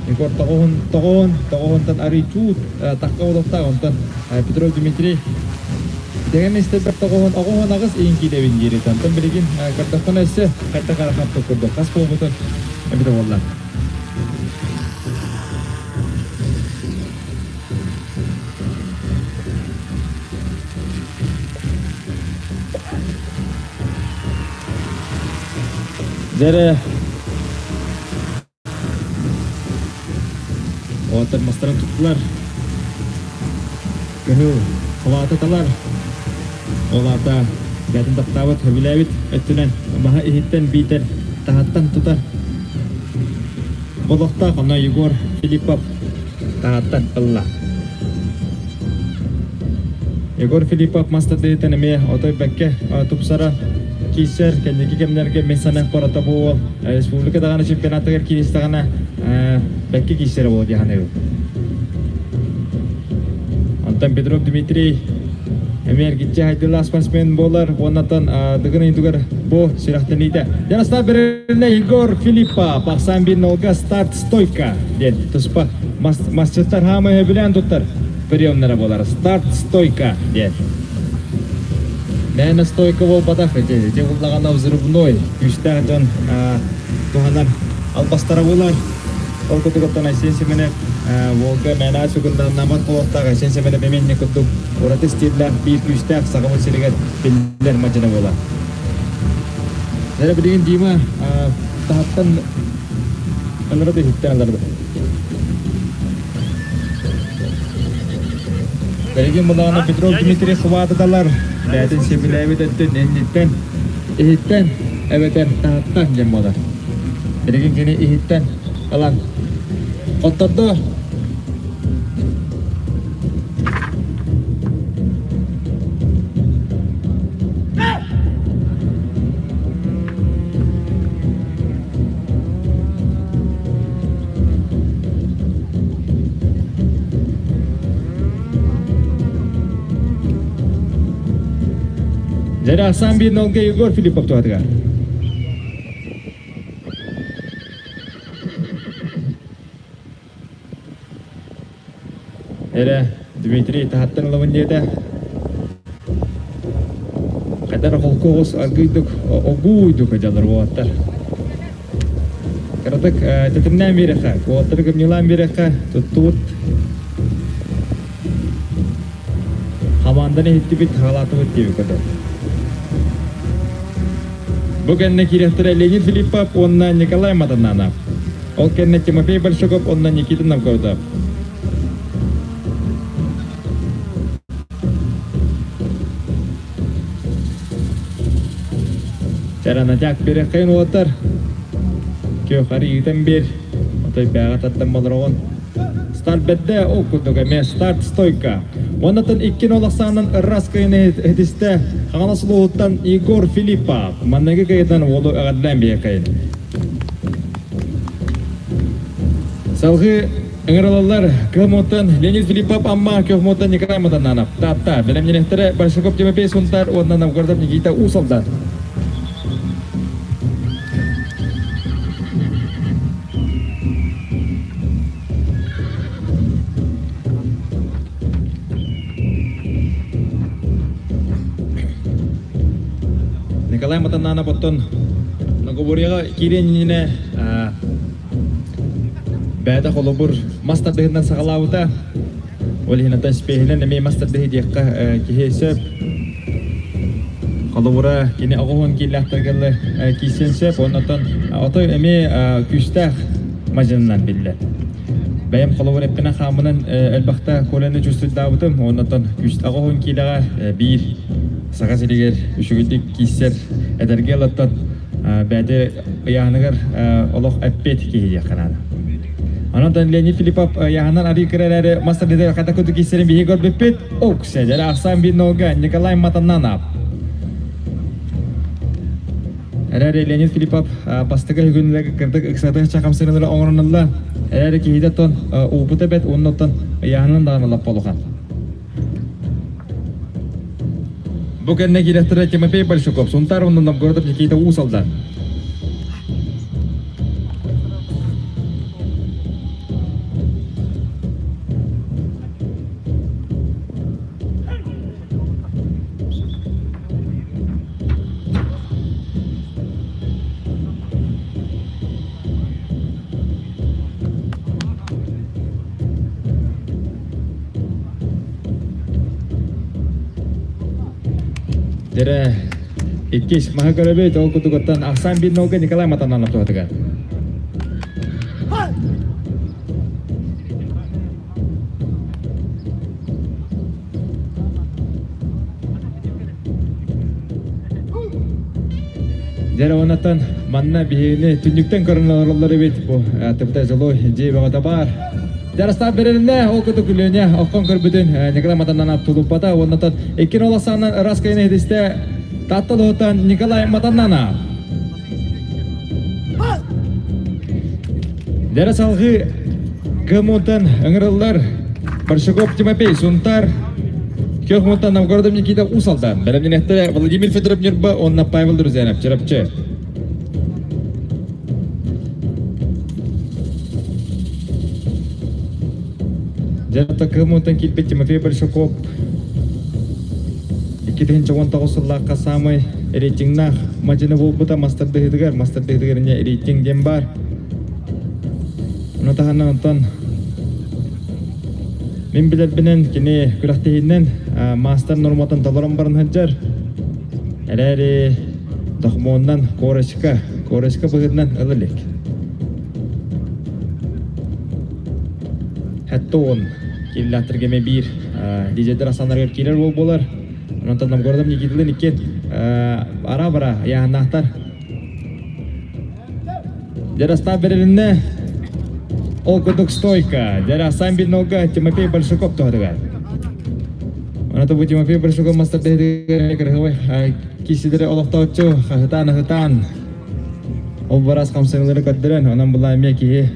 Егор тоғуынтан арый чуд таққа олықта онтан Петров Дмитрий деген месте бір тоғуын ағыз ең кейдебін дері тантан білеген көрдіққан әсі қайта қарақапты көрдік қас бол бұтын әмді болла. Жәрі Оттар мастарын тұттылар. Көхі қылатыталар. Оларда гәтін таптабыт, өбіләбіт, өттінен маға ихіттен бейтер тағаттан тұтар. Болықта қона Егор Филиппов тағаттан қылла. Егор Филиппов мастарды етін әме отой бәкке тұпсара кейсер кәндекі кемнерге месанақ барата бұл республика дағаны чемпионатығыр кейсі дағана бәкке кейсері болды яғаны өл. Антон Петров Дмитрий Premier gitçe haydılar sponsmen bolar. Ondan dıgın intugar bu sirahtan ite. Jana start berene Igor Filipa. Baksan bir nolga start stoyka. Diye tuspa masçılar hamı bilen tutar. Periyonlara bolar. Start stoyka diye. Nena stoyka bol badak aja. Je ulagana vzrubnoy. Güçte can tuhanar albastara bolar. Ol kutukotan esensi mene Volga mena sukundan namat kolokta esensi mene bemenni kutuk. Orada stiller bir güçte sakamut sirigat biller macana bolar. Saya berdingin Dima tahapkan alara da hitte alara da. Belki mulana Petrov Dmitri Khuvatalar Latin sebilevi detten enitten ihitten eveten tahaptan jamoda. Belki kini ihitten alan otodo Jadi Hasan bin Nolga Igor Filipov tuh hatiga. Era Dmitri tahatan lawan dia dah. Kadar kolkos agiduk ogu itu kejalar water. Karatak tetapnya mereka, water kemjulan mereka tutut. Hamandan hitibit halat hitibit kadar. Bukan nak kira tera Leonid Filipov, onna Nikolai Matananov. Oke nak cuma paper shokop, onna Nikita Navkotov. Cara najak berekain water. Kyo hari item bir, atau bagat atam malrawan. Start bedde, kutu kami start stoika. Wanatan ikin olaksanan ras kayne hediste hanas luhutan Igor Filipa manage kaydan wolo agadlan biya kayn. Salgı engralar kemotan Leonid Filipov amma kemotan Nikolai Matananov. Tata dalam nyenehtere bersekop jeme pe suntar wannan gardap Nikita usaldan. Nikolai Matananov potton nagoburiga kirin yine beda kolobur master dehinden sakalauta oleh hinatan spehinen nemi master dehi diakka kihesep kolobura kini agohon kilah tergale kisensep onatan otoy emi küstah majannan billah bayam kolobur epena khamunan elbakta kolene justud davutum onatan küst agohon kilaga bir Sakasiliger üşügüldük kisser ederge alattan bade yahanıgar olok appet kihiye kanada. Anondan Leonid Filipov yahanan ari kereleri master dede kata kutu kisserin bihi gol bepet ok sejara Hasan bin Nolga Nikolai Matananov. Erere Leonid Filipov pastiga hügünlege kırdık iksatı çakam serinleri onranılla erere kihide ton ubuta bet onnotan yahanan dağınılap polukan. Bukan nak kira tera cuma paper cukup. Suntar untuk nak gordap kita usal dah. Jadi, ikis mahagarabe itu kutukotan Hasan bin Nolga Nikolai Matananov tuh hatiga. Jadi wanatan mana bihine tunjukkan karena orang lebih bu tepat jalo je bawa tabar. Jadi start berende kutu kulenya okon kerbeden Nikolai Matananov tuh pada wanatan ikin olasanan ras kayne diste tatal hutan Nikolai Matananov. Jadi salgi kemudian engerlar bersyukur cuma pe suntar Кёхмутан Новгородом Никита Усалдан. Белемнехте Владимир Федоров Нюрба, он на Павел Друзянов. Чарапче. Жарта Кёхмутан Китбет Тимофей Большаков. Икитин чавон тагысыллакка самый рейтингнах матчыны болбута мастер дегидерне рейтинг дем бар. Нотахана онтон мен билербинен кини күрәхтеһиннен мастер норматын таларым барын хаджар. Әләре дохмоннан корешка быгыднан ылылык. Хәтта он килләтергеме бир дижедер асанларга килер болар. Онтон Новгородом Никитилен икен ара-бара яһаннахтар. Жараста берелинне ол кудук стойка. Жара самбин нога Тимофей Большаков тоғдыға. Онато бу Тимофей Большаков мастер дегідегі кіргівай. Кисидері олықтаучу хытан. Ол барас қамсыңылары көттірін. Онан бұла әме кие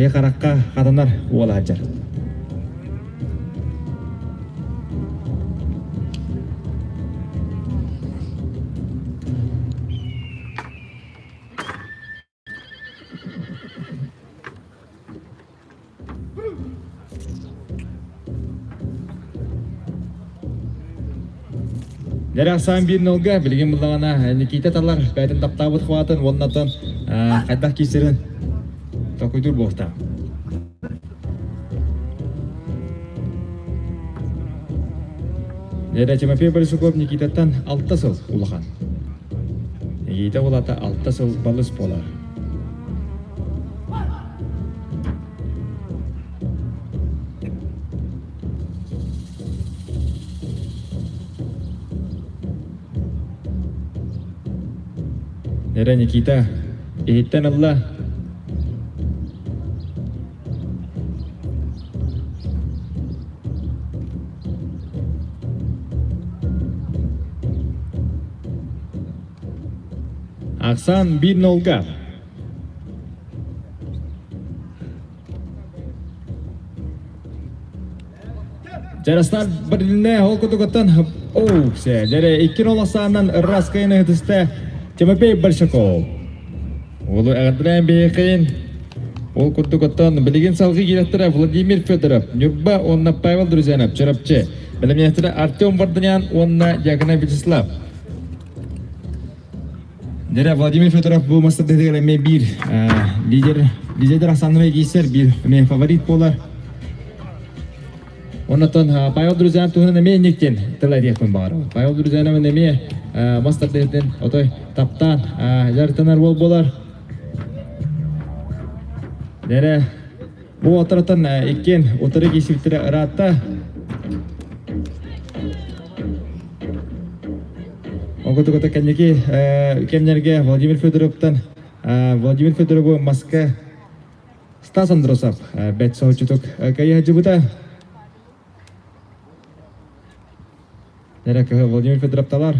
қараққа қатанар уала аджар. Жарақ сам бирін олға білген бұлдағана Никита талар бәйтін таптабыт қуатын оннатын қайдақ кесерін тоқыйдыр болта. Жара Тимофей Большаков Никитаттан 6 сыл улахан. Никита олата 6 сыл балыс болар. Jara Nikita ihitten Allah. Aksan 1-0'ga. Jarastar berdine hol kutukutan. Oh, jara 2-0 asanan raskayna hıtısta. Тимофей Большаков. Олу әғдірән бейқейін. Ол күрді-күттан білген салғы келеттірі Владимир Федоров. Нюрба онна Павел Друзянов. Чарапче. Білімнектірі Артем Варданян. Онна Ягына Вячеслав. Дәрі Владимир Федоров бұл мастер дегілі мен бір лидер асанымай кейсер бір мен фаворит болар. Оннатон Павел Друзянов туғынан мен нектен тылай дейкпен бағар. Павел Друзянов мен мастер дегілден отой таптан жартынар болар. Дәрі бұл отыратын еккен отыры кесіптері ұратта. Оғыты-ғыты кәнеке кемнерге Владимир Федорову Москва Стас Андросов бәт соғычытық кәйі жыбыта. Дәрі Владимир Федоровталар.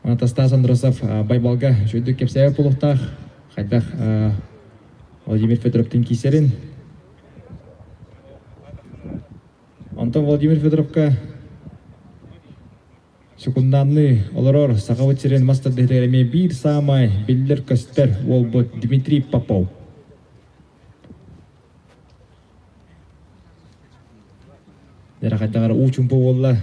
Онаты Стас Андросов байбалға жөйді кепсәйі полуқтақ. Қайдақ Владимир Федоровтың кесерін. Антон Владимир Федоровқа секунданны оларор сақавыт серен мастер дегілеріме бір самай белдер көстер ол бұд Дмитрий Попов. Дәрі қайдағары ұчымпы олла.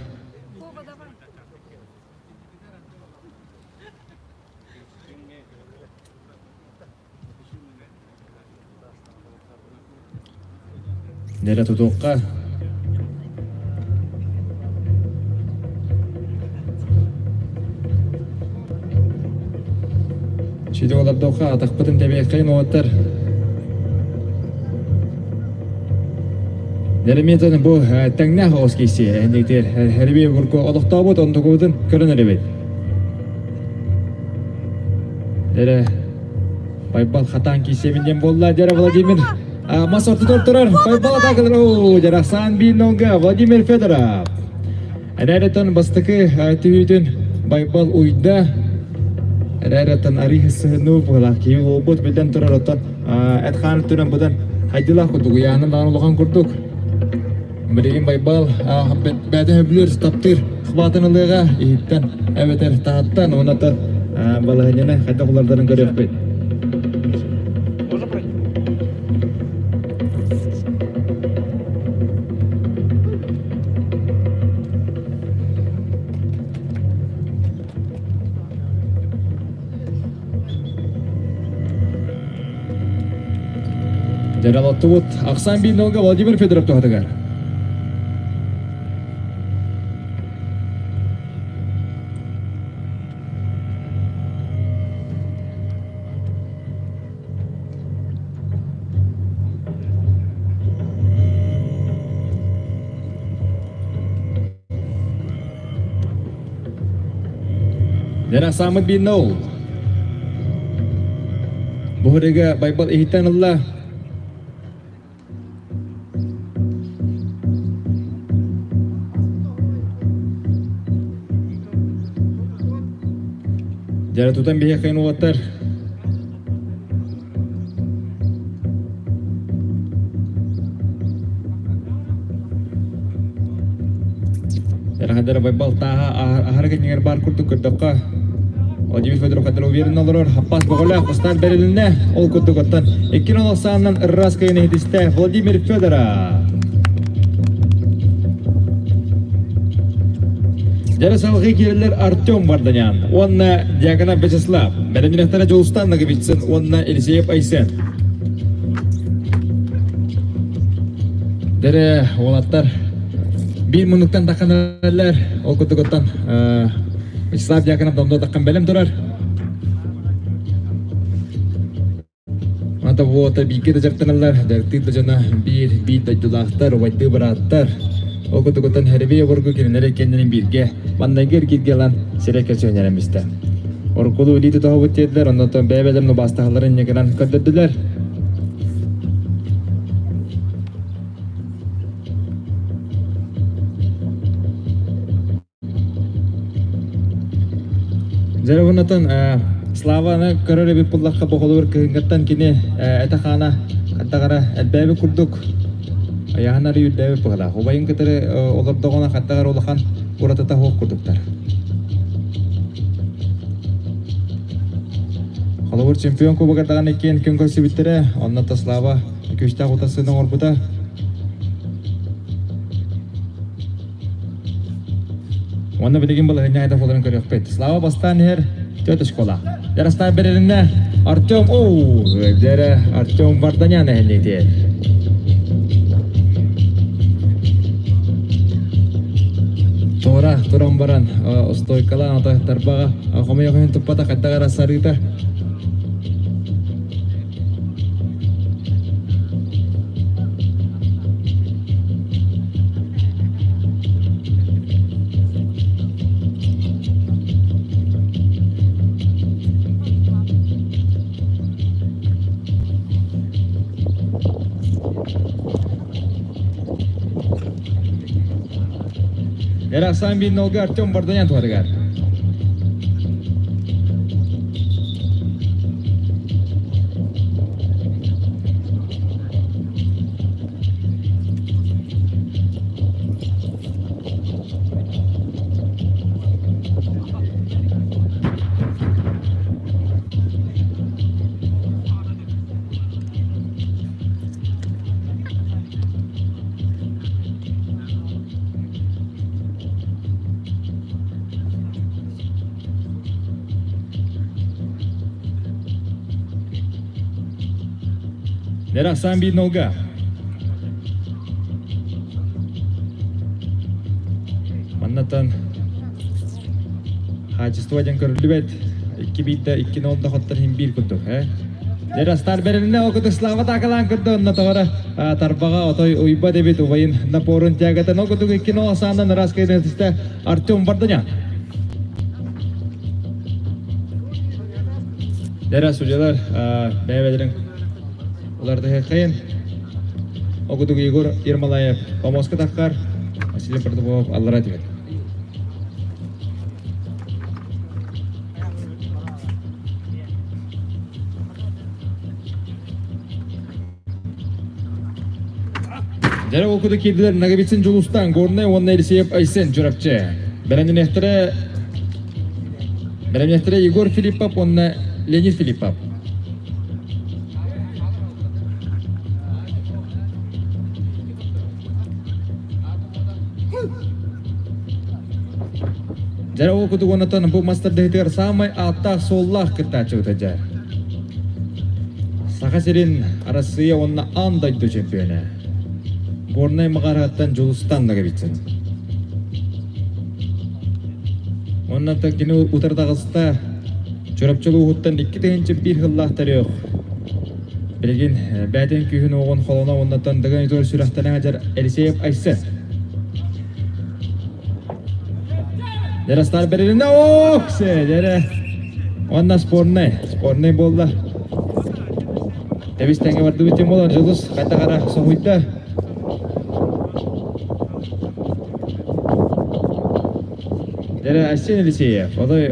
Дәрі тұтуққа. Шейді олардауға атақпытын тәбек қайын оғаттар. Дәріметін бұл тәңнәқ оғыз кейсі әндіктер әрбей ғырқы олықтау бұд ондығудың көрін әрбет. Дәрі байбал қатан кейсемінден болла. Дәрі Владимир Масорты тұрар. Байбал атақылыр. Дәрі Ақсан 1-0'ga Владимир Федоров. Әрәретін бастықы түйетін байбал ойда. Эрэрэтэн арихс нуу була ки обот бидэн тураротон этхан туран будан хайдыла кудуг яанын дануулган курдук. Билеген байбал бәден бүлөр таптыр хватынылыга иттен эветер тааттан онатан балаһыны хайда кулардан көрөппөт. Можно пройти? Жаралаттыбыт Ақсан Бейнолга Владимир Федоров тоғатыгар. Jara Samad Beynol. Buhuriga Baybal Ihitanullah. Jara tutan bihe kain water. Jara hadar Baybal taha ahar kenyar bar kurtu kedaka. Владимир Федоров хотел уверенно лорор хапас боголя постан берилине ол куту коттан 2-0 раз кайны хидисте Владимир Федоров. Жарасалгы кирелер Артем Варданян, онна Дьякона Вячеслав, Беренинахтара Жолстан Наговичсен, онна Елисеев Айсен. Дере олаттар 1 минуттан таканарлар ол куту коттан Вячеслав Дьяконов домдо таккан белем турар. Ата вот бике де жактаналар, дәрти де жана бит дайдулахтар, вайды бараттар. Окуту котан хербе боргу киренере кеннен бирге, бандагер киргелан серекер сөйнеремисте. Оркулу илити тохобут тедилер, ондотон бәбелерин бастахларын некеран көддөдүлөр. Жарабынатын Славаны көрөрө бит буллакка бохолор кынгаттан кини этахана каттагара элбеби курдук. Аяханары юддеби пыгала. Хобайын кытыры олордогона каттагар улахан уратата хок курдуктар. Холовор чемпион кубагардаган экен күн көрсө биттере, онната Слава көчтө утасынын орбута. Онда билеген балыгын айда фоларын көрөкпөт. Слава бастан хер төтө школа. Жараста берелине Артем Жара Артем Варданян эхнети. Туран баран стойкала ата тарбага хомойогын туппата каттагара сарыта. Jara Ақсан Бейнолга Артем Варданян тугатыгар. Jara Ақсан Бейнолга. Маннатан хачество жан көрүлүбөт. 2 битте 2-0 хоттор хим 1 курдук, Jara стар берилине окуту Слава такалан курду, онна тогора тарбага отой уйба дебит убайын напорун тягатан окуту 2-0 сандан раз кайнетисте Артем Варданян. Jara судьялар бәбелерин Оларды хейн, окутук Егор Ермолаев, помоска таккар, Василий Протопопов, Аллара тибет. Жара окуду кирдилер Нагабитсин Жулустан горне онна Элисеев Айсен журапчы. Беренехтере Егор Филиппов, онна Леонид Филиппов. Жара окуду онатан бу мастер самай аттак соллах кытачы утажар. Сахасерин Россия онна андайду чемпионы. Горнай мағараттан Жулустан Нагабитсин. Оннан кені утардағызда жұрапчылы ұғыттан 2-тегінші бір ғыллақтары өқ. Білген бәден күйін оғын қолына оннаттан дұған ütөр сүрақтаны ғажар Элисеев Айсы. Дәрастар бәріліне оқсы! Дәрі онна спорнай болды. Дәбістәңе барды өтем болар Жұлдыз қайта қара соғыйды. Дәрі Айсен Элисеев. Олай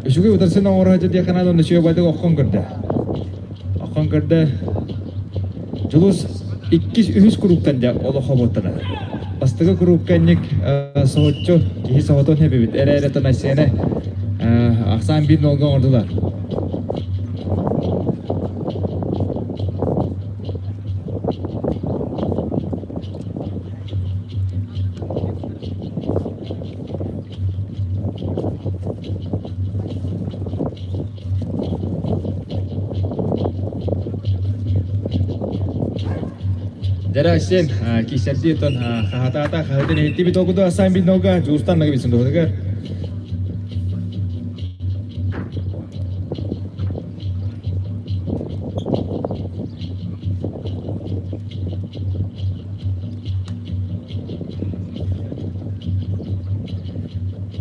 үшіге ұтырсын оңырға жөде қанады оны шөе байды оққан көрді. Жұлдыз 2-3 күріктен де олы қоботтаны. Бастығы күріккеннік соғытчы кейі соғытын хебебет. Әрі-әрі Айсені ақсан 1-0 ордылар. Jara Sen kisardi ton hata hati ni tibi to kudo asam bin noga Julustan Nagabitsin do degar.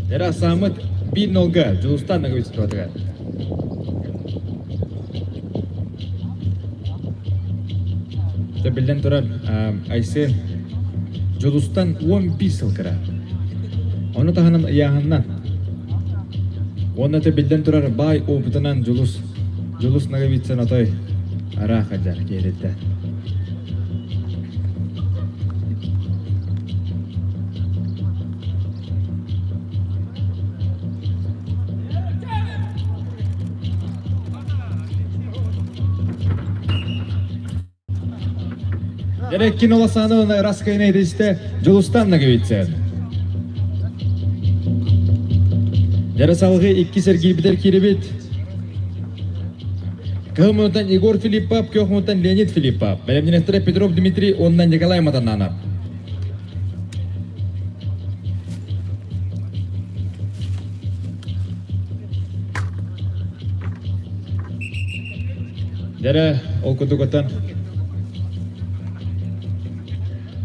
Jara Samet bin noga Julustan Nagabitsin do degar. Bilden turan Aysen Julustan 11 yıl kira. Onu tahanan yahandan. Onu da bilden turar bay obutunan Julus Nagabitsin otoy ara kajar geride. Gerekkin olasanı raskayına ediste Julustan Nagabitsin. Jara salgı 2 sergi biter kiribit. Kıhmıdan Igor Filippov, kıhmıdan Leonid Filippov. Belemdinestire Petrov Dmitri, ondan Nikolay Matananov. Jara okudukotan.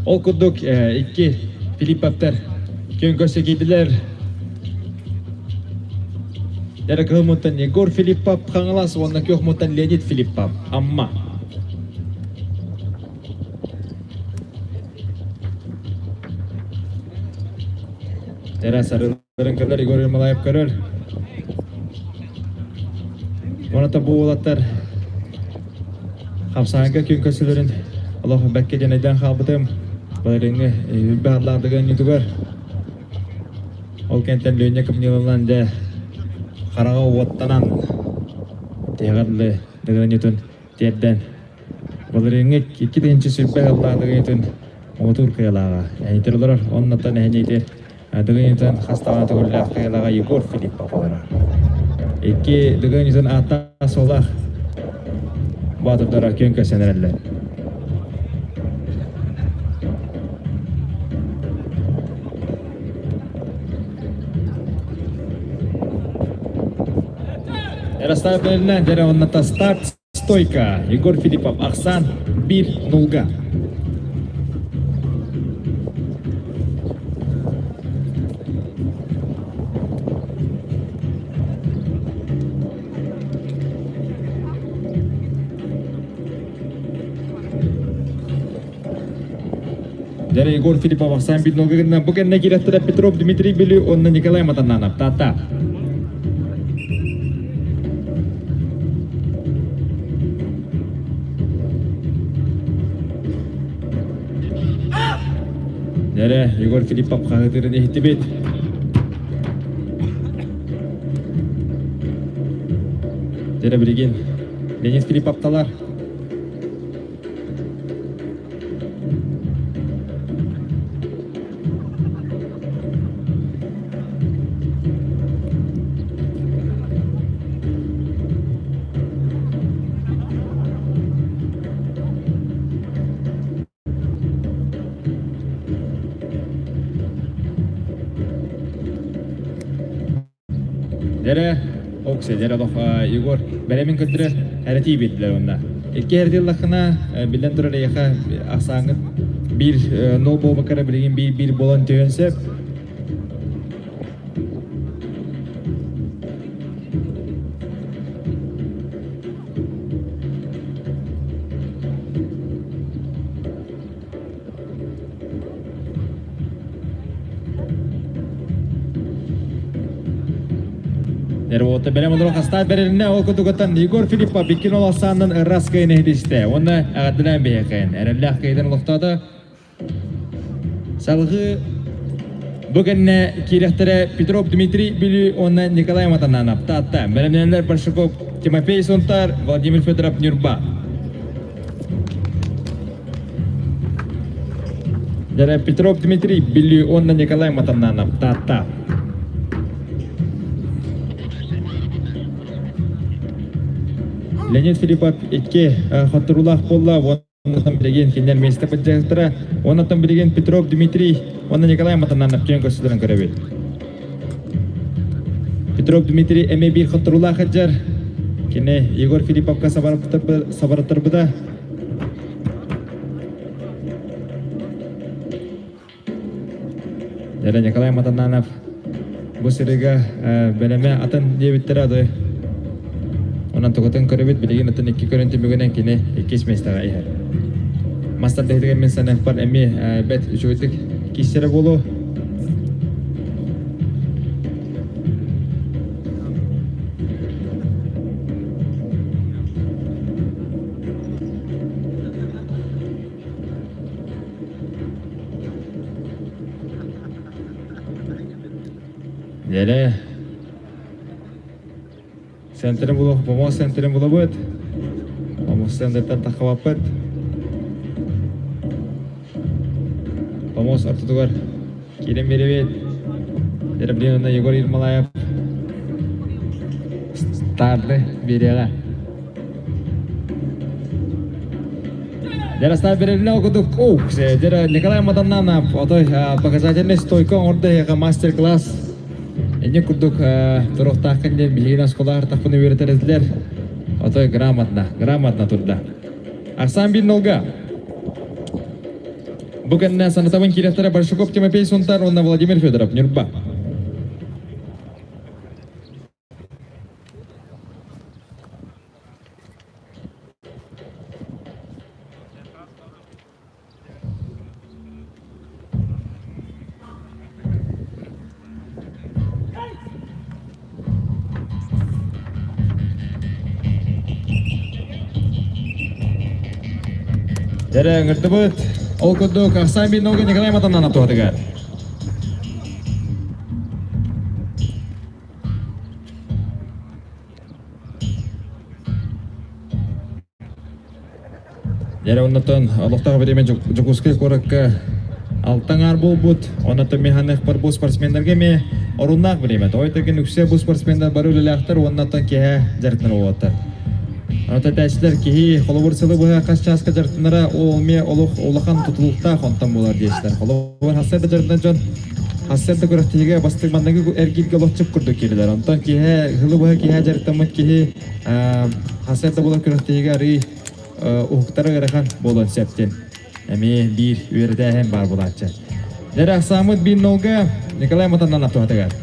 Okuduk 2 Filippovlar könköse giydiler. Jara kıhmıdan Igor Filippov kanılas, ondan kıhmıdan Leonid Filippov. Amma. Jara sarıların kadar Igor Ermolayev körür. Ona da bu olatlar kapsağınca könköselerin Allah bekke jenaydan kalbıdım. Barenge bahlardagan youtuber. Ol kenten lönye kepnyelan de karaga wattanan tegarle dagan yutun tedden. Barenge 2-nji süppe bahlardagan yutun motor kayalaga. Yani terler onnatan hanyiter. Dagan yutun hastawan togulla kayalaga Igor Filippov olar. Iki dagan yutun atas solah. Batırdara könkösenerler. Rasta berilen jara onnata start stoyka Igor Filippov Aksan 1-0. Jara Igor Filippov Aksan 1-0 bukan lagi rata Petrov Dmitri Beli ondan Nikolay Matananov tata. Dere Егор Филиппов қағытырын ехті бет. Dere білген Денис Филипповталар. Dere Okse, dere doch Егор Беремин көндірі әрәті беттілер онда. Екі әрделлақына білден тұрар еқа ақсаңын бір нол болмақара білген бір болан түйенсеп. Ervote benim olarak hasta berine o kutukan Егор Филиппов bikin olasanın raskayın ehdiste. Onu ağdıran bir hikayen. Erellah kaydan oluktadı. Salgı bugün kirehtere Petrov Dmitri Bili onu Nikolay Matananov tatta. Berenler Parshukov Timofey Sontar Vladimir Fedorov Nurba. Jadi Petrov Dmitri Bili onu Nikolay Matananov tatta. Leonid Filippov etki hatırullah bolla ondan bilgen kendiler mecliste поддержтыра ondan bilgen Petrov Dmitri ondan Nikolay Matananov jön kösülerin görebil. Petrov Dmitri eme bir hatırullah hajar kene Егор Filippovga sabaratır bıda. Jadi Nikolay Matananov bu seriga beleme atan diye bitiradi. Ondan tokotan körübet bilgin atan iki körüntü bugünen kine ikis mestaga ihar. Master tehdigen men sana par emi bet uçutik kisere bolu. Jadi Sentren bulu, pomoz sentren bulu buat, pomoz sentren tak khawatir, pomoz artu tugar, kirim beribet, jadi beli nona Егор Irmalayev, start deh berialah. Jadi start berialah aku tuh, jadi Nikolay Matananov, atau показательный стойка orada ya master class. Ini kuduk turuktakan dia bilgina sekolah tak punya wiriterezler atau gramatna turda. Aksan bin nolga. Bukan sanataman kira-kira Parshukov Timofey Sontar on Vladimir Fedorov Nurba. Jadi ngerti buat, kuduk Aksan bin nolga Nikolay Matananov tuh tegar. Jadi ondan Allah'ta berimen Jokuskay korak altangar bulbut, ondan mehanik par bu sportsmenlerge me orunnak berimen. Oytaken yüksek bu sportsmenler baru lelaktar ondan kehe jartnar ovatar. Ата тәсілер кейі қолыбырсылы бұға қасчасқа жартынара олме олақан тұтылықта қонтан болар дейсілер. Қолыбыр хасырды жартынан жон хасырды көріқтіге бастырмандағы әргелге лоқчып күрді келілер. Онтан кейі ғылы бұға кейі жартамын кейі хасырды болар көріқтіге арый ұқықтары ғырақан болуын сәптен. Әме бір өрді әм бар болатшы. Дәрі Ақсамыд бин нолға Николай Матананов туғатығар.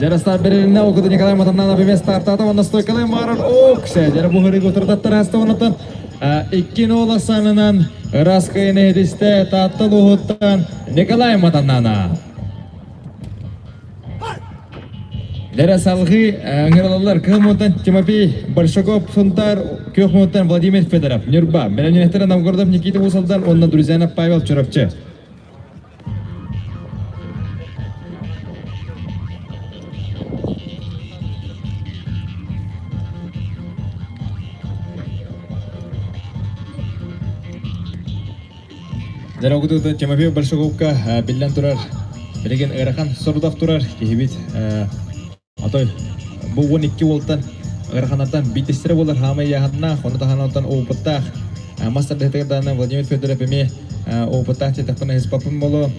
Jarastar berine okudu Nikolay Matananov bir startata onda stoykalay marar okse jara bu hırı götürdüler hasta ondan iki nola sanınan raskayın ediste tatlı luhuttan Nikolay Matananov Лера салгы аңгыралар Кылмонтан Тимофей Большаков Сунтар Кёхмонтан Владимир Федоров Нюрба Беленектер Новгородов Никита Усалдан Онна Друзянов Павел Чурапчы. Лера угуду Тимофей Большаковка билен турар Билеген Ырахан Сордах турар кихибит Атой, bu 12 volttan Ыраханаттан битестері болар хамай яханна, хоны таханаттан опыттақ. Мастер дехтерданы Владимир Федоров эме опыттақ тетақпына хеспапын болу.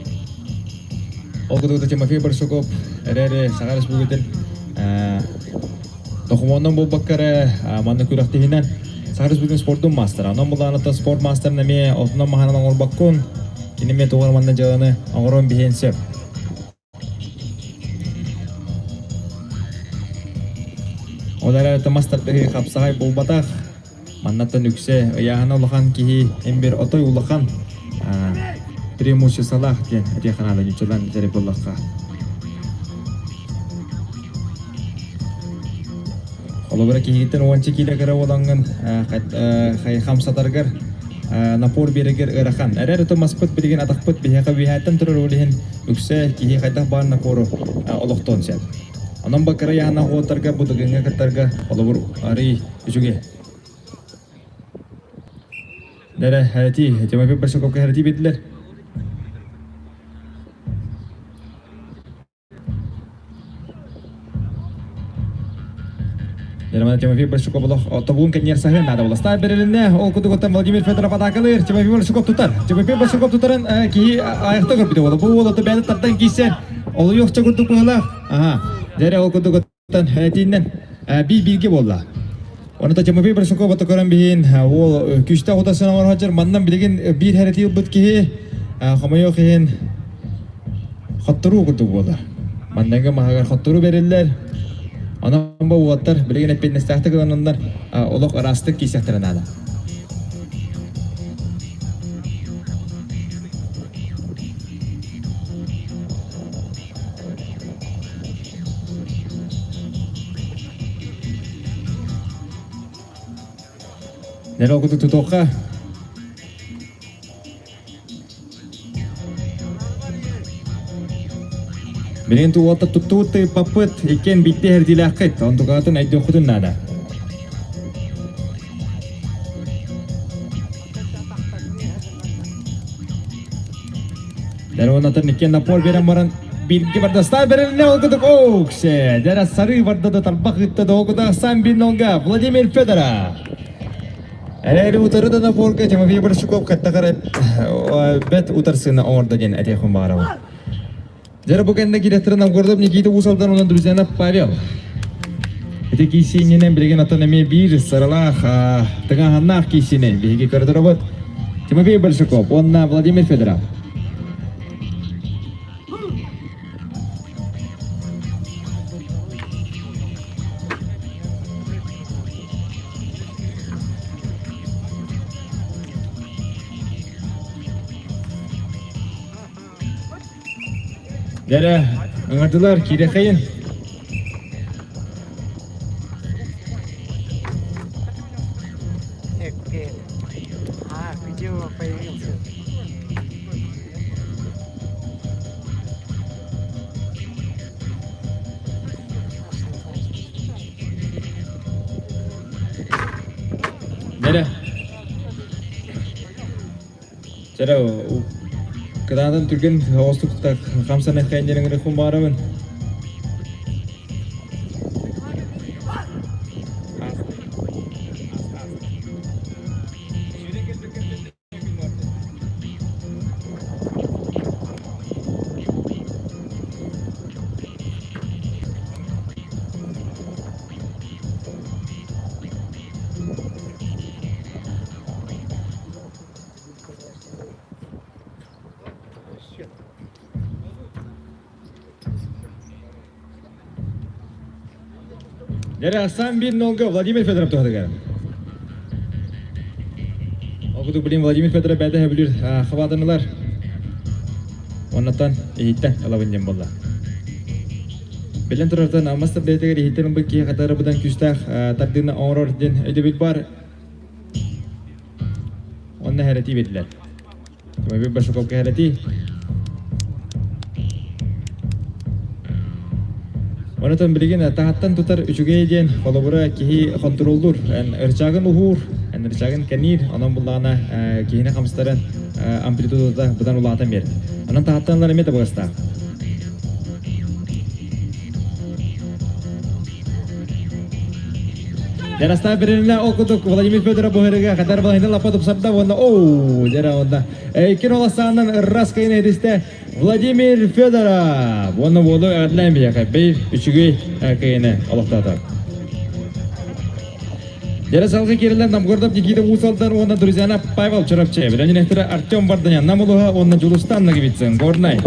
Олгудугда Тимофей Большаков әрәрі Сағарыс бүгітін Тохумондан бұл баққары манны күрақтығынан Сағарыс бүгін спорттың мастер. Анан бұл анаттан спорт мастерін эме отынан маханан оңыр баққын. Кенеме тоғырмандан жағыны оңырын бейенсеп. Олар әрі мастарды қапсағай бұл батақ. Маннаттан үксе, яғына ұлақан кейі әмбер отой ұлақан преимуществолақ ден рейханады нүчелан дәреп ұлаққа. Олабыра кейгеттен 10 килограмм оланғын қамсатарғар напор берегер ырақан. Әрі томаспыт білген атақпыт бейхеға бейхеттен тұрыр өліген үксе кейі қайтақ бар напору олықтон сәл. Анан бакара яна хотарга будагенга катарга олобур ари үчүге. Дара хати Тимофей Большаковка хати битлер. Дара Тимофей Большаков отобун кенер сахен нада боласта берелине ол кудуготан Владимир Федоров атакалыр. Тимофей Большаков тутар. Тимофей Большаков тутарын ки аякта көрбүдө болду. Бу болду бәді тардан кийсен. Ол yok çakurduk buğla. Aha. Dere o kudugotan hetinden bir bilgi bolla. Onu da Timoфей Большаков otokoran bihin o küçte otasına var hacer mandan bilgin bir hereti yılbıt ki xamayo kihin xatturu kuduk bolla. Mandanga mahagar xatturu verirler. Anam bu vatar bilgin epey nestahta kalanlar olok arastık kisahtaran ada. Nero kudu tutoka. Bilen tu wata tutut papet iken bitti her dilakit untuk atun aidyo khudun nada. Nero natan iken napol beramaran bilgi bardastar berene okuduk okse. Dera sarı bardada talbak da okuda san bin nonga Vladimir Fedorov. Әрі ұтары да порка Тимофей Большаков қаттағар бәт ұтарсына орда ден әтеқін бағарауы. Жәрі бұқанда керектерін Новгородов Никита Усалдан онын Друзянов Павел. Әте кейсенінен білген атанаме бір саралақ тыңағаннақ кейсенен бейге көрдірі бұд. Тимофей Большаков, онына Владимир Федоров. Dere, angardılar kirekayın. Video появился. Dere. Dere, Kadang Turkin hostuk tak kamsan kain jeneng rekum barawan. Dari Hasan bin Nolga Vladimir Fedorov tuhadagar. Okudu bilin Vladimir Fedorov bәді әбілер қабадынылар. Оннаттан ейттен алабын дем болла. Белен турартан амастар дейтегер ихиттерин быки катары будан күстах тардыны оңрор ден өйдөбүт бар. Онна хәрәти бетләр. Тумай бер башыкопка хәрәти. Онотон билген тахаттан тутар үчүгэй ден колобура кихи контролдур. Ырчагын ухур, ырчагын канир, анан буллагана кихине камстарын амплитудада будан улаатан бер. Анан тахаттанлар эмете багыста. Жараста беренле окудук Владимир Федоров бухарыга кадар балайны лапатып сарда онда жара онда экен оласанын раскайны эдисте Владимир Федоров онда болу адлайм бияка бейр үчүгөй кайны олоктатат. Жара салгы керилер Намгордов Никита Усалдан онда друзьяна Павел Чарапче белен нехтера Артем Барданян намулуга онда Жулустан нагибитсен горнай.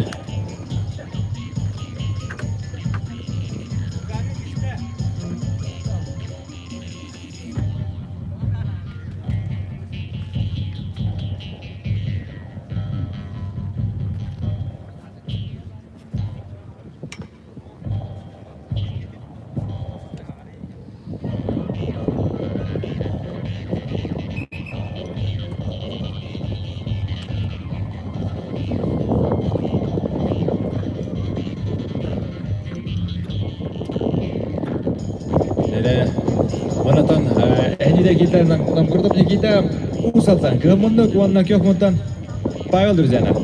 Onatan ehli de kita Namgorдов Никита Усалдан кымынды куанна кёхмунтан Павел друзьяна.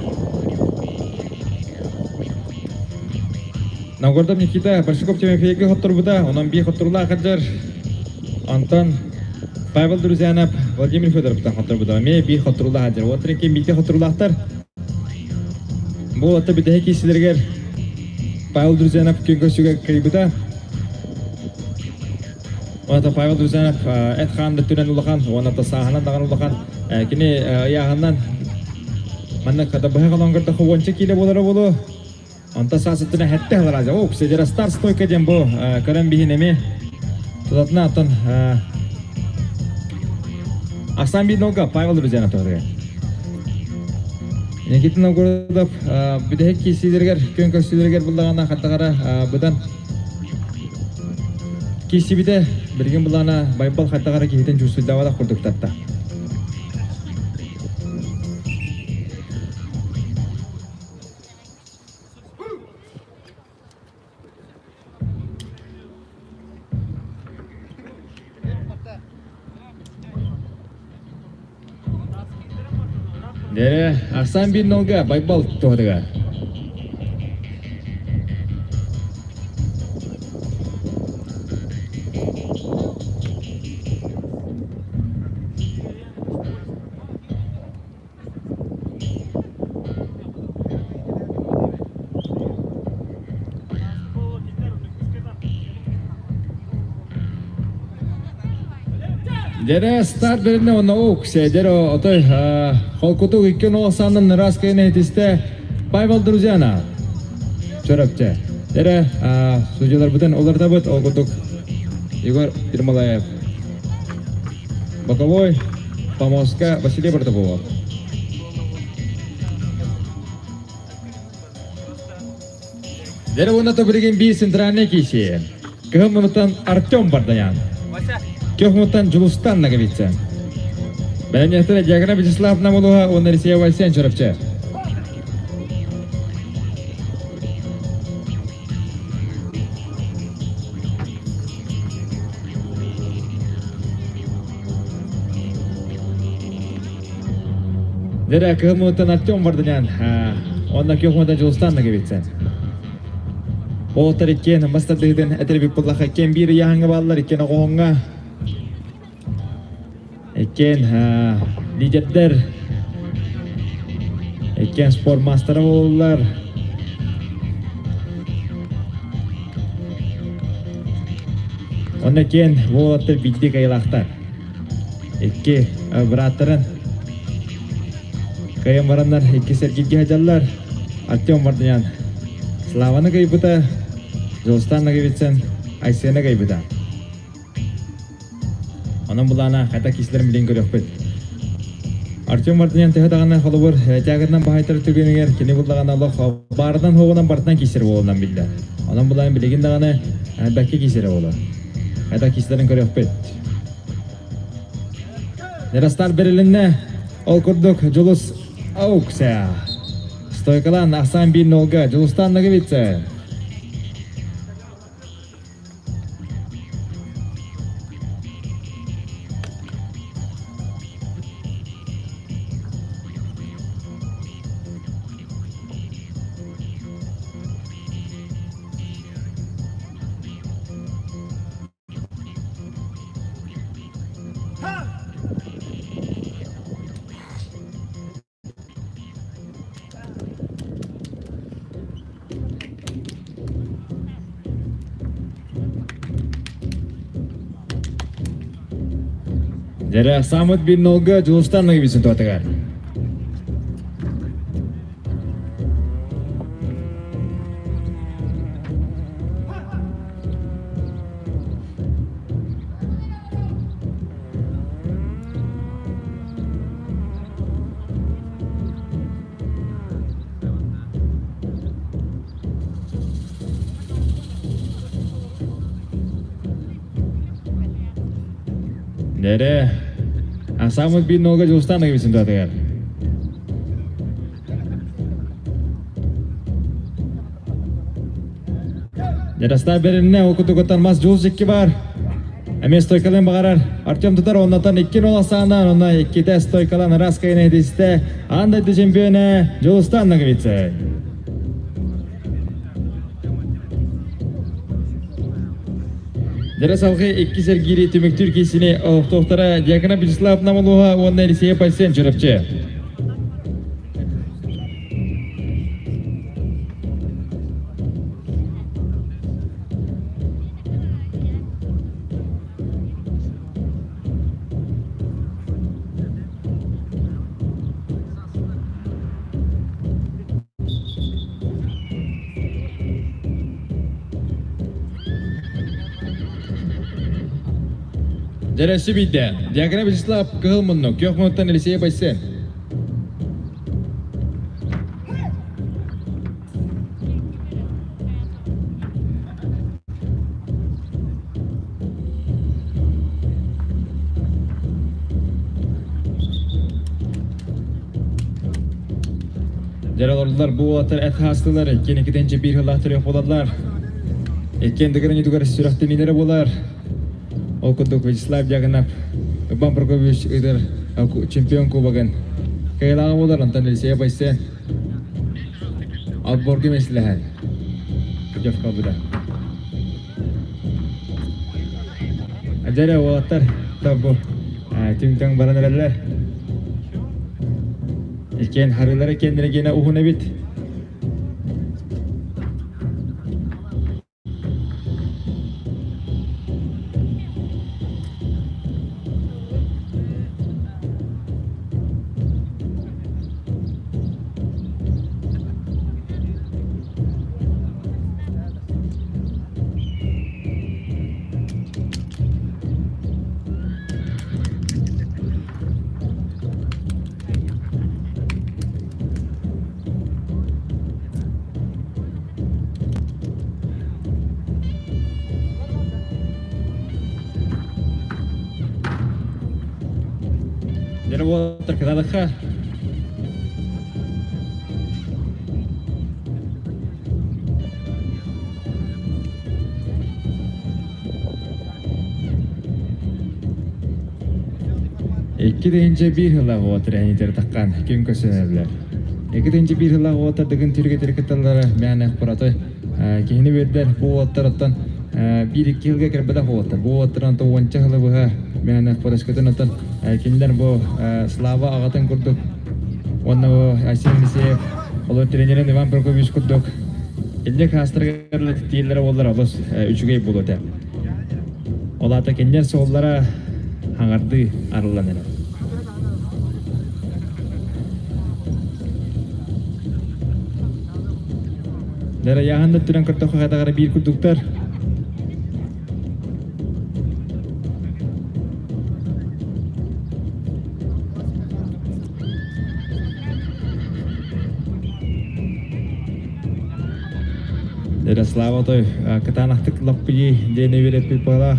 Намгордов Никита Баршиков Тимофейге хоттур буда, онан би хоттурла каджар Антон Павел друзьяна Владимир Федоровтан хоттур буда. Ме би хоттурла каджар. Отренки бите хоттурлахтар. Бу ата бите кисилергер Павел друзьяна көнгөсүгө кайбыта. Онда Павел Друзьянов этхан бүтүнөн улахан, онда саханан даган улахан, кини яганан манна када бага калангырда ховонча киле болары болу. Онда сасытына хетте халараза. О, сежера стар стойка дем бу, карам бихинеме. Тудатна атын Асан бинога Павел Друзьянов тогда. Никита Новгородов бидек кисилергер, көнгөсүлергер буллагана хаттагара будан кисибите берген булана байбал хаттагара кихитен журсулдавада курдуктатта. Дере Арсан бин нолга байбал тохдыга. Дере старт берне оны оксе дере отой холкутук иккен олсанын раскайны этисте Павел Друзьяна Чарапче. Дере судьялар бутен оларда бут холкутук Егор Ермолаев, боковой Помоска Василий Бартапов. Дере онато берген би центральный киси. Кыммутан Артем Барданян. Кёхмутан Жулустан нагавитсен. Бәлемнехтері Диаграм Вячеслав намулуға оны Ресия Вайсен Чарапче. Дере кыммутан Артем Барданян, онна Кёхмутан Жулустан нагавитсен. Олтар иккен, мастадыгден әтірбіп бұллаға кен бері яңы балылар иккен оғонға. Eken liderler, eken spor masterı olurlar. Onun eken bu atır bildi kayılaktar. Eki bıraktırın. Kayın varanlar, eki sergilgi hacarlar. Artyom Bardayan. Slavanı kayıbıda, Jolstan'la kayıbıtsan, Aysen'e kayıbıda. Onun bulana kayta kişilerin bilen görüyoruz. Artyom Bardayan tehadağına холобур тягырдан бахайтар түргенігер кені бұлдаған Allah bardan hoğunan bardan kişiler болуынан bildi. Ondan bulan bilgin dağını belki kisere ola. Eda kislerin körüpet. Nerastar berilinne ol kurduk Julus Auksa. Stoykalan Ahsan bin Nolga Julustan nagi bitse. Jere Samud bin Nolga Julustan nagi bitse tuatagar. Jere Samud bin Nolga Julustan nagi bitse tuatagar. Jarastar berinne okutukotan mas Julus 2 var. Emes Stoykalan bagarar. Artyom tutar ondan 2-0 asandan ona 2 Stoykalan Raskayne ediste. Anda çempione Julustan nagi bitse. Jarasalgı 2 sergili tümük Türkiye'sini tohtara yakına Bislav namuluha ondan liseye pasen çırpçı. Jarası bitti. Yakına Bislav kılmınlık. Yok muhtan liseye pasen. Jaralarlar bu atar et hastaları. Kenekidence bir hılahtır yapıladılar. Kendilerini yukarı sürahtı minere bolar. Okuduk Vislav Jaganap Bang Prokovic idir çempion kubagan kailangan mo daran tanil siya pa isen outboard game islahan Jeff Kabuda ajara water tabo tingtang baranaralar iken harilara kendine gene uhuna bit Jadi buat terkenal kah? İki deyince bir hıla otur yani tertakkan gün kösenerler. İki deyince bir hıla otur degen Türkiye terketalları meyane akbaratı kehini verdiler bu oturatan bir iki yılga kerbede otur. Bu oturan to wanca hıla buha meyane akbaras ketunatan kinler bu Slava ağatan kurduk. Onu asimlisi olur trenerin Ivan Prokovic kurduk. İlk hastırgarlı titiyelere oldular alos üçügey buludu. Olata kinler sollara hangardı arılanır. Dari yahanda turang kertok kata-kata bir kudukter. Дера слава той катанахтык лаппи дене берет пипала.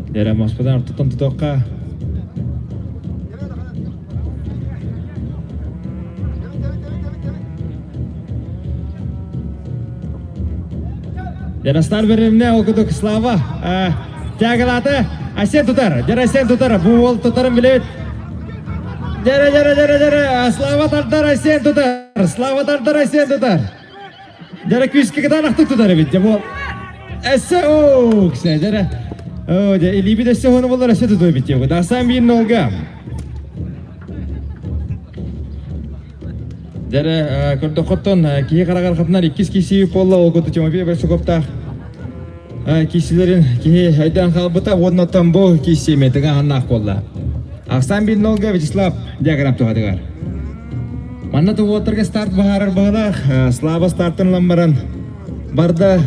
Дера маспадан тутан тутоққа. Дера стар беремне окудук слава. Тягалаты. Асен тутар. Дера асен тутар. Буол тутарын билет. Дера слава тардар асен тутар. Слава тардар асен тутар. Дера күске катанахтык тутар бит. Бу эсе о ксе дера. О, де илиби де сехону болар эсе тутар бит. Дасан бир нолга. Дера көрдөкөттөн кие карагар катнар 2 киши полла окуту чомопи бер сукопта. Кишилерин кие айдан калбыта однотон бу киши метеген аннак болла. Аксан бир нолга Вячеслав диаграмм тугадыгар. Манна туготерге старт бахарар багалах. Слава стартын ламбаран. Барда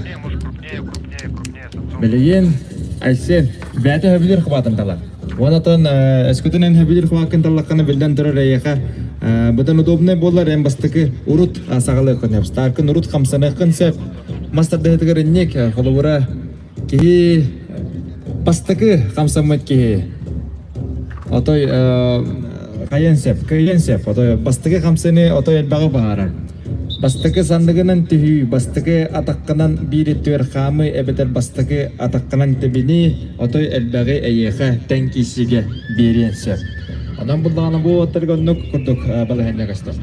Белеген Айсен бәте хөбилер кыбатын талар. Онотон эскутунен хөбилер кыбакын таллакканы билден турар эяка. Бұдан удобный болар әм бастықы урут сағалы қынып. Старкын урут қамсаны қынсып. Мастарды әтігір нек қолуыра кейі бастықы қамсамыд кейі. Отой қайынсеп, отой бастықы қамсаны отой әлбағы бағарар. Бастықы сандығынан түйі, бастықы атаққынан бейреттуер қамы әбетер бастықы атаққынан тебені отой әлбағы әйеқі тәңкесіге беренсеп. Адам бұлдағаны бұл оттарға нүк күрдік балы әнне қастыр.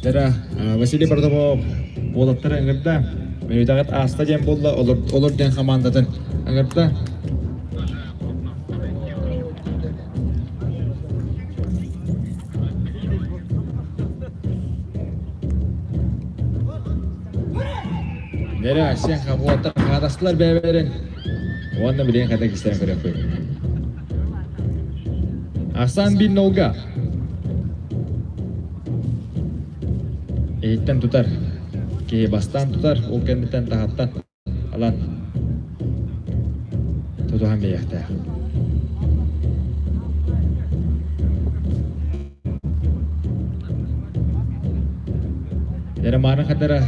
Дәрі Василий Бардабов болаттары әңгірді. Мүйдағыт аста ден болды, олар ден қамандадың әңгірді. Дәрі сен қабуаттар қадастылар бәберін. Оғанда білен қада кестерін көрек қойды. Асан бин нолга. Эйттен тутар. Кей бастан тутар. Ол кәндеттен тағаттан. Алан. Тутуған бейекті. Дәрі марын қадары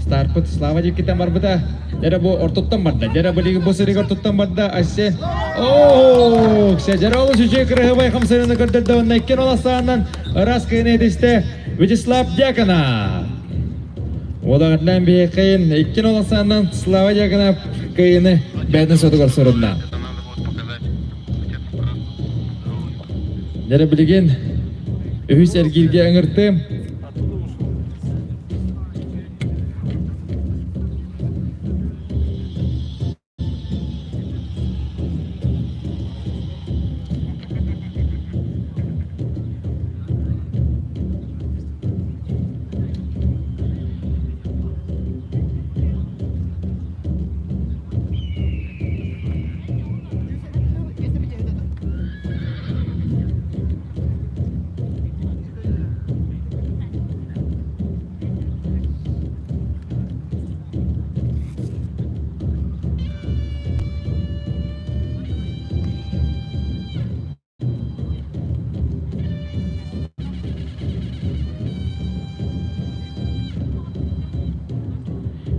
Старпыт Слава жекеттен бар бұда. Дәрі бұл ортоттан барды. Дәрі бұлегі бұсырыг ортоттан барды. Асен. Ооо! Дәрі олы жүжі кірігі байқам сырыны көрдірді. Онна еккен оласағынан ұрас қиын едісті Вячеслав Дьяконов. Олағытлан бей қиын. Еккен оласағынан Слава Дьяконов қиыны бәдің сотығыр сұрынна. Дәрі білеген үйіс әргелге әңірті.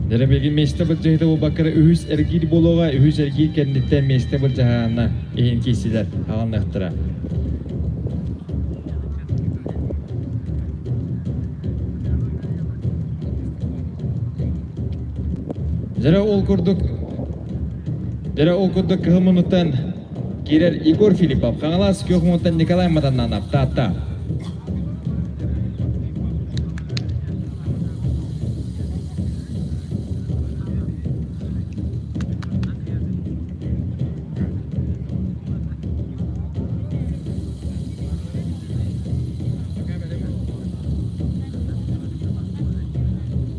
Дәрі белген месті бұл жайда ол бақыры үйіз әргейді болуға, үйіз әргейді кәндеттен месті бұл жағана ең кейсілер ағын әқтіра. Дәрі ол күрдік қығымынуттан керер Игор Филиппов, қаңалас көқымынуттан Николай Матаннанап, та-та.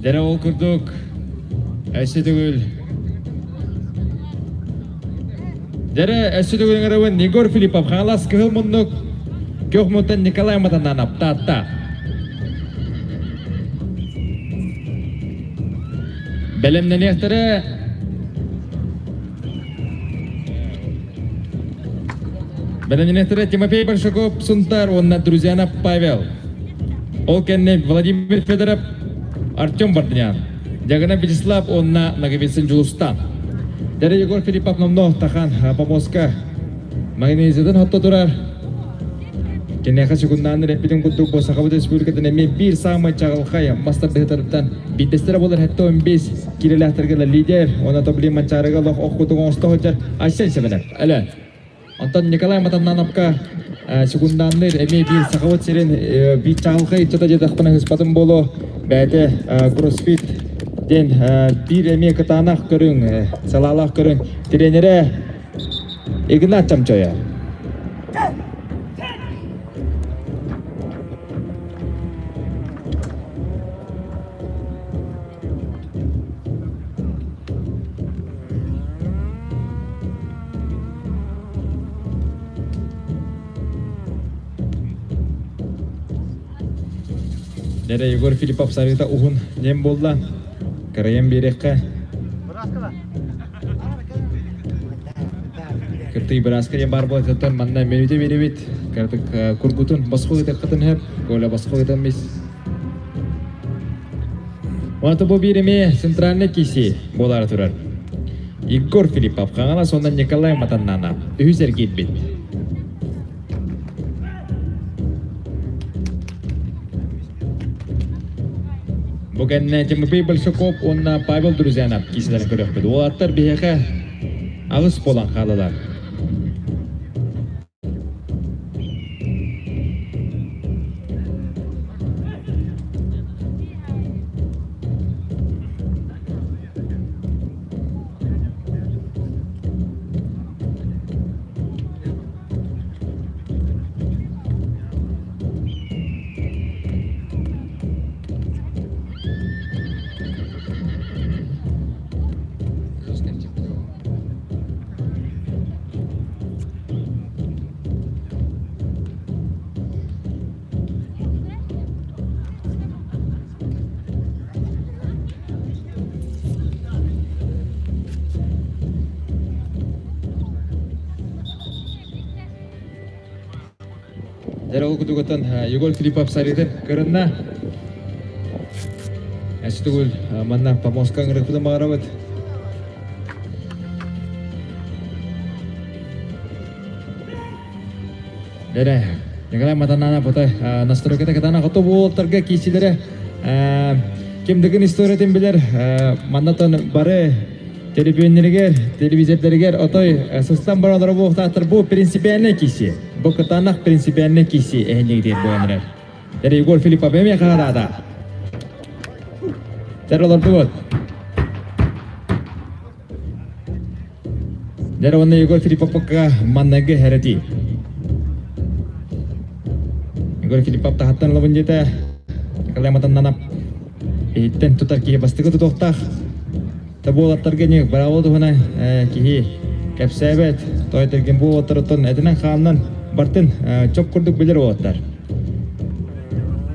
Дәрі ол күрдік әсі түгіл. Дәрі әсі түгіл ғырауын Игор Филиппов қаңалас кығыл мұндық көк мұнтан Николай Матаннанап, та-та. Бәлемнен ектірі Бенединекторы Тимофей Большаков, Сунтар, онна Друзьяна Павел. Ол кенне Владимир Федоров, Артем Бардынян. Дягана Вячеслав, онна Наговицын Жулустан. Дәрі Егор Филиппов намно тахан помоска. Магнезиядан хотто турар. Кенеха секунданы репетин кудук болса Қабат Республикатын әме бір сағымай чағылқай мастар дәхетарыптан биттестері болар хәтті 15 келеләқтіргілі лидер. Оны тоблин манчарыға лоқ оқудың оңысты ходжар Айсен Себелер. Әлі. Антон Николай Матаннановка секунданы әме бір сағават серен бір чағылқай чата жедақпына хыспатын болу бәді кроссфит ден бір әме кытанақ көрің, салалақ көрің тренері Игнат Чамчоя. Дәрі Егор Филиппов сарыта ұғын нем болды. Қарайын берекқа. Кірті біразқа дем бар болды. Тәттен манда менуте беребет. Кіртік күргутын басқол етек қытын әп. Көйлі басқол етен біз. Оңаты бұл береме центральный кесі болары тұрар. Егор Филиппов қаңала сонда Николай Матаннанов. Үйізер кетбет. Бүгін Тимофей Большаков, онна Павел Друзьянов кесілерін көріп беді. Ол аттар бейеқі ағыс болан қалалар. Дәрі күтігіттен Егор Филиппов сарыдыр көрінна. Әсті көл манна помоскаң рықпыды мағарабыд. Дәрі Николай Матаннанов бұтай настройкеті кітана құты болтырға кейсілері кемдігін историятын білер маннатан бары телевизиялергер отой сыстан баралары болықтақтыр бұл принципиальный кейсі. Бұл кытанақ принципиальный кейсі әйнегдер болғанырар. Дәрі Егор Филиппов әме қағарада. Дәрі оларды бұд. Дәрі оны Егор Филипповқа маннағы әрәті. Егор Филиппов тағаттан лабын жеті. Николай Матаннанов еттен тұтар кейі бастығы тұтоқтақ. Табу аттарға не бара болды ғана кейі кәпсәбет тойтерген бұл отырытын әдінен қамынан бартын чоп күрдік білер оғаттар.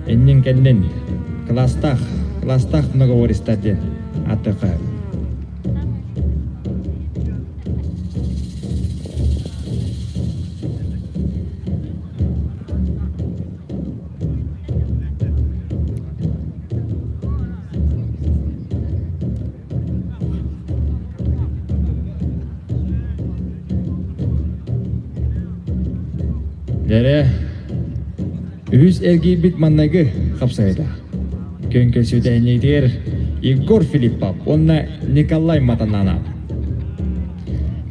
Эннен кәннен кластақ многовористатен аттыққа. Дәрі үз әргей бит маннағы қапсайда. Көнкөсуді әнегдер Егор Филиппов, онна Николай Матаннанов.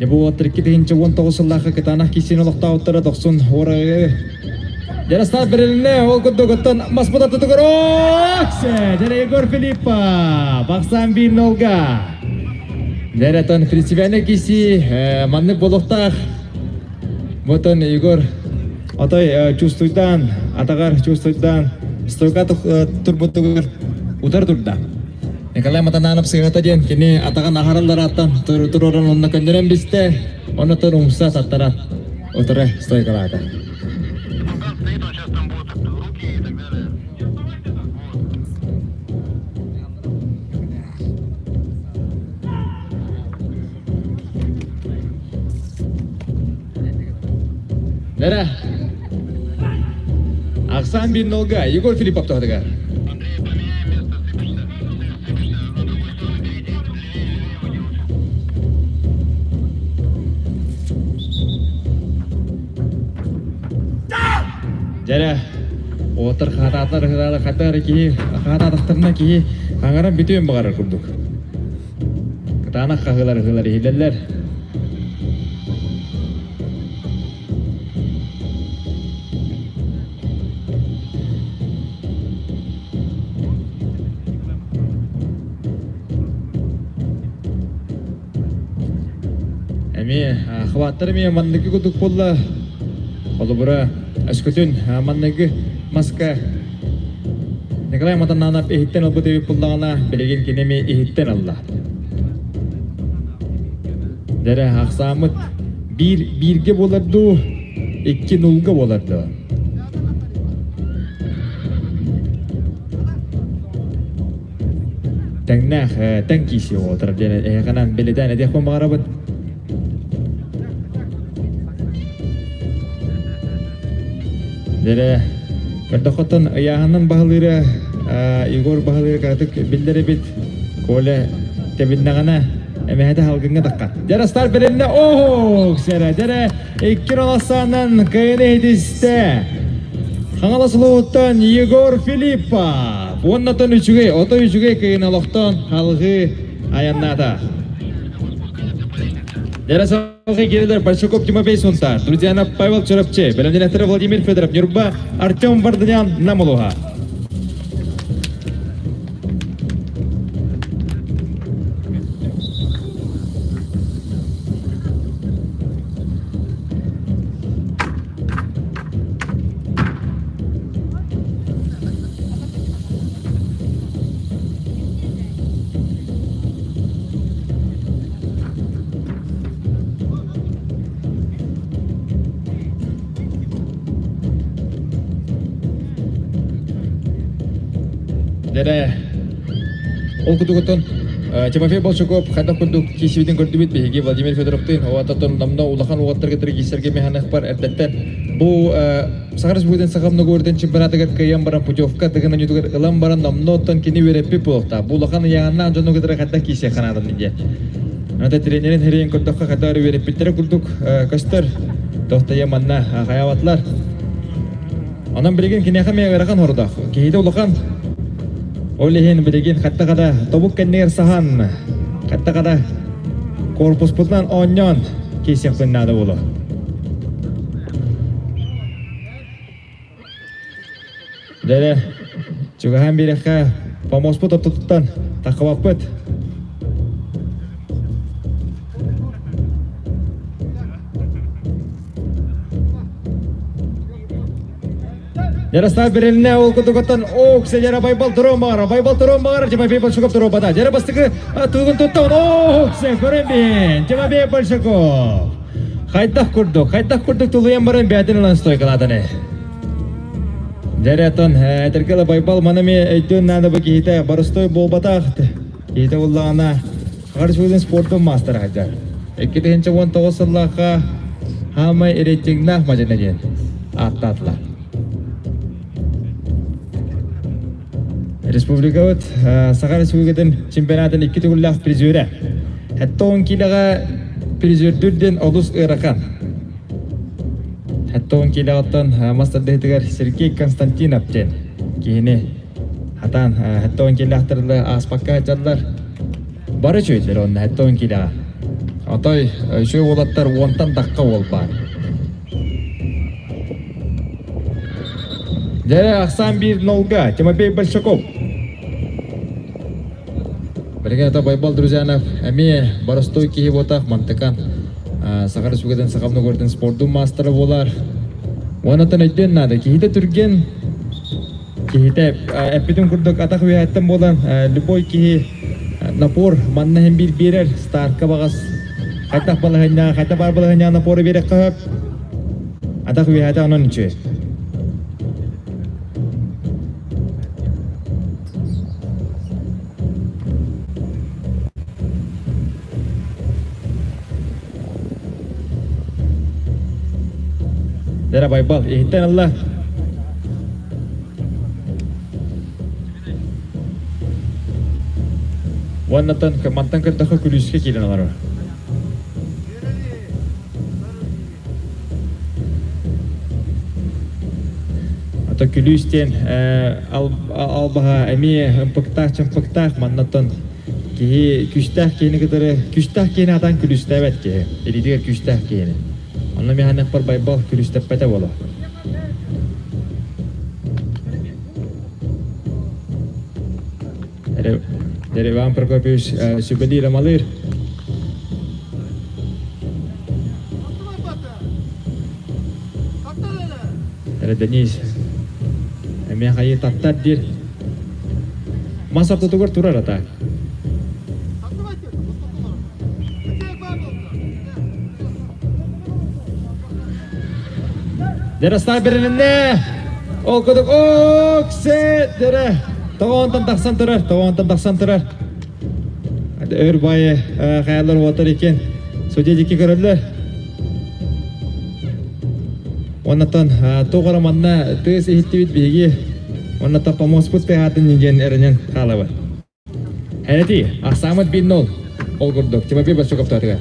Бұл отыр 19 сыллақы кітанақ кесен олықта отыры 90 орығы. Дәрі стат біріліне ол күдігіттін маспыда тұтығыр оқсы. Дәрі Егор Филиппов, бақсан 1-0-ға. Дәрі тон принципианы кесі манны болықтақ. Бұтын Егор Атай чувствуйдан, атагар чувствуйдан, стойка турбутугар удар турда. Николай Матаннанов сыгата ден, кини атаган ахаралдар аттан туруран онна көндерен бисте, онна тор умса саттара утары стойкалата. Nere? Aksan 1-0'ga Igor Filipov to'xtagan. Jara отыр хататлар хатары ки хататыктарына ки аңаран бүтүн багарар курдук. Кытана кагылар хилеллер. Эми хваттар ми мандыгы курдук болла. Олубура Аскутун маннагы маска Николай Матананап эхиттен албы деп пуллагана билеген кенеме эхиттен алла. Дәрі ақсамыт бірге боларду, 2-0-га боларду. Тәңнәқ тәң киси отыр. Әғанан біледен әдек бон бағарабыд. Дәрі көрдіқотын аяғынан бағылыры, Игор бағылыры қаратық білдері бит, колы тәбілнағана әмәді халғынға таққан. Дәрі стар бірінді, сәрі, дәрі 2 оласанын қайыны едісті. Қаңаласылуыттан Игор Филиппов. Оннатын үчіге қайын алықтан халғы аяннада. Дәрі салғы керелер Большаков Тимофей Сунтар, Друзьянов Павел Чарапче, Беломдинатор Владимир Федоров, Нюрба Артем Варданян Намулуга. Дәрі ол күтігіттен Тимофей Большаков қайдақ күндік кесівден көрдібет бейге Владимир Федоровтың оғаттатын намна улахан оғаттар кетірі кесерге механық бар әрдеттен. Бұл Сағарыс бүгден сағамны көрден чемпионатығыр кайын баран путевка дығынан үтігір ұлан баран намна оттан кені вереппі болықта. Бұл улахан яғанна анжану кетірі қайдақ кесе қанадын неге. Әнді тренерін херейін көрдіққа қайдағыры вереппеттері күрдік көстір. Тоқтая манна қаяватлар. Онан білеген кенеға меғарақан ордақ. Кейді улахан Олеген білеген қаттағада тобук кәннер сахан, қаттағада корпус бұлдан оньон кесек күннады болу. Дәрі, жүгіған береққа помоспы тұттықтан тақывап бұд. Жарастар береліне ол күтігіттен оқсы жара байбал тұру мағар, Тимофей Большаков тұру бада. Жара бастығы тұғын тұттауын оқсы көрін бен, Тимофей Большаков. Қайдақ күрдік тұлыян барын бәтін ұлан стойқаладыны. Жара әтін әтіркелі байбал манами өйттен нәді бұл кейті барыстой бол батақты. Кейті ұллағына қарыш өзін спортын мастер қайдар. 2019 сыллаққа хамай ереттіңнақ мажына ден аттатылар. Республикавыт Сағар Республикатын чемпионатын 2 түгіллақ призері. Әтті 10 килаға призердерден олыс ұйрақан. Әтті 10 килағаттан мастардығытығар Сергей Константинов ден. Кейіне атан әтті 10 килақтырылы аспаққа жадылар. Бары чөйдер оны әтті 10 килаға. Атай шөй олаттар 10-тан даққа ол бар. Дәрі ақсан 1-0-га Тимофей Большаков. Бірген ата байбал, Друзьянов, әме барыстой кейіп отақ мантықан. Сағар Республикадан сағамны көрден спорттың мастері болар. Онатын өйден нады. Кейді түрген, кейді әппетін күрдік атақ өйәттен болан. Любой кейі напор манна hem bir берер. Старқа бағас. Қайтақ балығына, қайта бар балығына напоры берек қағып. Атақ өйәтті анын үші. Dere baybal, ehitten Allah. Ваннатан мантан кыртаха күлүскө келин алар. Ата күлүстен албаха эми ымпыктах маннатан ки күстах кени кытыры күстах кени атан күлүстебет ки. Элидер күстах кени. Аны механак бар байбал күлүстеп бете бола. Dari Иван Прокопьевич Сюбелира Малыр. Dari Денис. Мен хайы таттар дир. Масап тутугар турар ата. Dari снайперинде. Окудук оксе дери. Тоғантан тақсан тұрар. Өр байы қаялар отыр екен. Сөдедеке көрілер. Оннатан тоғыраманна тыз ехеттебет бейге. Оннатан помоспут пехатын енген әрінен қалабы. Әрети, Ақсамыт бин ол күрдік. Тимофей Басшуков тұратыға.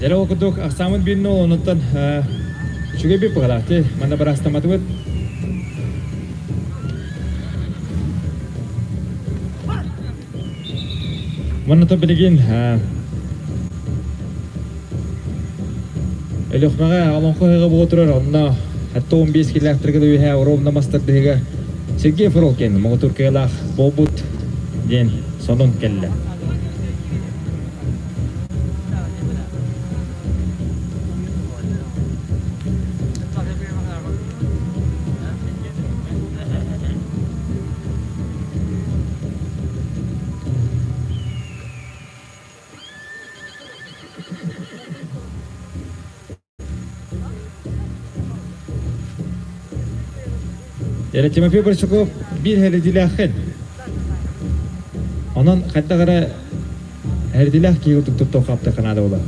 Jara okuduk Ақсамыт бин ол онуттан чүге беп бұғалақты. Манда бір астаматы бұд. Мұнытын білген Әліқмаға алонқы ғығы бұғы тұрар. Онына әтті 15 келі өйе ұровна мастырдығы Сергей Фролкен мұғы Түркиялақ болбұд ден сонын келі. Yani Timofey Barçukov bir herdilah ked. Onun hatta gara herdilah ki tutup kapta Kanada ola.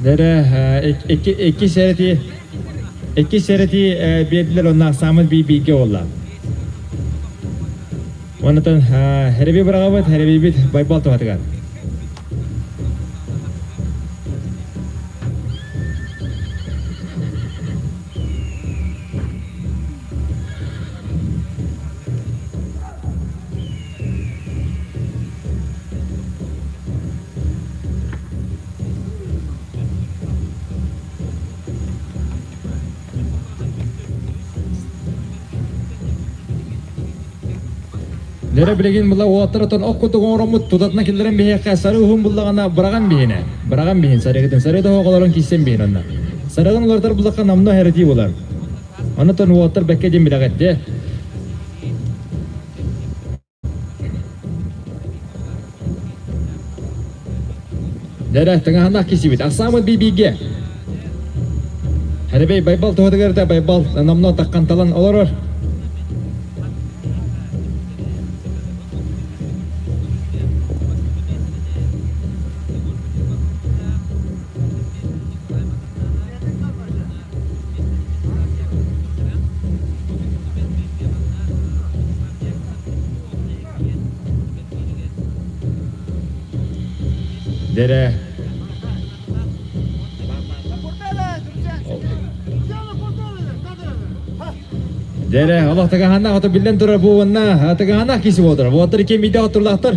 Dere iki sereti beldiler onlar Ақсамыт bir bilgi oldu. Ondan herbi bırakıp herbi bit baybal tuhatıgar. Dere bilgin bulla otaratan okudu oramut tudatna kilderen bihe kasarı uhum bullagana bıragan bihin sarıgıdın sarıda hoğaların kisen bihin onna. Sarıgın ulartar bullaka namna hereti bular. Onatan otar bekke jem bilagatde. Dere tengahna kisibit Ақсамыт bir bilgi. Herbey baybal tuhatıgarda baybal namna takkan talan olur. Dere. Dere, Allah tagahanna oto bilden turar bu vanna, tagahanna kisi otur. Bu otur iki mide oturlaktır.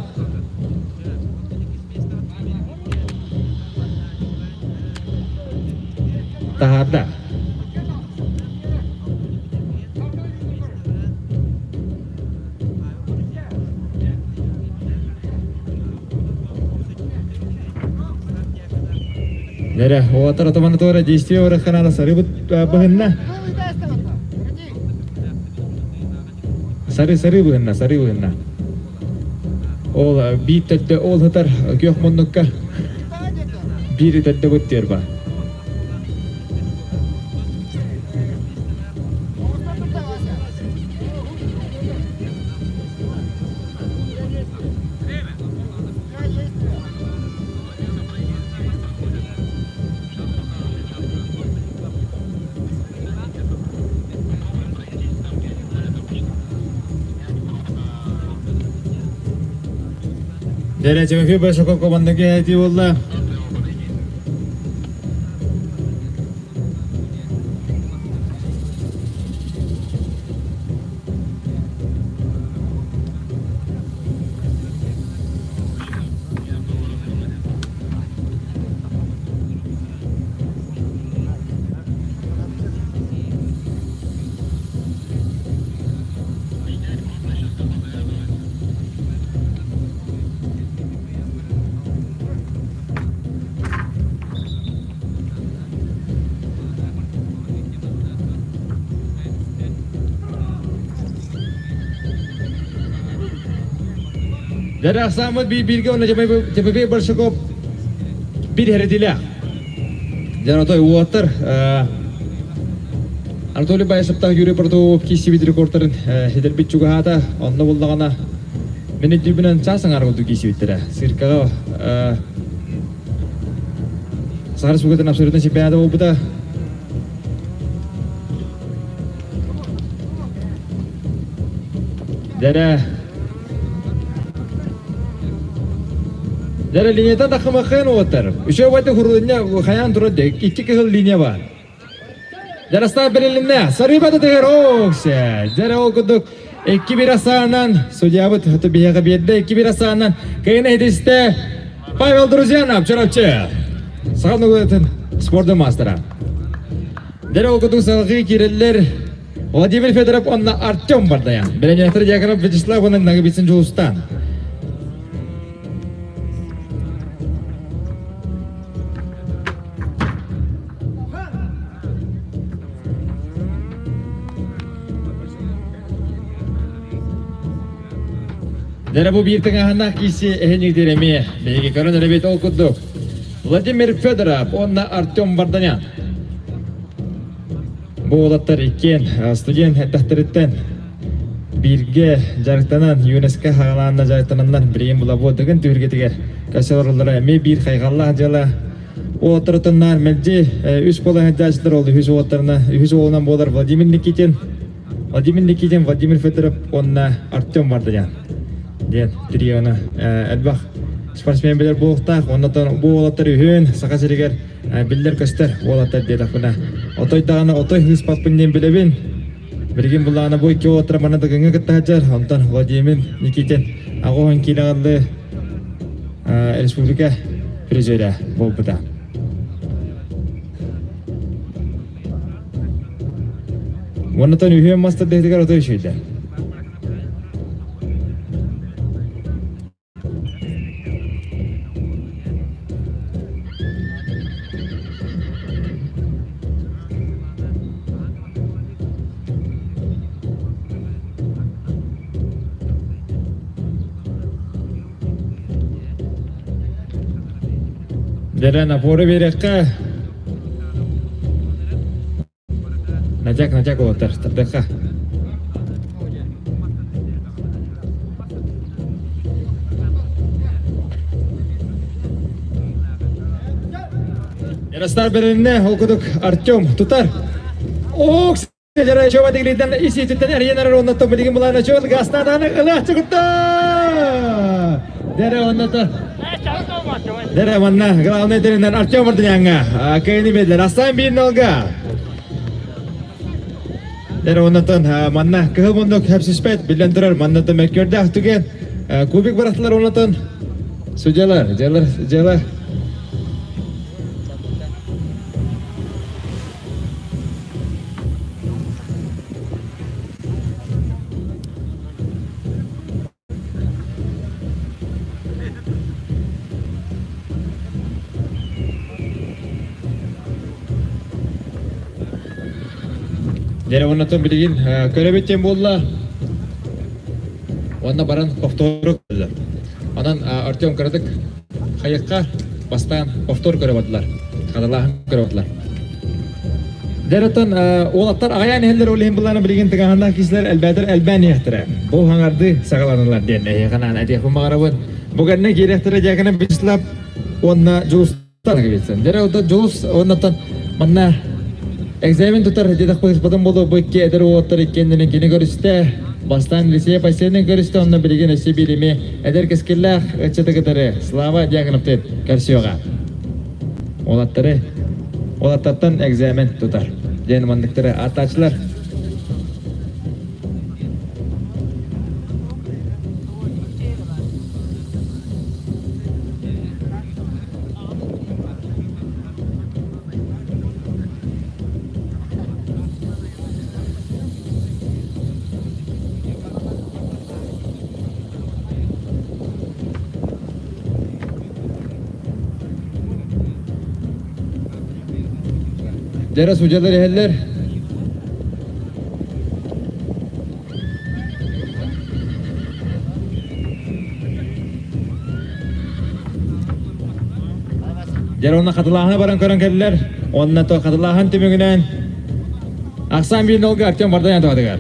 Taharda. Dere, o otur otomanı tuara действие ora kanala sarı bahınna. Sarı bahınna. Ol bir tette ol hatar gök monnukka. Bir tette buttir ba. Dere cemfi başka komandaki heyeti valla. Dere aksamı bir bilgi ona cemfi başka bir herediler. Jangan tahu water. Anatoli bayar septah juri pertu kisi bit recorder hider bit juga hata. Anda bola kana manajemen casangar untuk kisi bitera. Sirka seharusnya bukan nafsuran si pihak itu betul. Dere linyata tak kemakan water. Usai waktu hurufnya khayan turun dek. İki kehil linya var. Dere start belirlenme. Sarı batı teherok. Dere o kuduk. İki bir asanan. Sojabut hatı biya kabiyette iki bir asanan. Kayına hediste. Pavel Druzyanov çarapçı. Sağ olun sporda mastera. Dere o kuduk salgı kiriller. Vladimir Fedorov onunla Artyom Bardayan. Belediye tercihkan Vyacheslav nagi bitsin Justan. Dere bu bir tengahana kisi ehnik diremi. Belki karın rebet okuduk. Vladimir Fedorov onunla Artyom Bardanyan. Bu olatlar iken student hedahtaritten birge jarıktanan UNESCO hağalanına jarıktananlar bireyim bula bu degen türge tiger. Kaşarollara me bir kaygallah jala o oturtanlar melci üç bola hedahçılar oldu. Hüs olatlarına hüs olan bolar Vladimir Nikitin Vladimir Fedorov onunla Artyom Bardanyan. Diyen triyona elbaq sportsmen bilir bu uqta ondan bu olatlar ühün sakasiriger bilir köster olatlar diye lafına otoy dağına otoy hız papından bilebin birgin bulağına bu iki olatlar bana da gönge kıttahacar ondan Vladimir Nikitin ağu hankilağılı Respublika Prezöyle bu buda ondan ühün master dehtigar otoy şeyler Dere napore berekka najak otar terdeka Yarastar berine okuduk Artyom tutar ok sejarah coba digilitan isi tutan ariyanar ondan to bilgin bulana çol gastadan ılah çıkıttı Dere ondan to Dere manna главный тренер Артем Варденянга. Кайны бедлер. Асан 1-0-га. Dere onatan manna kıhımındok hepsispet bilendirer manna da mekkörde ahtugen. Kubik baraktılar onatan. Sujalar, jalar. Dere onatan bilgin körebetten bolla. Onunla baran повторы көrdüler. Анан Артем кырдык кайыкка бастан повтор көрөбатылар. Кадалаһын көрөбатылар. Деротон олаттар аян хеллер олем буланы билген таганда кислер әлбәдер әлбәни яхтыра. Бу хаңарды сагаланылар ден. Ягынан әдеп магарабын. Буганны керехтере жагына бислап онна жулустан кебетсен. Деротон жулус оннан манна экзамен тутар дедак потом болду бөкке эдер оттар эккенден кини көрүстө. Бастан лицей пассионный көрүстө онна билген эсе билими эдер кескиллах ычытыгытары слава диагноптет көрсөга. Олаттардан экзамен тутар. Ден мандыктары атачылар. Dere sujalar heller. Dere ona katılahına baran körön keldiler. Ondan to katılahın tümüngünen. Aksan 1-0 Artem Vardanyan to'g'adilar.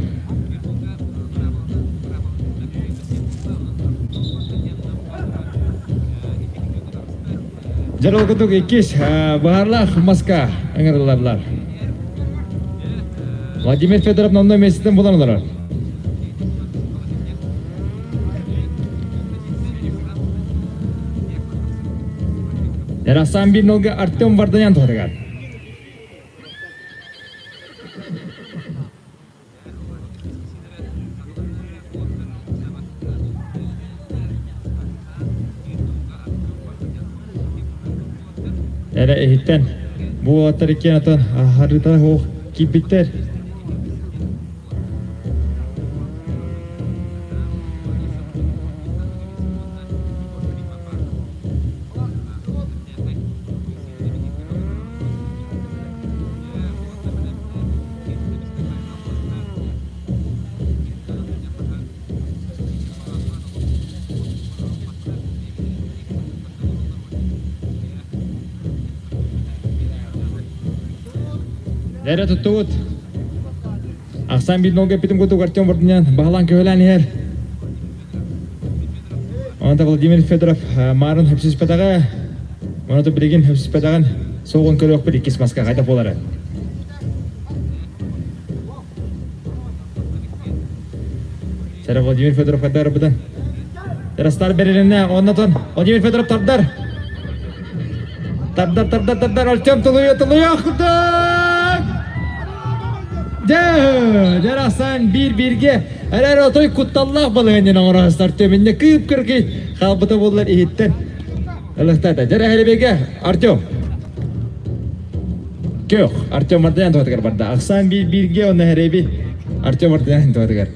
Jalol kutuk ikis baharlah maska angırlarlar. Vladimir Fedorov nomli Messi'den bulanırlar. Aksan 1-0 Artem Vardanyan to'g'adilar. Era ehitten bu atarken atan harita ho kibiter. Era tutut. Aksan 1-0 pitim kutuk Artem Vardanyan bahlan köhlen her. Onda Vladimir Fedorov marın hepsiz petaga. Ona da bilgin hepsiz petagan soğun körök bir ikis maska kayda boları. Sera Vladimir Fedorov kadar budan. Sera star bererine ondan Vladimir Fedorov tabdar. Tabdar Artem tuluyor. Jarasan 1-1'ge erer otoy kuttallah balığının oraslar tömünde kıp-kırkı kalbıta bollar ihitten. Alıqtada jara helebege Artem. Kök Artem Vardanyan to'g'adilar barda. Aksan 1-1'ge ona herebi Artem Vardanyan to'g'adilar.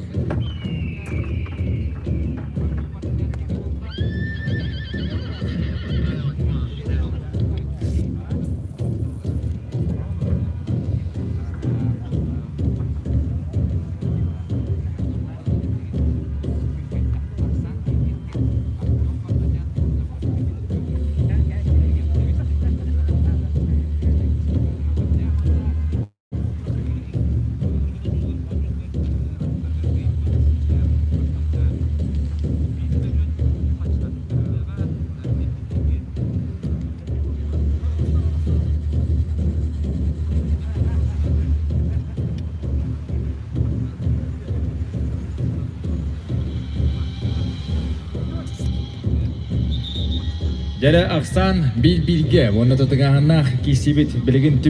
Jara Aksan bilge onu tutugahana kisibit bilgin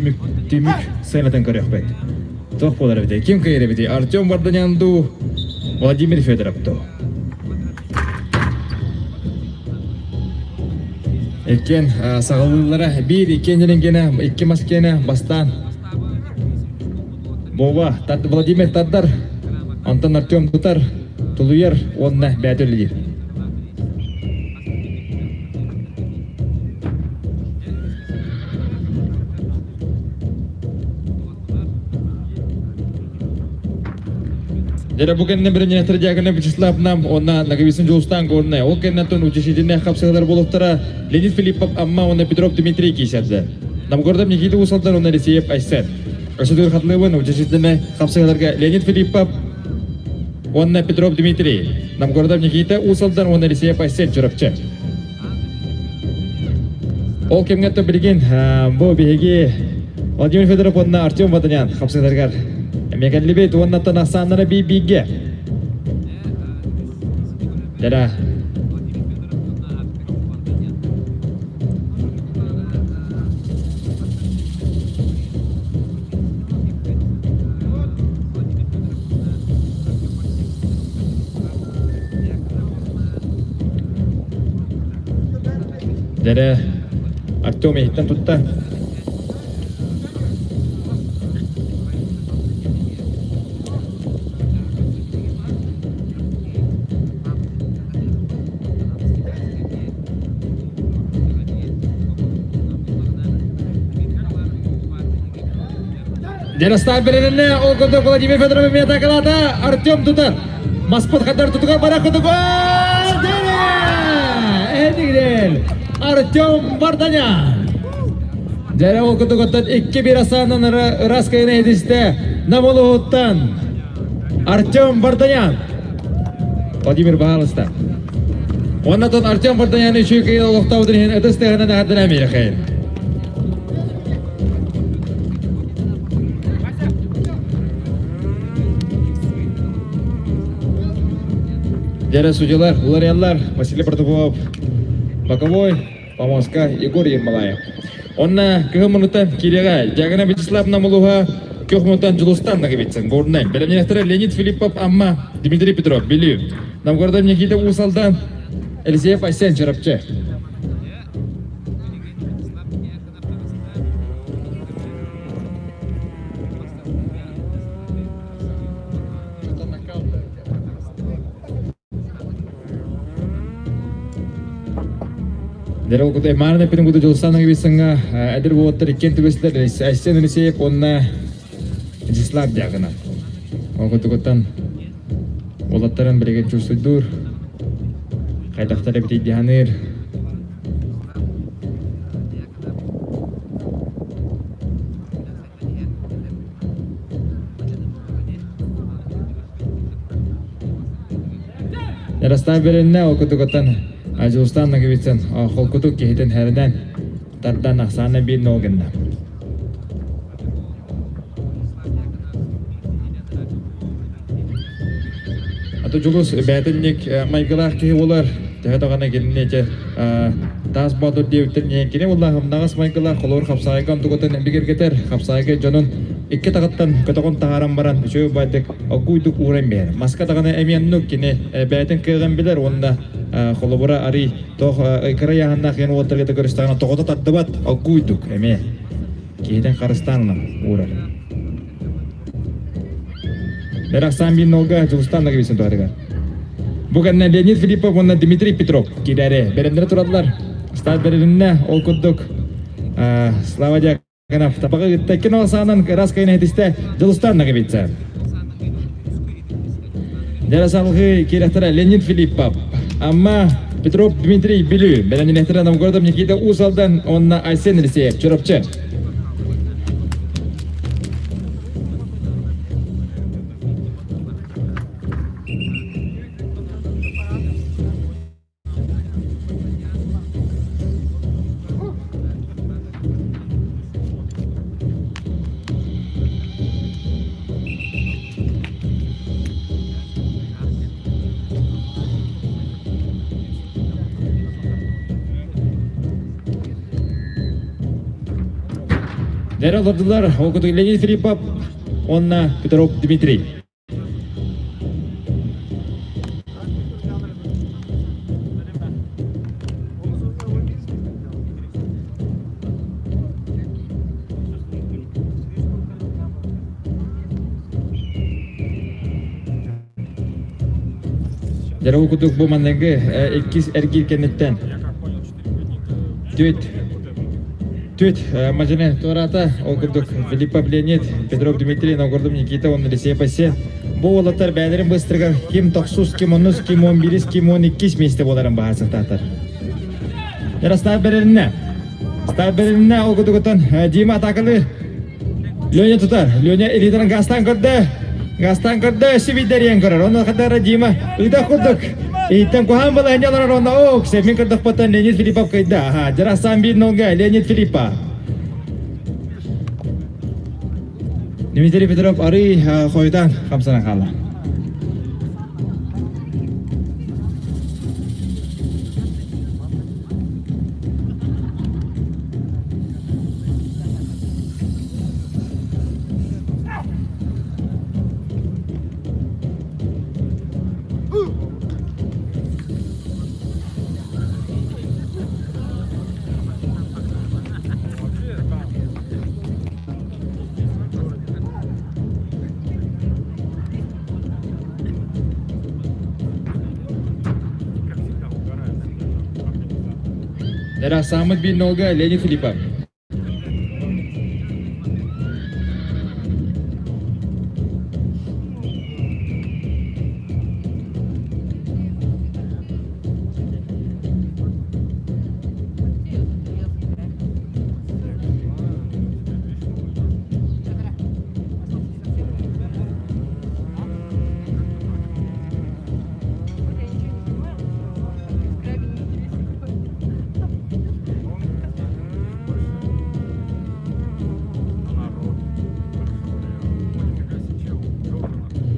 tümük sayılatan körüyokbet. Toh bolar bite. Kim kayre bite? Artyom Vardanyandu, Vladimir Fedorov'tu. Ekken sağlıklara bir ikinci gene iki maskene bastan. Bova Vladimir Tadar, Anton Artyom tutar, tuluyar onunla bəyətölüdür. Jadi bukan berenya terjagana Vyacheslav nam ona nagabisin Julstan gorne. Oke natun учредительный хапсалар болуптара Леонид Филиппов amma ona Петров Дмитрий кисәдә. Нам гордам Никита усалдан ona Ресеев Айсет. Ашыдыр хатлыбын учредительный хапсаларга Леонид Филиппов ona Петров Дмитрий. Нам гордам Никита усалдан ona Ресеев Айсет журапчы. Ол кемгәтте билген бу биһиги Владимир Федоров ona Артем Ватанян хапсаларга Меган Лебед, он на Танасанара Бибиге. Да. Да. Артем Ихтан тутта. Jarastan berenene olgundu Vladimir Fedorov meta kalata Artyom tutar. Masput kadar tutukan para kutu gol. Edigil Artyom Vardanyan. Jara olgundu kotan 2-1 asanan raskayına ediste Namoluhuttan Artyom Vardanyan. Vladimir Bahalıstan. Ondan Artyom Vardanyan'ı şu kıyı oluqtavdır hen edistehine de hadden emir xeyr. Jara судьялар, уларянлар, Василий Протопопов, Боковой, Помоска, Егор Ермолаев. Онна кыгымынытан кирега, Жагана Вячеслав Намолуга, кёхмунтан Жылустан нагибитсен, горнай. Белемнехтера Леонид Филиппов, Амма, Дмитрий Петров, Белив. Нам горда Никита Усалдан, Элисеев Айсен Чарапче. Дерел кутай марна пирин кутай Жылустан нагибитсенга, адыр буоттар иккен түбесілер, Айсен Элисеев, онна Вячеслав Дягана. Окутукуттан олаттарын біреген чурсуйдур, қайтақтары бітей диханыр. Ярастан беренне окутукуттан Жылустан нагибитсен, холкутук кехитен härden тардан ақсаны бір ногында. Julus bätinlik maygılar ki olar tehadagana gelinece tas badur diewtirne kine Allah'ım nagas maygılar kolor kapsaygan tugotan bigirgeter kapsayga jonun iki tagattan katagon taharam baran şöy baydık akuyduk uğran ber maska dagana emiyannuk kine bätin kıgan biler onda kolobora ari toh ikraya hanna ken otargeta görüstana togota tatdabat akuyduk eme kiden Kırgızistan'la uğrar. Beraksan bin noga Жылустан нагибитсен туарыгар. Bukan Leonid Filippov, ona Dmitry Petrov. Kidare. Berendere turadlar. Start berendere olkuduk. Slava Dyakonov. Tapaga tekin olsanan raskayına hediste Жылустан nagibitsen. Jara salgı kirehtara Leonid Filippov. Amma Petrov Dmitry Belü. Berendere nehtara nam gordam Nikita Usaldan ona Aysen Eliseyev. Çorapçı. Дәрі олардылар оқыды Леонид Филиппов, онна Петров Дмитрий. Дәрі оқыдық бұл маңнағы 2 әргел кенеттен. Түт, мажыны туарата оқырдық Филиппов Леонид, Петров Дмитрий, Наугордым Никита, оны ресей пасе. Бұл олаттар бәдерін бұстырға кем 9, кем 10, кем 11, кем 12 месте боларын бағасықтатыр. Дәрі став беріліне оқыдығытын Дима атақылы Леонид тұтар. Леонид элитарын ғастан көрді, сивидерен көрір. Оны қадары Дима ұйда құрдық. Итен кухан была нялар ронда ок, семин кырдык потан Леонид Филиппов кайда. Жарасан бир нолга Леонид Филиппов. Дмитрий Петров ары койдан камсана кала. Дәрі Самыт бир нолга Леонид Филиппов.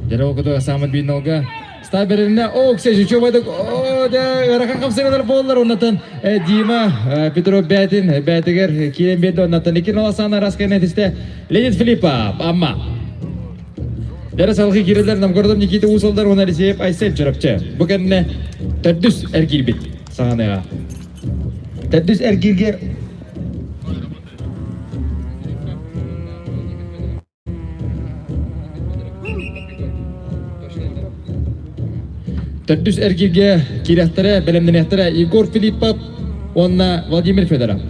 Дәрі оқыды Самыт бир нолга. Став беріліне оқ сәжі чөбайдық. Рақан қамсырылар болылар. Оннатын Дима Петров бәтігер келен берді. Оннатын 2 оласаны расқай нәтісті Леонид Филиппов. Амма. Дәрі салқы керелер Намгордым Никита Усолдар оны ресейіп айсел жүріпчі. Бұқанына тәрдіс әргел бет сағаныға. Тәрдіс әргелге Тәрдіс әргелге керектері, бәлемден Егор Филиппов, онна Владимир Федоров.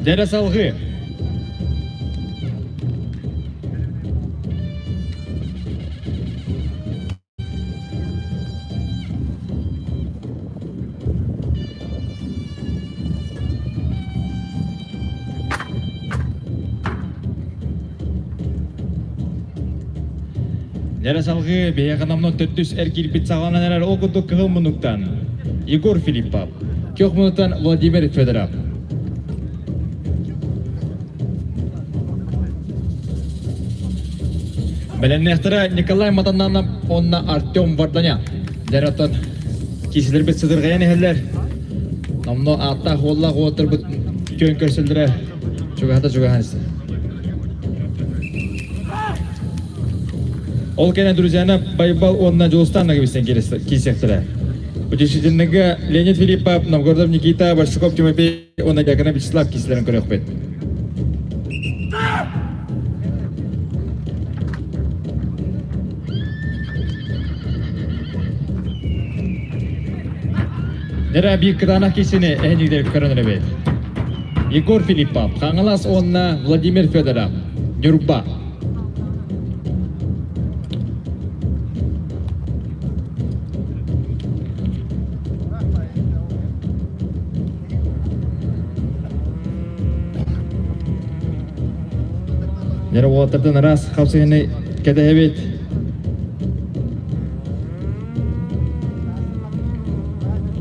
Dere salgı. Dere salgı beye kanamno töttüs erkilpit sağlanan erer okuduk kığılmınlıktan. Igor Filippov. Kökmünlükten Vladimir Fedorov. Беленнехтера Николай Матананов, онна Артем Варданян. Дәрәтон кисілер бит сыдырғайын ehellер. Намно атта холлақ отыр бұт көн көрсілдірі. Чуғата чуғанысы. Ол кәне друзьяна байбал онна Жолстанна кебістен кейсектірі. Утешительнігі Леонид Филиппов, Новгородов Никита, Барсуков Тимофей, онна Якына Вячеслав кесілерін көрек бет. Нера бик кыданах кесіне әйнігдер көрінірі бет. Егор Филиппов, қаңылас онна Владимир Федоров, Нюрба. Нера уатырдың рас қапсығыны кәді әбет.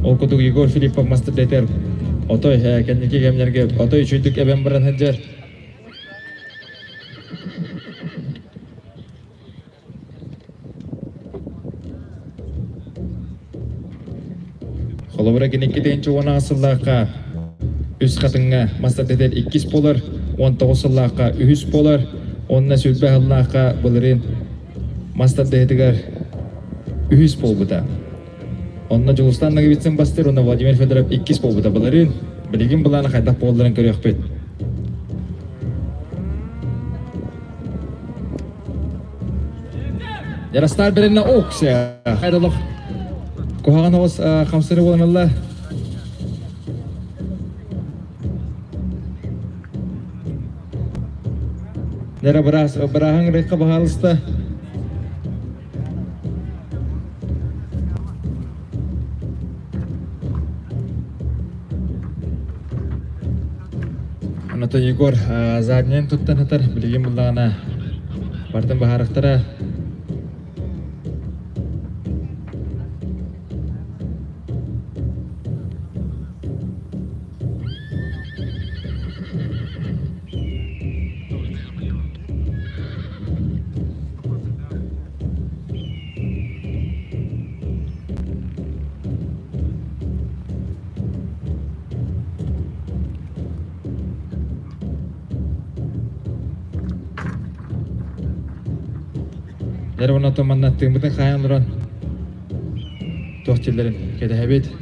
Ол кутук Егор Филиппов мастер детер. Отой кәнеке кемнерге отой чүйдік әбен баран хәджер. Холобыра кенеке дейінші оны асыллаққа үз қатыңға мастер детер 2 болар, 19 сыллаққа 3 болар, онына сүлбе аллаққа бұлырын мастер детігер 3 бол бұда. Онна Жолстанна кебитсен бастыр, онна Владимир Федоров 2 бол бұда бұлырын, білеген бұланы қайдақ болдырын көрек бет. Ярастар бірінна оқсы, қайдалық Кухаған оғыз қамсыры болын алла. Нера бірағың рейққа бағалысты. Анато Егор заднен тұттан хатар, білеген бұлдағына бардың бағарықтыра. Дәрі оны томанна тыңбытын қайын ұран тоқтелерін кәді әбет.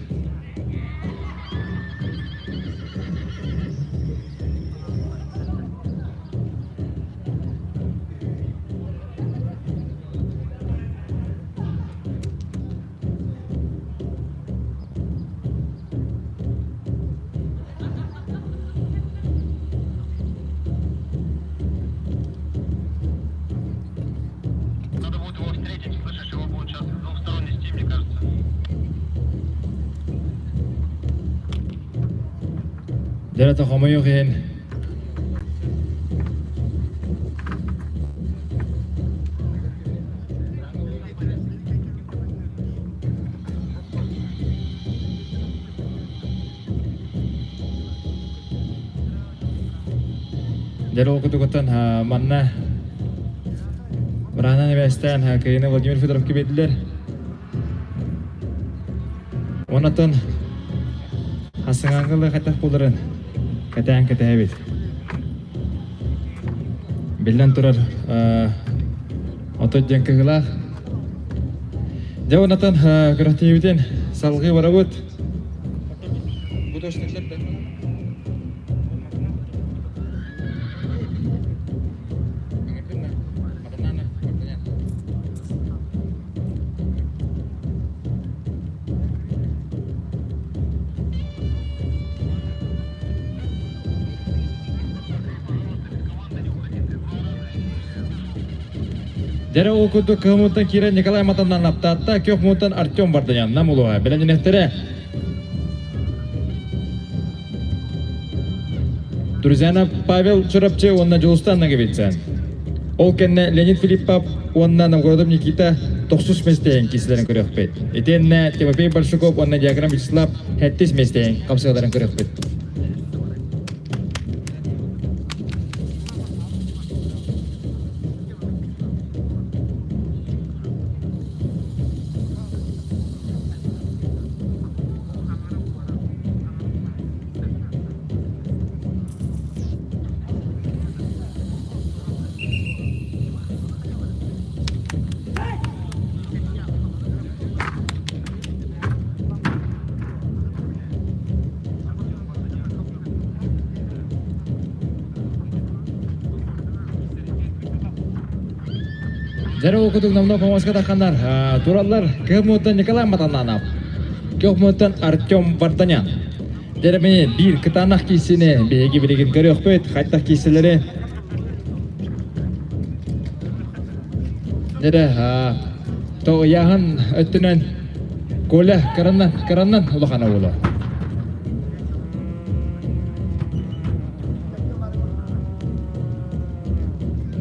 Дәрі тақамы yok ең. Дәрі оқытуғыттан манна Бірағынан әбәстен кайыны Владимир Федоров кебетілер. Онатын асыңаңғылы қайтақ болырын. Кәтәң әбет. Белден тұрар отой ден кығылақ. Жауынатын күрәтен ебетен салғы бара бұд. Бұд өшініктер дән. Дәрі ол күдді кығымыттан кері Николай Матаннан аптатта, көк мұттан Артем Барданянна мұлуға. Біләнінектері Друзьяна Павел Чурапче, онна Жолустанна кебетсен. Ол кәнне Леонид Филиппов, онна Новгородов Никита 90 местейін кесілерін көрек бет. Етенне Тимофей Большаков, онна Диаграм Вячеслав 70 местейін қапсығаларын көрек бет. Жәрі оқыдық намна помашқа таққандар. Туралар Көхмуттан Николай Матаннанап, Көхмуттан Артем Барданян. Дәріміне бір кытанақ кейсіне бейгі білеген көрі өкпет, қайттақ кейселері. Дәрі тоғы яғын өттінен көлі қыраннан ұлықана олы.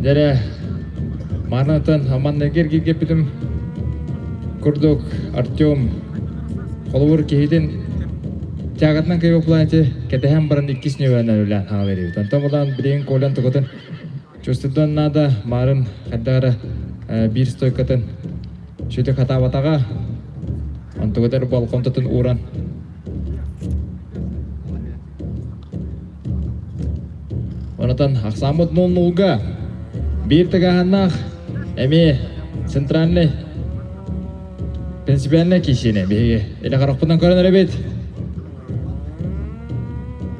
Дәрі Марнатан аманнагер кепітім күрдік Артем қолуыр кейден тягатнан көйбі планеті кәтіхен барын 2 нөйәнен өлән ға берейді. Тантан бұдан білеген көйлен тұғытын чөстірден нада марын қаддағары бір стойкатын шөті қата батаға антығыдар балкон тұтын уран. Онатан Ақсамыд 0-0-ға бір тігағаннақ әме центральный принципиальный кешені беге. Әлі қарақпынан көрін әребет.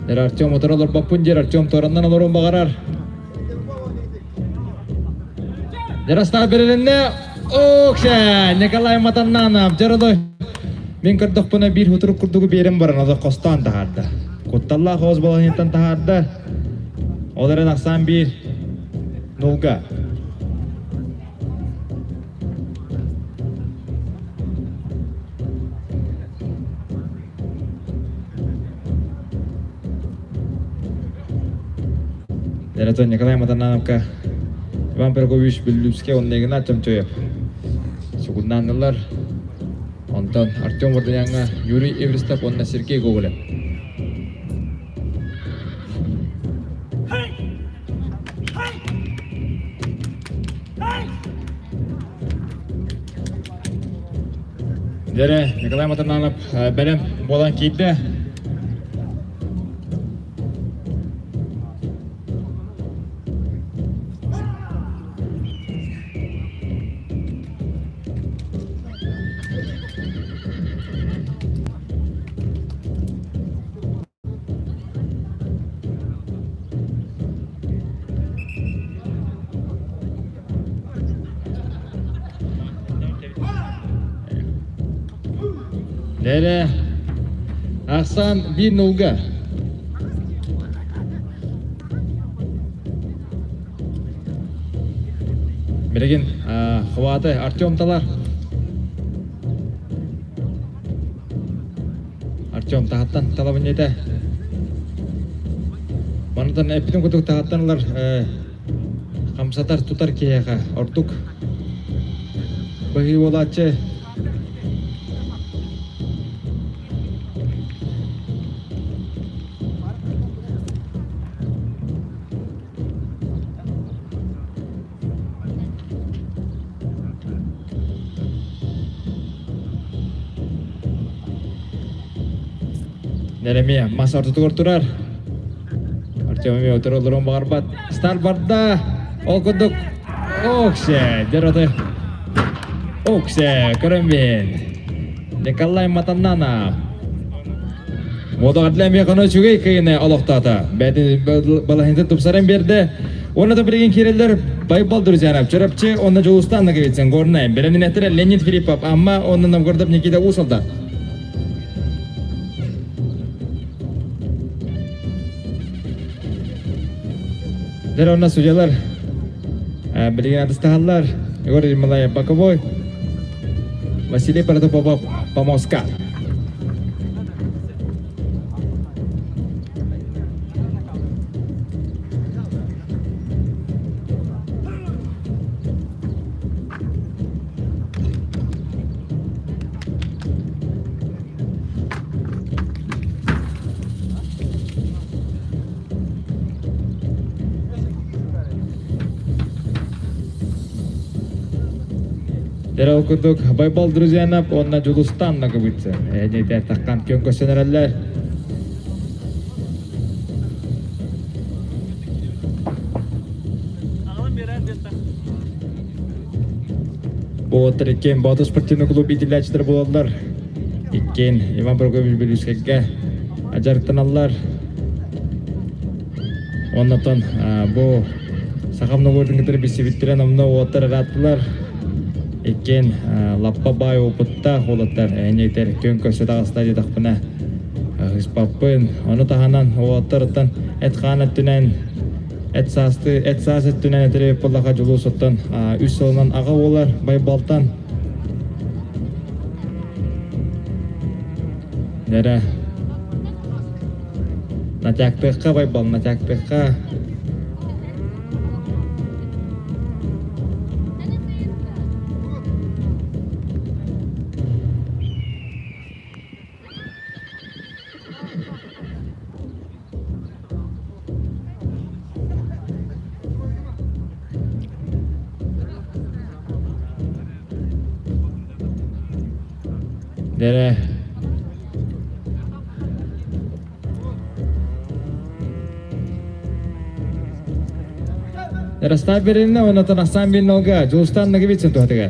Дәр Артем ұтыралар баппын дер, Артем тораннан алырын бағарар. Дәр астағы берелінне Оқша, Николай Матаннанов, жарылы. Мен көрдіқ бұна бір ұтырып күрдігі берім барын, оды қостан тағарды. Құтталла қоз баланеттен тағарды. Оларын ақсан 1-0-ға. Дәрәтон Николай Матаннановқа Иван Перкович Белюбске оннегін аттым төйіп. Сугуднанылар Антон Артем Барданянға Юрий Эвристов онна Сергей Гоголев. Дәрі Николай Матаннанов бәрім болан кейді. Дәрі Ақсан 1-0-ға. Береген қуаты Артем талар. Артем тағаттан талабын еді. Манытан әппетін күтік тағаттанылар қамсатар тұтар кейеға. Ортық бұғы олатшы. Нәреме маса ортытығыр тұрар. Артемеме отырылырын бағар бат. Стар барда. Ол күндік. Оқше. Дераты. Оқше. Көрінбен. Николай Матаннанов. Одағадләме қаны жүгей күйіне алықтаты. Бәді балахинті тұпсарын берді. Оны да білген керелер байбал друзьянап. Чырапчы оны Жолустанна кебетсен көрінайын. Бірінің әтірі Леонид Филиппов. Амма оны Новгородов Никита ұсылды. Дәр онна судьялар білген адыстағалар Егор Ермолаев боковой. Василий Протопопов Помоска. Дерал кудук байбал друзьянап онна жулустан нагыбытсы. Эдетер таккан көнкөсөнөрөллөр. Боотыр иккен Батыс спортивный клуб итилячтер болалар. Иккен Иван Прокофьевич Белюшкеге ажарыктаналар. Оннотон бу сахамны көрдүңүтөр бисибиттерен омно оотар араттылар. Иккен лаппа бай опытта холоттар эңейтер көнкөсө дагыстар дакпына ыспаппын. Оны таханан оотарыттан этканат түнен Эт-сасы түнен әтіреп болаға жылу соттан үс солынан аға олар байбалтан. Нәрі натяктыққа байбал, натяктыққа. Dere. Dere stabirinna onatan asan bin noga justan nagi bitsin tuh tiga.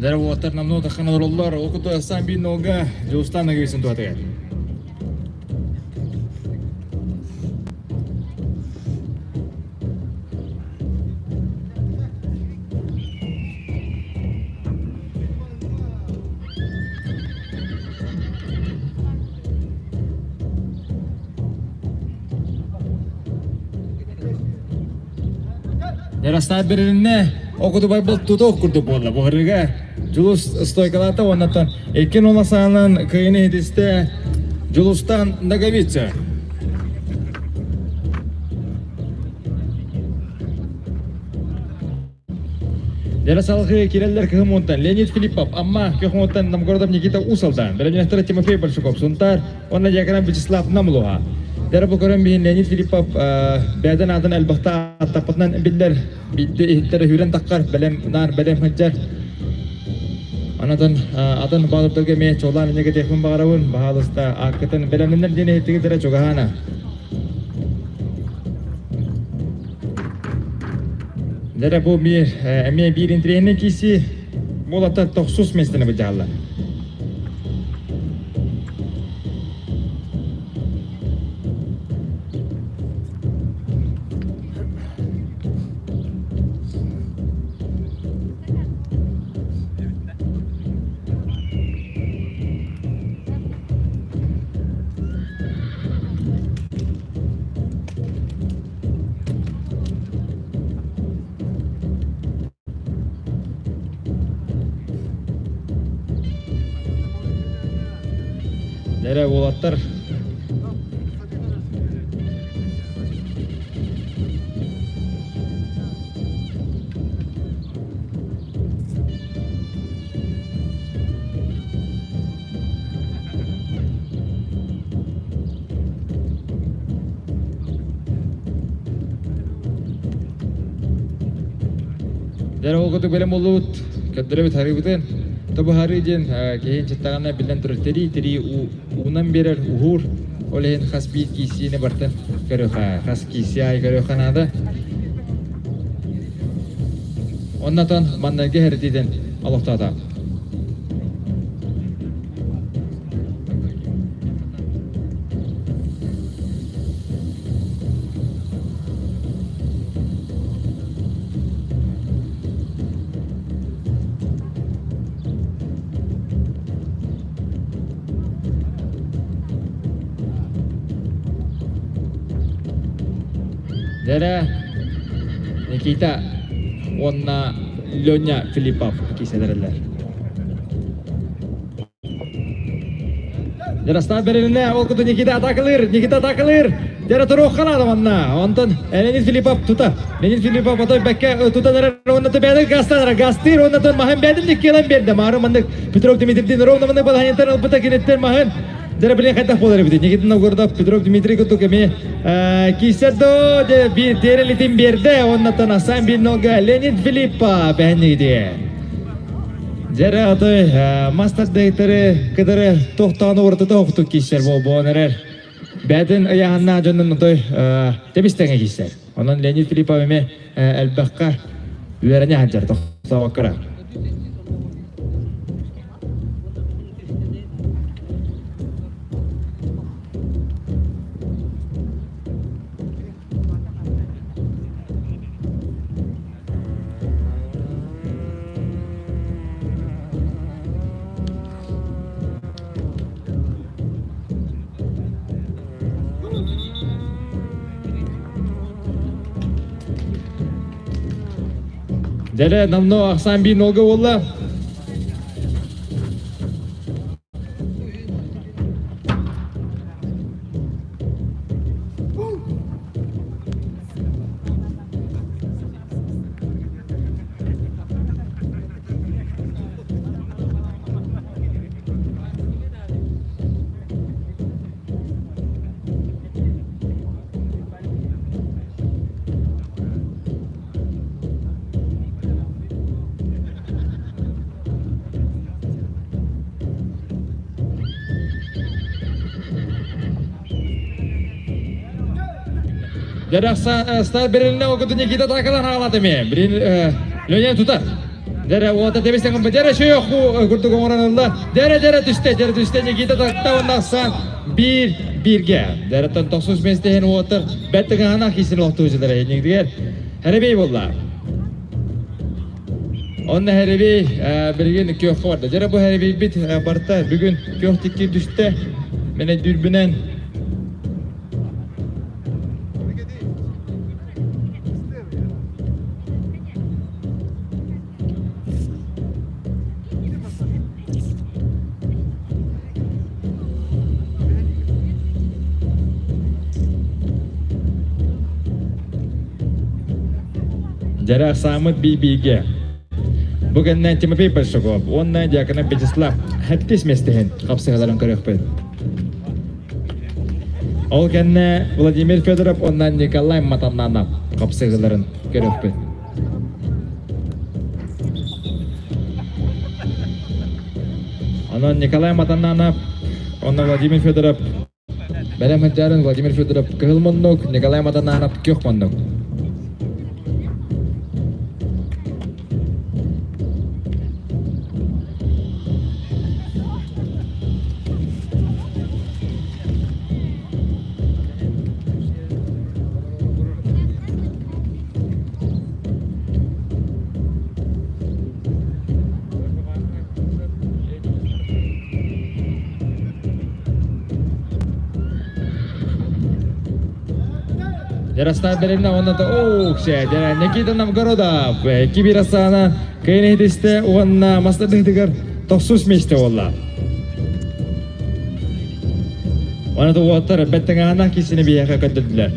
Dere water namno takkan rollar okutu asan bin noga justan nagi bitsin tuh tiga. Dere stabirinne okutu baybal tutu okurdu bolla bu hırıga. Julus stойкалата оннатан экен оласанын кыйны эдисте Жулустан Наговица. Дерасалхы киреллер кыхымонтан Леонид Филиппов, амма кыхымонтан Новгородов Никита Усалдан, Белеминестер Тимофей Большаков, Сунтар, онна Якарам Вячеслав Намлуга. Дера букарам бин Леонид Филиппов бәден адын әлбақта аттапытнан биллер бидді ихттері хүрен таққар бәлем ханчар. Анатан атын балыптырға ме чолан неге техмін бағарауын бағалыста ақытын бәлемінер дене еттігі дәрі жоғағана. Дәрі бұл әме бір интрейінің кейсі бұл ата 900 местіні бұджағылар. Nere oğlatlar? Jara ogotu belem olut kadere bit haributen. Tabu harijin kehin chittagana bilen teri unan berer uhur olehen khasbit kisine bartan karo khas kisiyay karo khanada. Onnatan mannaga heritiden Allah Taala. Jara Nikita Onna Lonya Filipov kisederler. Jara start berine ol kutu Nikita takılır. Jara turuq qaladi manna. Ondan Lenin Filipov tuta. Lenin Filipov otoy bekka tutalar onna da beder gastir ondan mahem bedillik kelam berdi. Marı mandık Petrov Dimitriev'den rovna mandık bal hayantar alpata kinetter mahen. Jara bilen qayta bolar bidi. Nikita Novgorodov Petrov Dimitriy kutu kemi kisado de bir terelitin berdi. Ondan Hasan bin Noga Lenin Filipov behnidi. Jara otoy master direktörü kadar toxtağını ortada oxtu kisler bu onerer. Beden ayağına canın otoy tebistenge kisler. Ondan Lenin Filipov eme elbaqqa verene hajar toxtağakara. Jara namno Hasan bin Noga bolla. Jara start berine okutu Nikita takılan ağladı mı? Birin Lenin tutar. Jara o da tebisten kompa. Jara şu yok kurtu komoranında. Jara düşte Nikita takta ondan san birge. Jara tan toksuz mestehen otur. Bettiğin anak isin oktuculara yenik diğer. Herebey bolla. Onna herebey birgin kök vardı. Jara bu herebey bit barta bugün kök tikki düşte. Mene dürbünen Jara Samut BBG. Bugünden Timothy Pershakov. Ondan yakına Vyacheslav Hattis mestehen kapsayıların kırıkpet. Ol kenne Vladimir Fedorov ondan Nikolay Matamnanov kapsayıların kırıkpet. Ondan Nikolay Matamnanov ondan Vladimir Fedorov. Benim hıccarın Vladimir Fedorov kıhılmonduk, Nikolay Matamnanov kökmonduk. Jara start berine ondan da Jara Nikita Novgorodov kibirasana kayınehidiste onna masladıklar toksuz meşte olla. Ona da otar betting anak kisini bir yaka kadıdılar.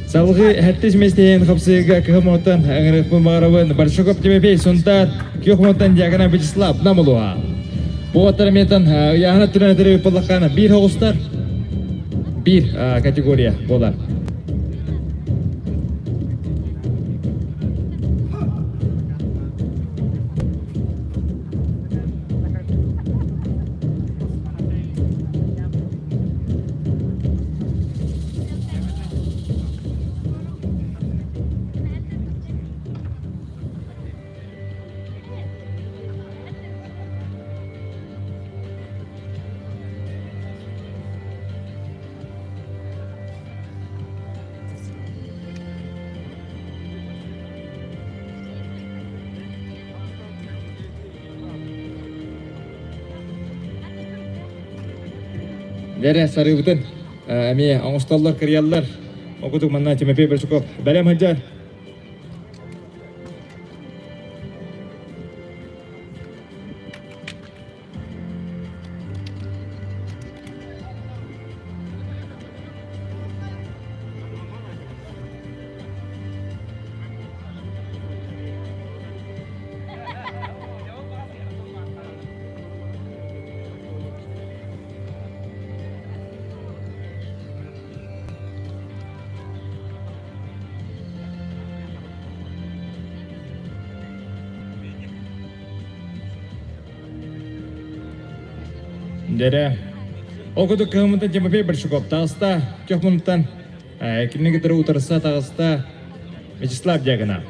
Salgı hattis mesteyen kapsayıga kıhmotan angırık pemarawan Barshakov TMP suntar kıhmotan jagana Vyacheslav namuluha. Bu otar metan yahana tüneteri pelakana bir hostar bir kategoriya bolar. Дере сарыбытын. Әме аңысталлар, кіряллар. Оқытық манна Тимофей Барсуков. Бәлем хаджар. Дере оқытық кығымынтан Тимофей Барсуков. Тағыста көк мұнттан кімнегі тұры ұтырса тағыста Вячеслав Дягина.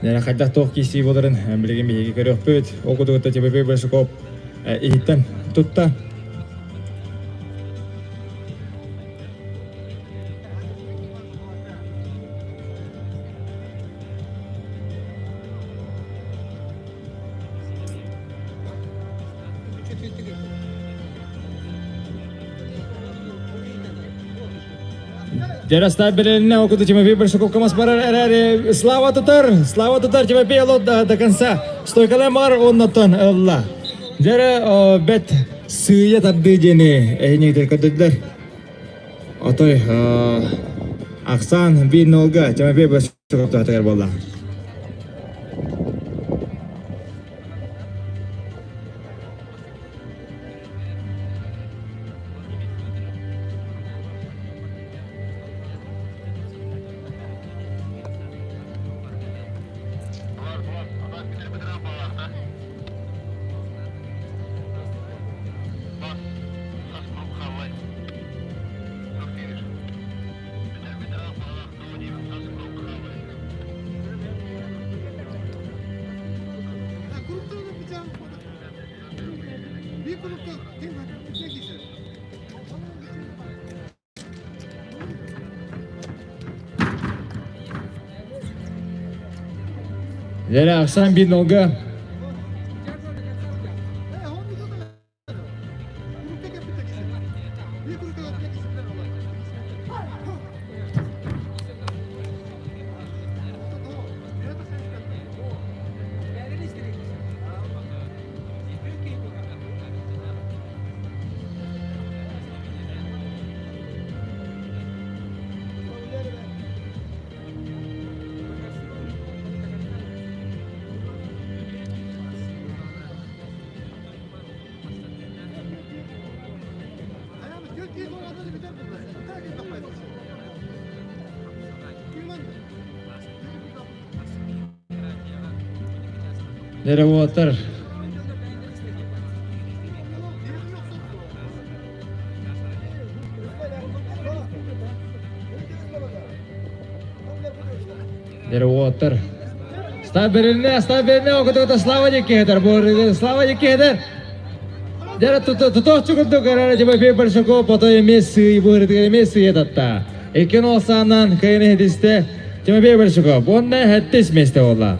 Дере қайдақ тоқ кейсей боларын білген бейге көрі өкпөт. Оқытық Тимофей Барсуков ехіттен тұтта. Жараста белеline okudu Тимофей Барсуков камас барар әрәрі. Слава тұтар Тимофей алот до конца. Стойкалай мар оннаттан алла. Жары бәт сүйе тарды жені әйнегдер көдділдер. Отой Ақсан 1-0-ға Тимофей Барсуков тағатығар болла. Жары Ақсан 1-0-ға. Жары уатыр. Жары уатыр. Став беріліне оқыды Слава Декедер. Слава Декедер. Жары тұтоқ чүгілді қарары Тимофей Барсуков потой Месси бұғырдығы Месси едатта. Екен олсанан қайын едісті Тимофей Барсуков. Онда әттес месте олла.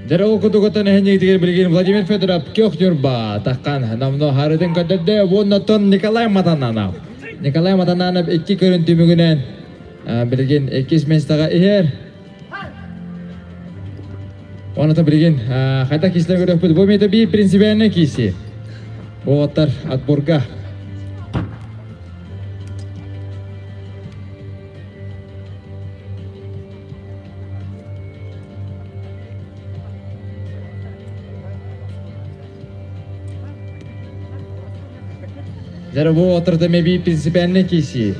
Жары оқытуғытын әйнегдігер білген Владимир Федоров көк нүрба таққан намно харыдың көдді оннаттон Николай Матананов. Николай Матананов 2 көрінті мүгінен білген 2 местаға ехер. Онаты білген қайта кесілер көріп бұд. Бұл меті бір принципиальны кесі. Бұл оттар отборға. Жара бу отырды меби принципиальный киси.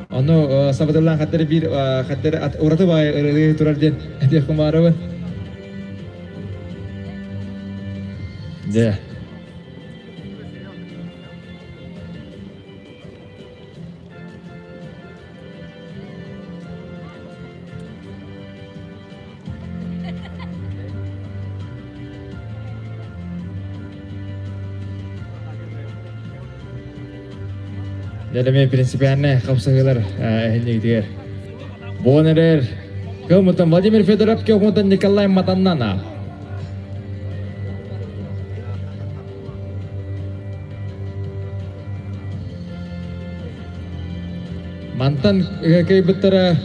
Ону сабадылан хаттары бир хаттары ураты бай турар ден де хумарабы. Де. Dalamnya prinsipiannya kapsahlar ini gitu. Bonerer, kemudian Vladimir Fedorov, kemudian Nikolai Matannana. Mantan kayak betul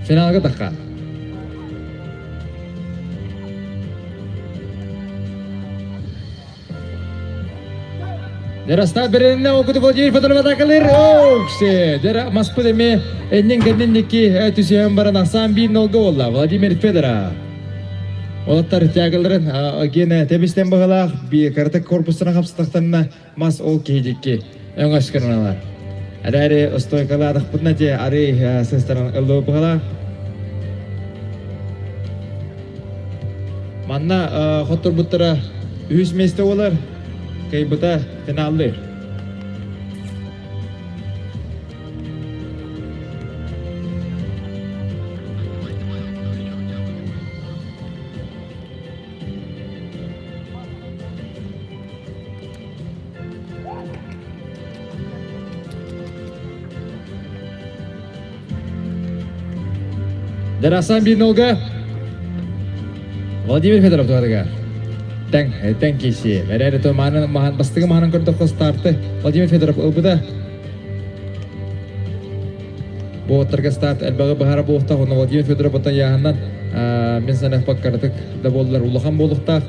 final ketakkan. Jara start berenda okutu Vladimir Fedorov atakalir. Oh, shit. Jara mas pudeme enning niki tusiam barana sambi nolga olla Vladimir Fedorov. Олаттар тягыларын гене тебистен бағалақ би картек корпусына қапсытақтанына мас ол кейдекке өң ашқырыналар. Әрі стойкаладық бұтына де әрі сестарын ұлы бағала. Манна хоттыр бұттыра үйіс месті олар. Kay buta finalde. Darasan binolga Vladimir Fedorov tuh Thank you sih. Mereka itu mahan pasti kemahanan kertas start Vladimir Fedorov udah. Buat terkait start, elbaga bahara buat tahu Vladimir Fedorov buat yahanan. Misalnya pakai kertas double ulahan boleh tak.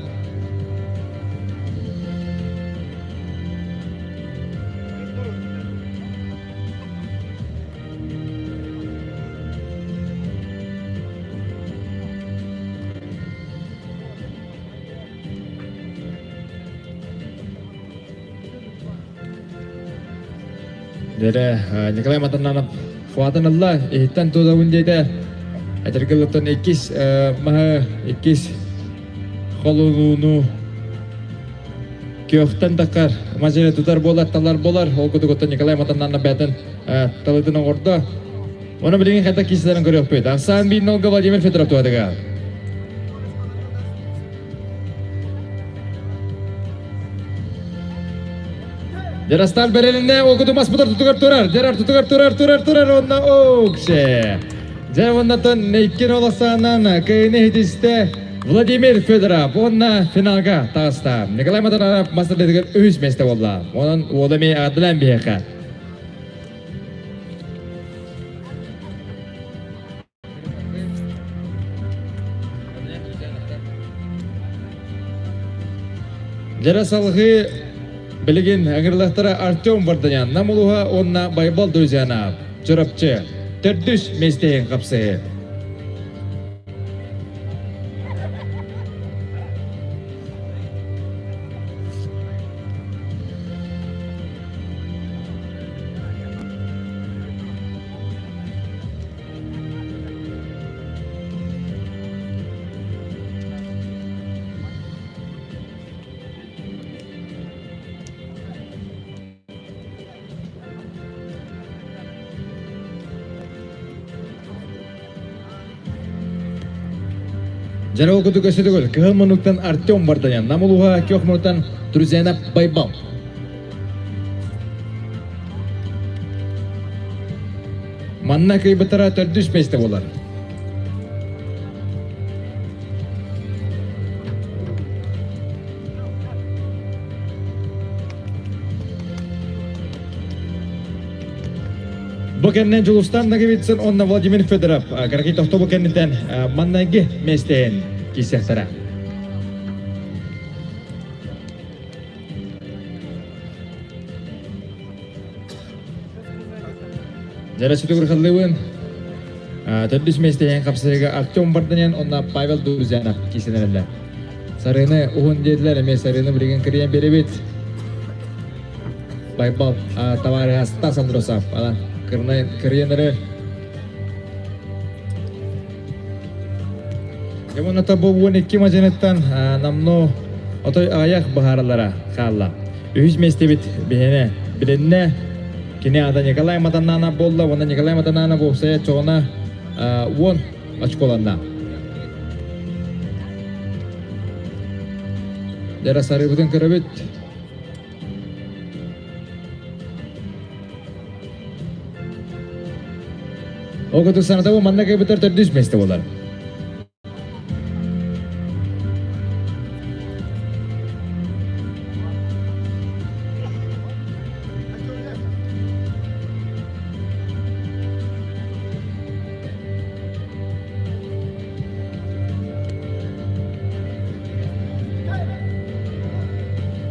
Jadi, Nikolai Matannana kuatan Allah, ihtan tu tahun jadi. Ajar kelutan ikis maha ikis kalunu kyohtan takar masih tutar bolar talar bolar. Aku tu kata Nikolai Matannana beten talar tu nongorda. Mana berdingin kata kisah dan korea pet. Asan bin nolga Vladimir Fedorov tu ada. Jara start berende, aku tu mas putar turar, Jara turar, onna okse. Jara onna tu neikin olasana na, kini hitiste Vladimir Fedorov, onna finalga tasta. Nikolai Matannana master dengan üç meste valla. Onun olami adilan biheka. Jara salgı Bilgin agırlahtara Artyom Vardanyan namuluha onna baybal dözyanab. Çorapçı, tördüş mesleğin kapsayı. Jara okutu kesedugul kehemanuktan Artyom Vardanyan namuluha kyohmanutan Druzyanab baybal. Manna kay betara tördüş meste bolar. Bugünden Julustan da gibitsin onna Vladimir Fedorov. Karaki tohto bugünden mannagi mesleğin kisahlara. Jara situ berkhaluan. Tördüş mesleğin kapsayga Artyom Vardanyan onna Pavel Druzyanab kisahlara. Sarını uhun dediler, sarını berigen kiriyen berebet. байбал товары Стас Андросов ала кырыйыныры Ямон ата бу 12 мажанеттан намно отой аяк бахаралара халла. Үз местебит бехене биленне кине ада Николай Матанана болла, вона Николай Матанана болса чоғына 10 очколанна. Дера сары бүтін көрөбіт. Оғыты саната бұл манда кәбітер төрдүз месте болар.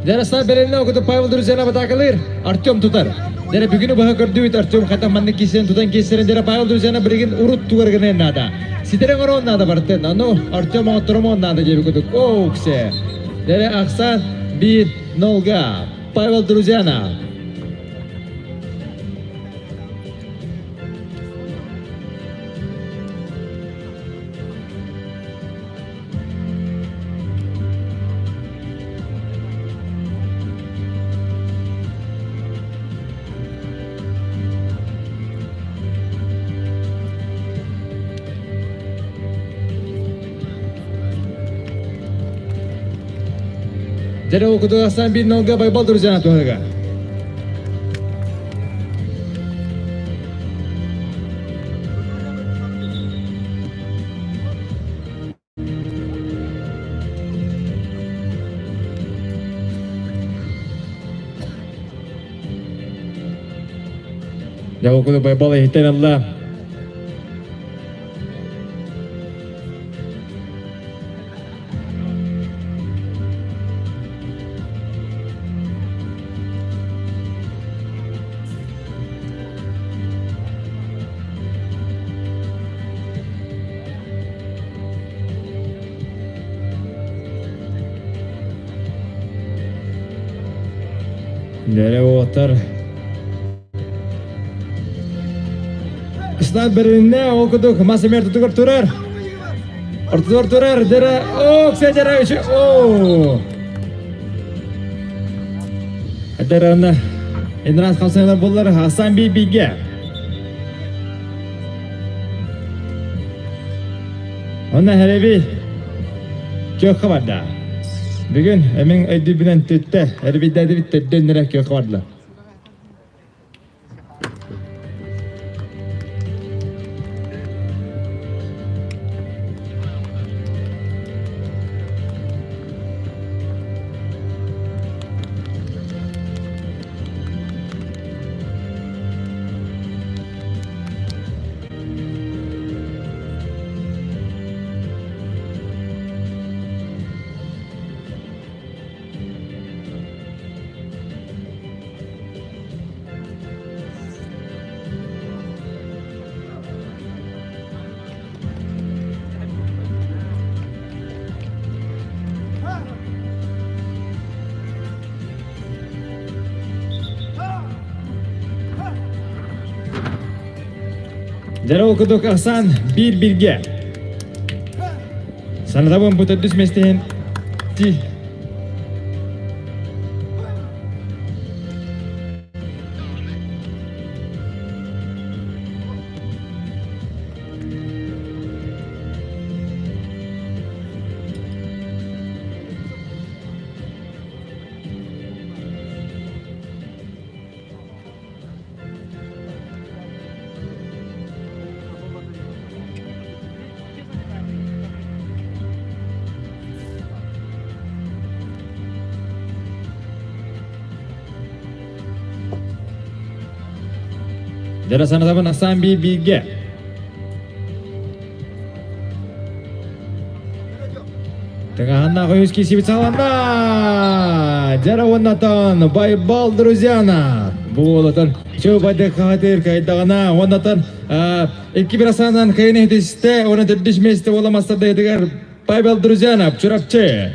Жараса береліне оқыды Павел Друзяна батақылыр, Артем тұтар. Дәрі бүгіні баға көрді өт Артем қайта манны кесерін тұтан кесерін дәрі Павел Друзяна бірген ұрыт туғарғын әннада. Сидерен ұры оннада барды, нану Артем оға тұрымы оннада жебі көдік. О, ксе. Дәрі ақсан 1-0-ға Павел Друзяна. Jadi waktu Hasan bin Noga Baybal Druzyana tuh harga. Jadi waktu Baybal hitain Allah. Dere otar. Istan berine okuduk masih mer tutur turar. Tutur turar dere sejara işi. Dere ana Indras kalsanlar bollar Hasan Bibi'ge. Ona herebi çok kabarda. Bugün emin edibinen tütte, erbide edibit tüttenlere kök vardı. Jara okuduk Hasan bir bilge. Sana da bu tedbis mesleğin ti. Jara sana da Hasan bir bilge. Tengahana koyuz kisi bitsalanda. Jara onatan Baybal Druzyana. Bu olatan coba dekatir kaydağına onatan iki birasanan kayın ehdiste ona tedbişmeste olamazsa da edgar Baybal Druzyana çorapçı.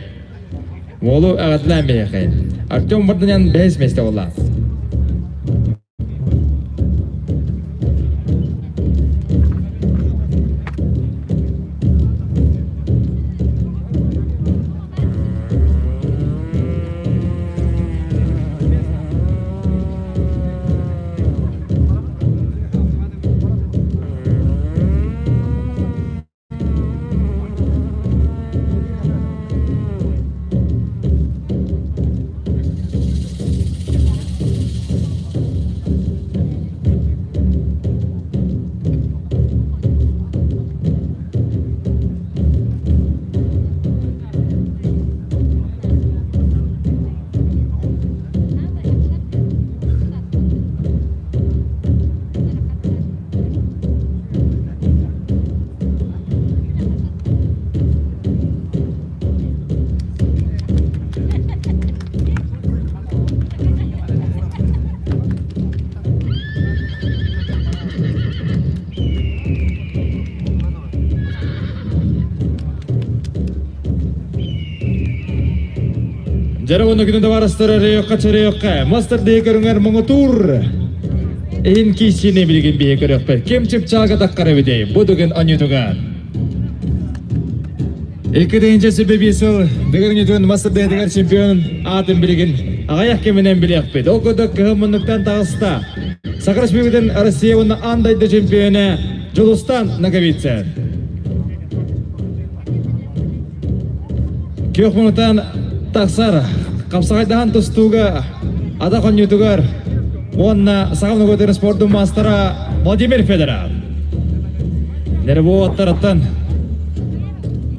Volu ağatlan bir kayın. Artyom vardanyan behes meste ola. Жарауны күнінде барыстыры рейоққа чарейоққа. Мастер дейі көріңер мұңы тур. Ин кисіне білген бейі көріқпер. Кем чыпчалға таққары бідей. Бұдығын анютуған. Екі дейінше себебі сол. Бүгін етуін мастер дейдігер чемпион атын білген. Ағаяқ кемінен білек беді. Ол көдік кығымындықтан тағыста. Сақырыш бігіден Россия оны андайды чемпионы Жолустан Наговицын. Кеуқ мұнытан тақсар. Қапсағайдаған тұстуға адақын ютуғар. Онна сағымны көтерін спорттың мастера Владимир Федоров. Нері бұл аттараттан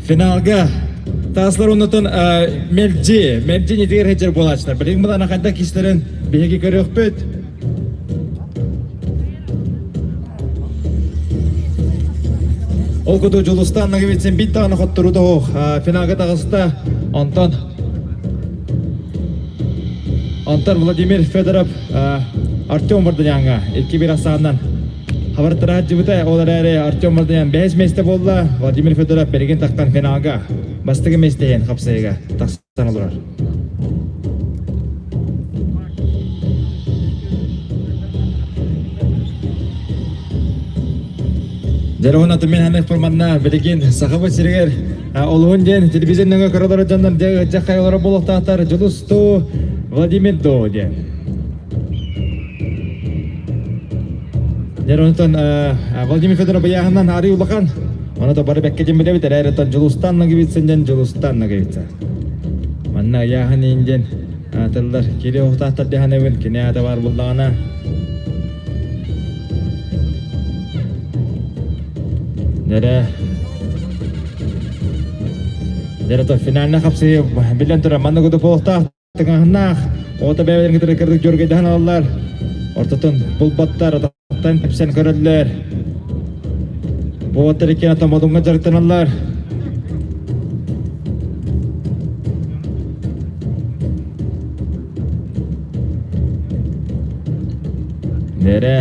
финалға тағысылар ұнытын Мелджи нетігер хеджер болачынар. Білген бұдан ақайда кештерін бейге көрі өкпет. Ол күді Жолустан Наговицын бит тағыны қоттыруды оқ. Финалға тағысыда Антон Владимир Федоров Артем Варданяңға 2-1 асағынан хабартыра жібіті олар әрі Артем Варданяң 5 месте болды. Владимир Федоров берген таққан финалға бастығы местейін қапсайға тақсан олар. Жарауын атымен әнек форматына білеген сақабы сірігер олығын ден телевизионның көрілері жандан жаққай олары болықтақтар Жолусту Владимир Доде. Жарауынтан Владимир Федоров баяғынан ары ұлыған. Оны да бары бәкке жембелі бітер әріттан Жолустан Наговицын ден Жолустан Наговицын. Манна яғын енден атылдар келе ұқтақтар дегін өбін кене аты бар бұлдағына. Дәрі то финалына қапсы білен тұра манны көді болықтақ тыңағынақ ота бәйбелерін кетірі кірдік жөргейдіған алалар ортатын бұл баттар атақтан әпсен көрілділер бұл оттар екен ата модыңға жарықтан алалар дәрі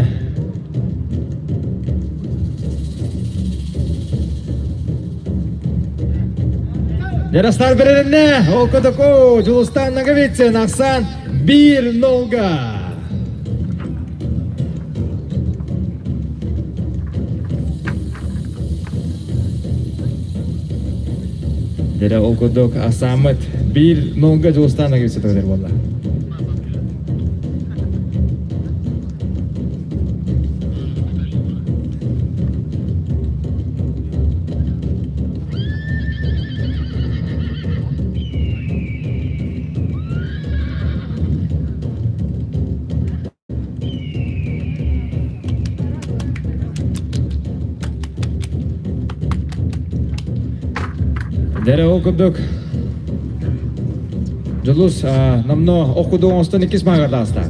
Жарастар біреріне, ол көдіку Жолустан Наговицын ақсан 1-0-ға. Дәрі ол көдік ақсамыт 1-0-ға Жолустан Наговицын төдер болды. Дәрі оқыдық. Жолус намно оқыдық оңыстан 2 мағарда аста.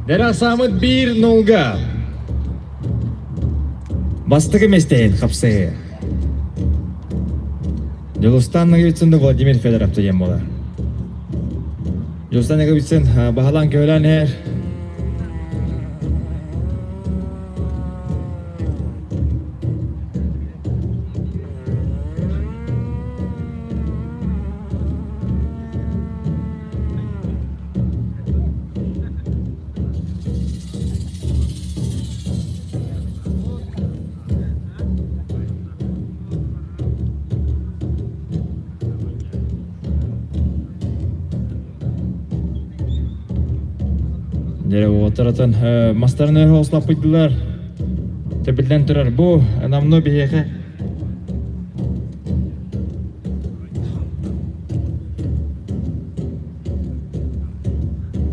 Дәрі асамыт 1-0-ға. Бастығы местейін қапсығы. Жолустан Наговицынды Владимир Федоров деген болар. Жолустан Наговицын бағалан көйлән әр. Дәрі отыратын мастарыны ослап бұйдылар. Төбілден тұрар. Бұл намны бейеқі.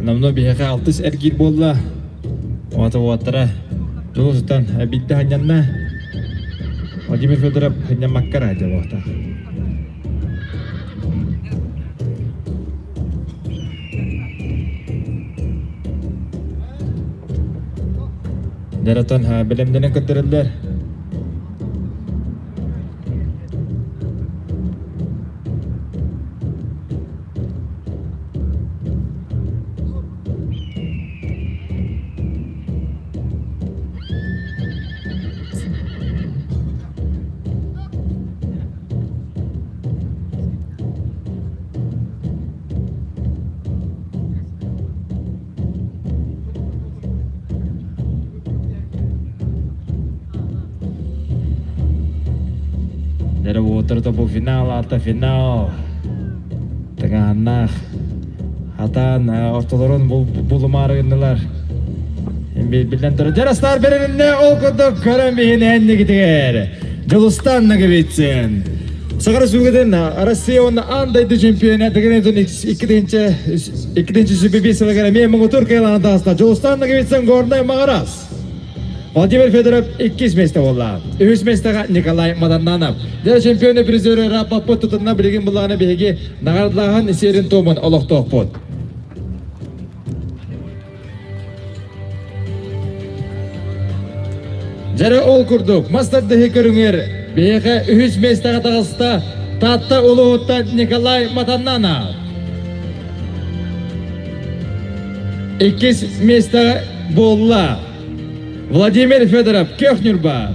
Намны бейеқі 6 әргер болды. Оты отыра. Жолы сұтан бейді ханянна. Владимир Федоров ханyan маккара деп оғта. Дәрәтан білімдені көтірілдер. Dari water bu final atau final tengah anak hatan ortaların bulumarındalar. Bilen turun jarastar berinde okudu körün bihine enne gitiger. Julustan nagi bitsin. Sakar sugadın Rusya onda andaydı şampiyonat degenen ikinci sübbi sıragara memnun Türkiye'den dasta Julustan nagi bitsin gornay mağaras. Vladimir Fedorov 2 mesте oldu. 3 mestega Nikolay Madananov. Дер чемпионы призеры Рапопот тұтынна білген бұлағына беге нағардылаған серін томын олық пот. Жәрі ол күрдік. Мастардығы көріңер. Беге 3 местеға тағыста татты ұлығытта Николай Мадананов. 2 местеға болла. Владимир Федоров, Кёхнюрба.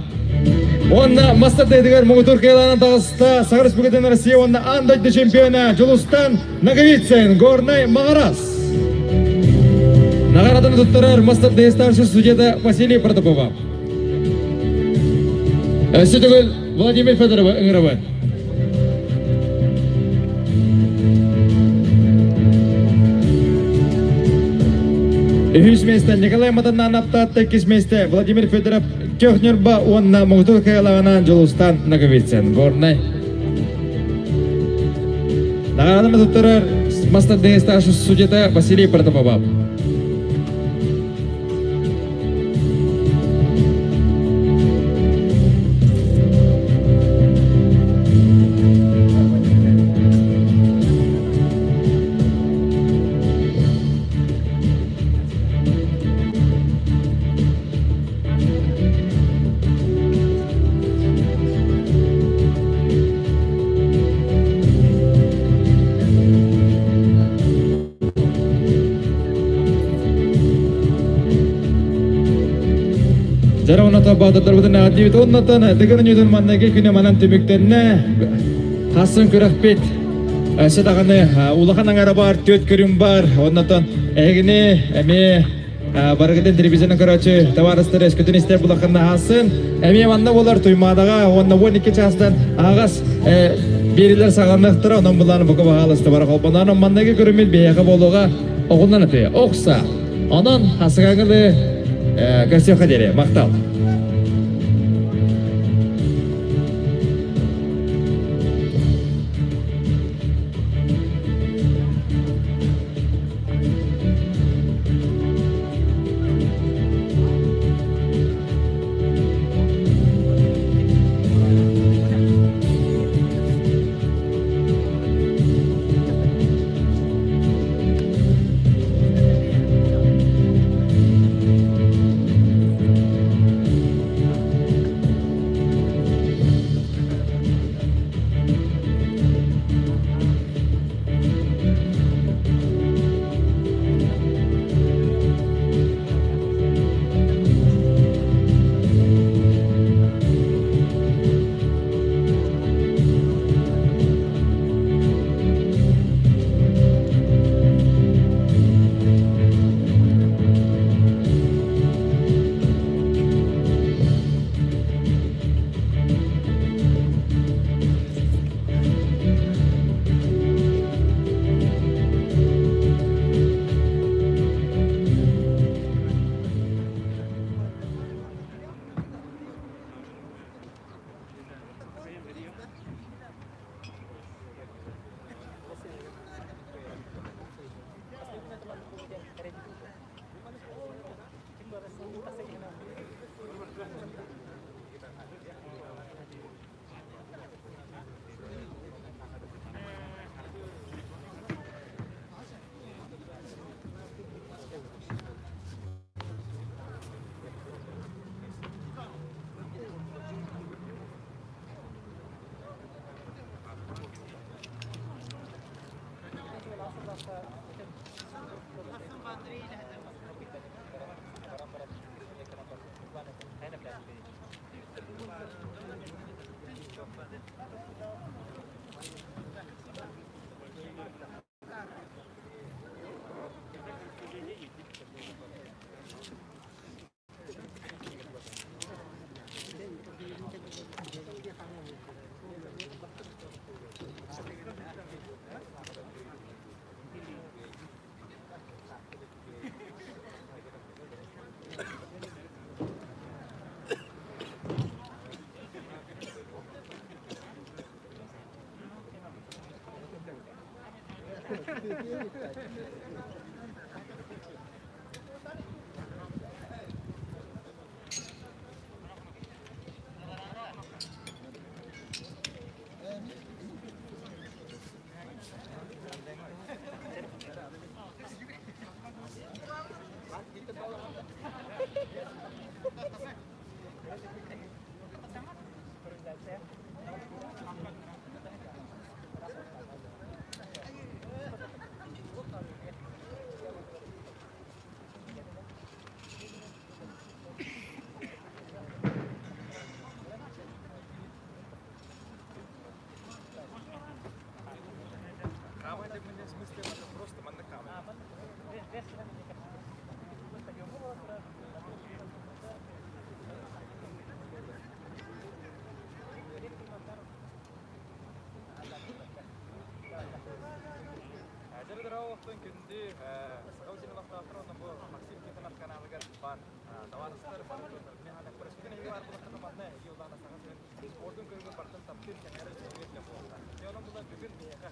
Он мастарда едігер мұғы Түркияланын тағыста Сағыр Республикадан Россия онна андайды чемпионы Жулустан Наговицын, Горнай Мағарас. Нағарадын тұттырар мастарда естаршы судьяда Василий Протопова. Өсі түгіл Владимир Федорова ұңырабы. Üç mesте Николай Мадананов татты 2 месте Владимир Федоров Кёхнюрба онна Мұғытыр қайалағынан Жолустан Наговицын Горнай. Нағарадымы тұттырар мастар деңесташы судьята Василий Протопова. Jara onata bağdadır budun adibit onnatan degenen yudun mannagi küne manan tümüktenine hasın kürakpet sedagаны улахан аңара бар 4 көрүм бар оннотон эгини эми баргыдын телевизионун көрөчү товарыстар эскөтүн истеп улаханна хасын эми манна болар туймадага онна 12 частан агас берилер саганныктыра онон буланы буга багалысты бар колбонаны маннаги көрүмүл бияга болууга огундан өтө окса анан хасыгаңылы Гасеха дере, мақтал. Камера म्हणजे смысле это просто манна камера. Jadi дрова вақтан күнде саусины вақтан bu Максим Кетанов каналыгар бар. Таварыстар бар. Мен ана көрсөткен эги бар булактан мадна yıldan сагын спорттун көргөн бартын таптын кенері сөйлеп болду. Жолун булар бүгүн мейка.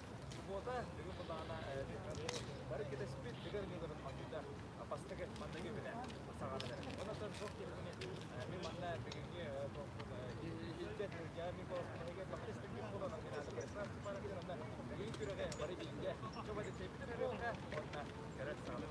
Бода бүгүн булар ана бар кете спит бүгүн гөлөр мандыда апастыгы мандыгы менен саганы. Ондан соң келгени мен манда бүгүнкү илдет жами болсунга бактыстык болон мен аны пресс бар деген анда бүгүн күрөгө бар ийинге чоба деп тепти болга онда керек саганы.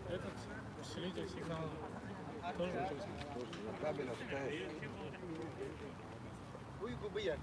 Этот усилитель сигнала тоже Кабель отставить. Уй губы я.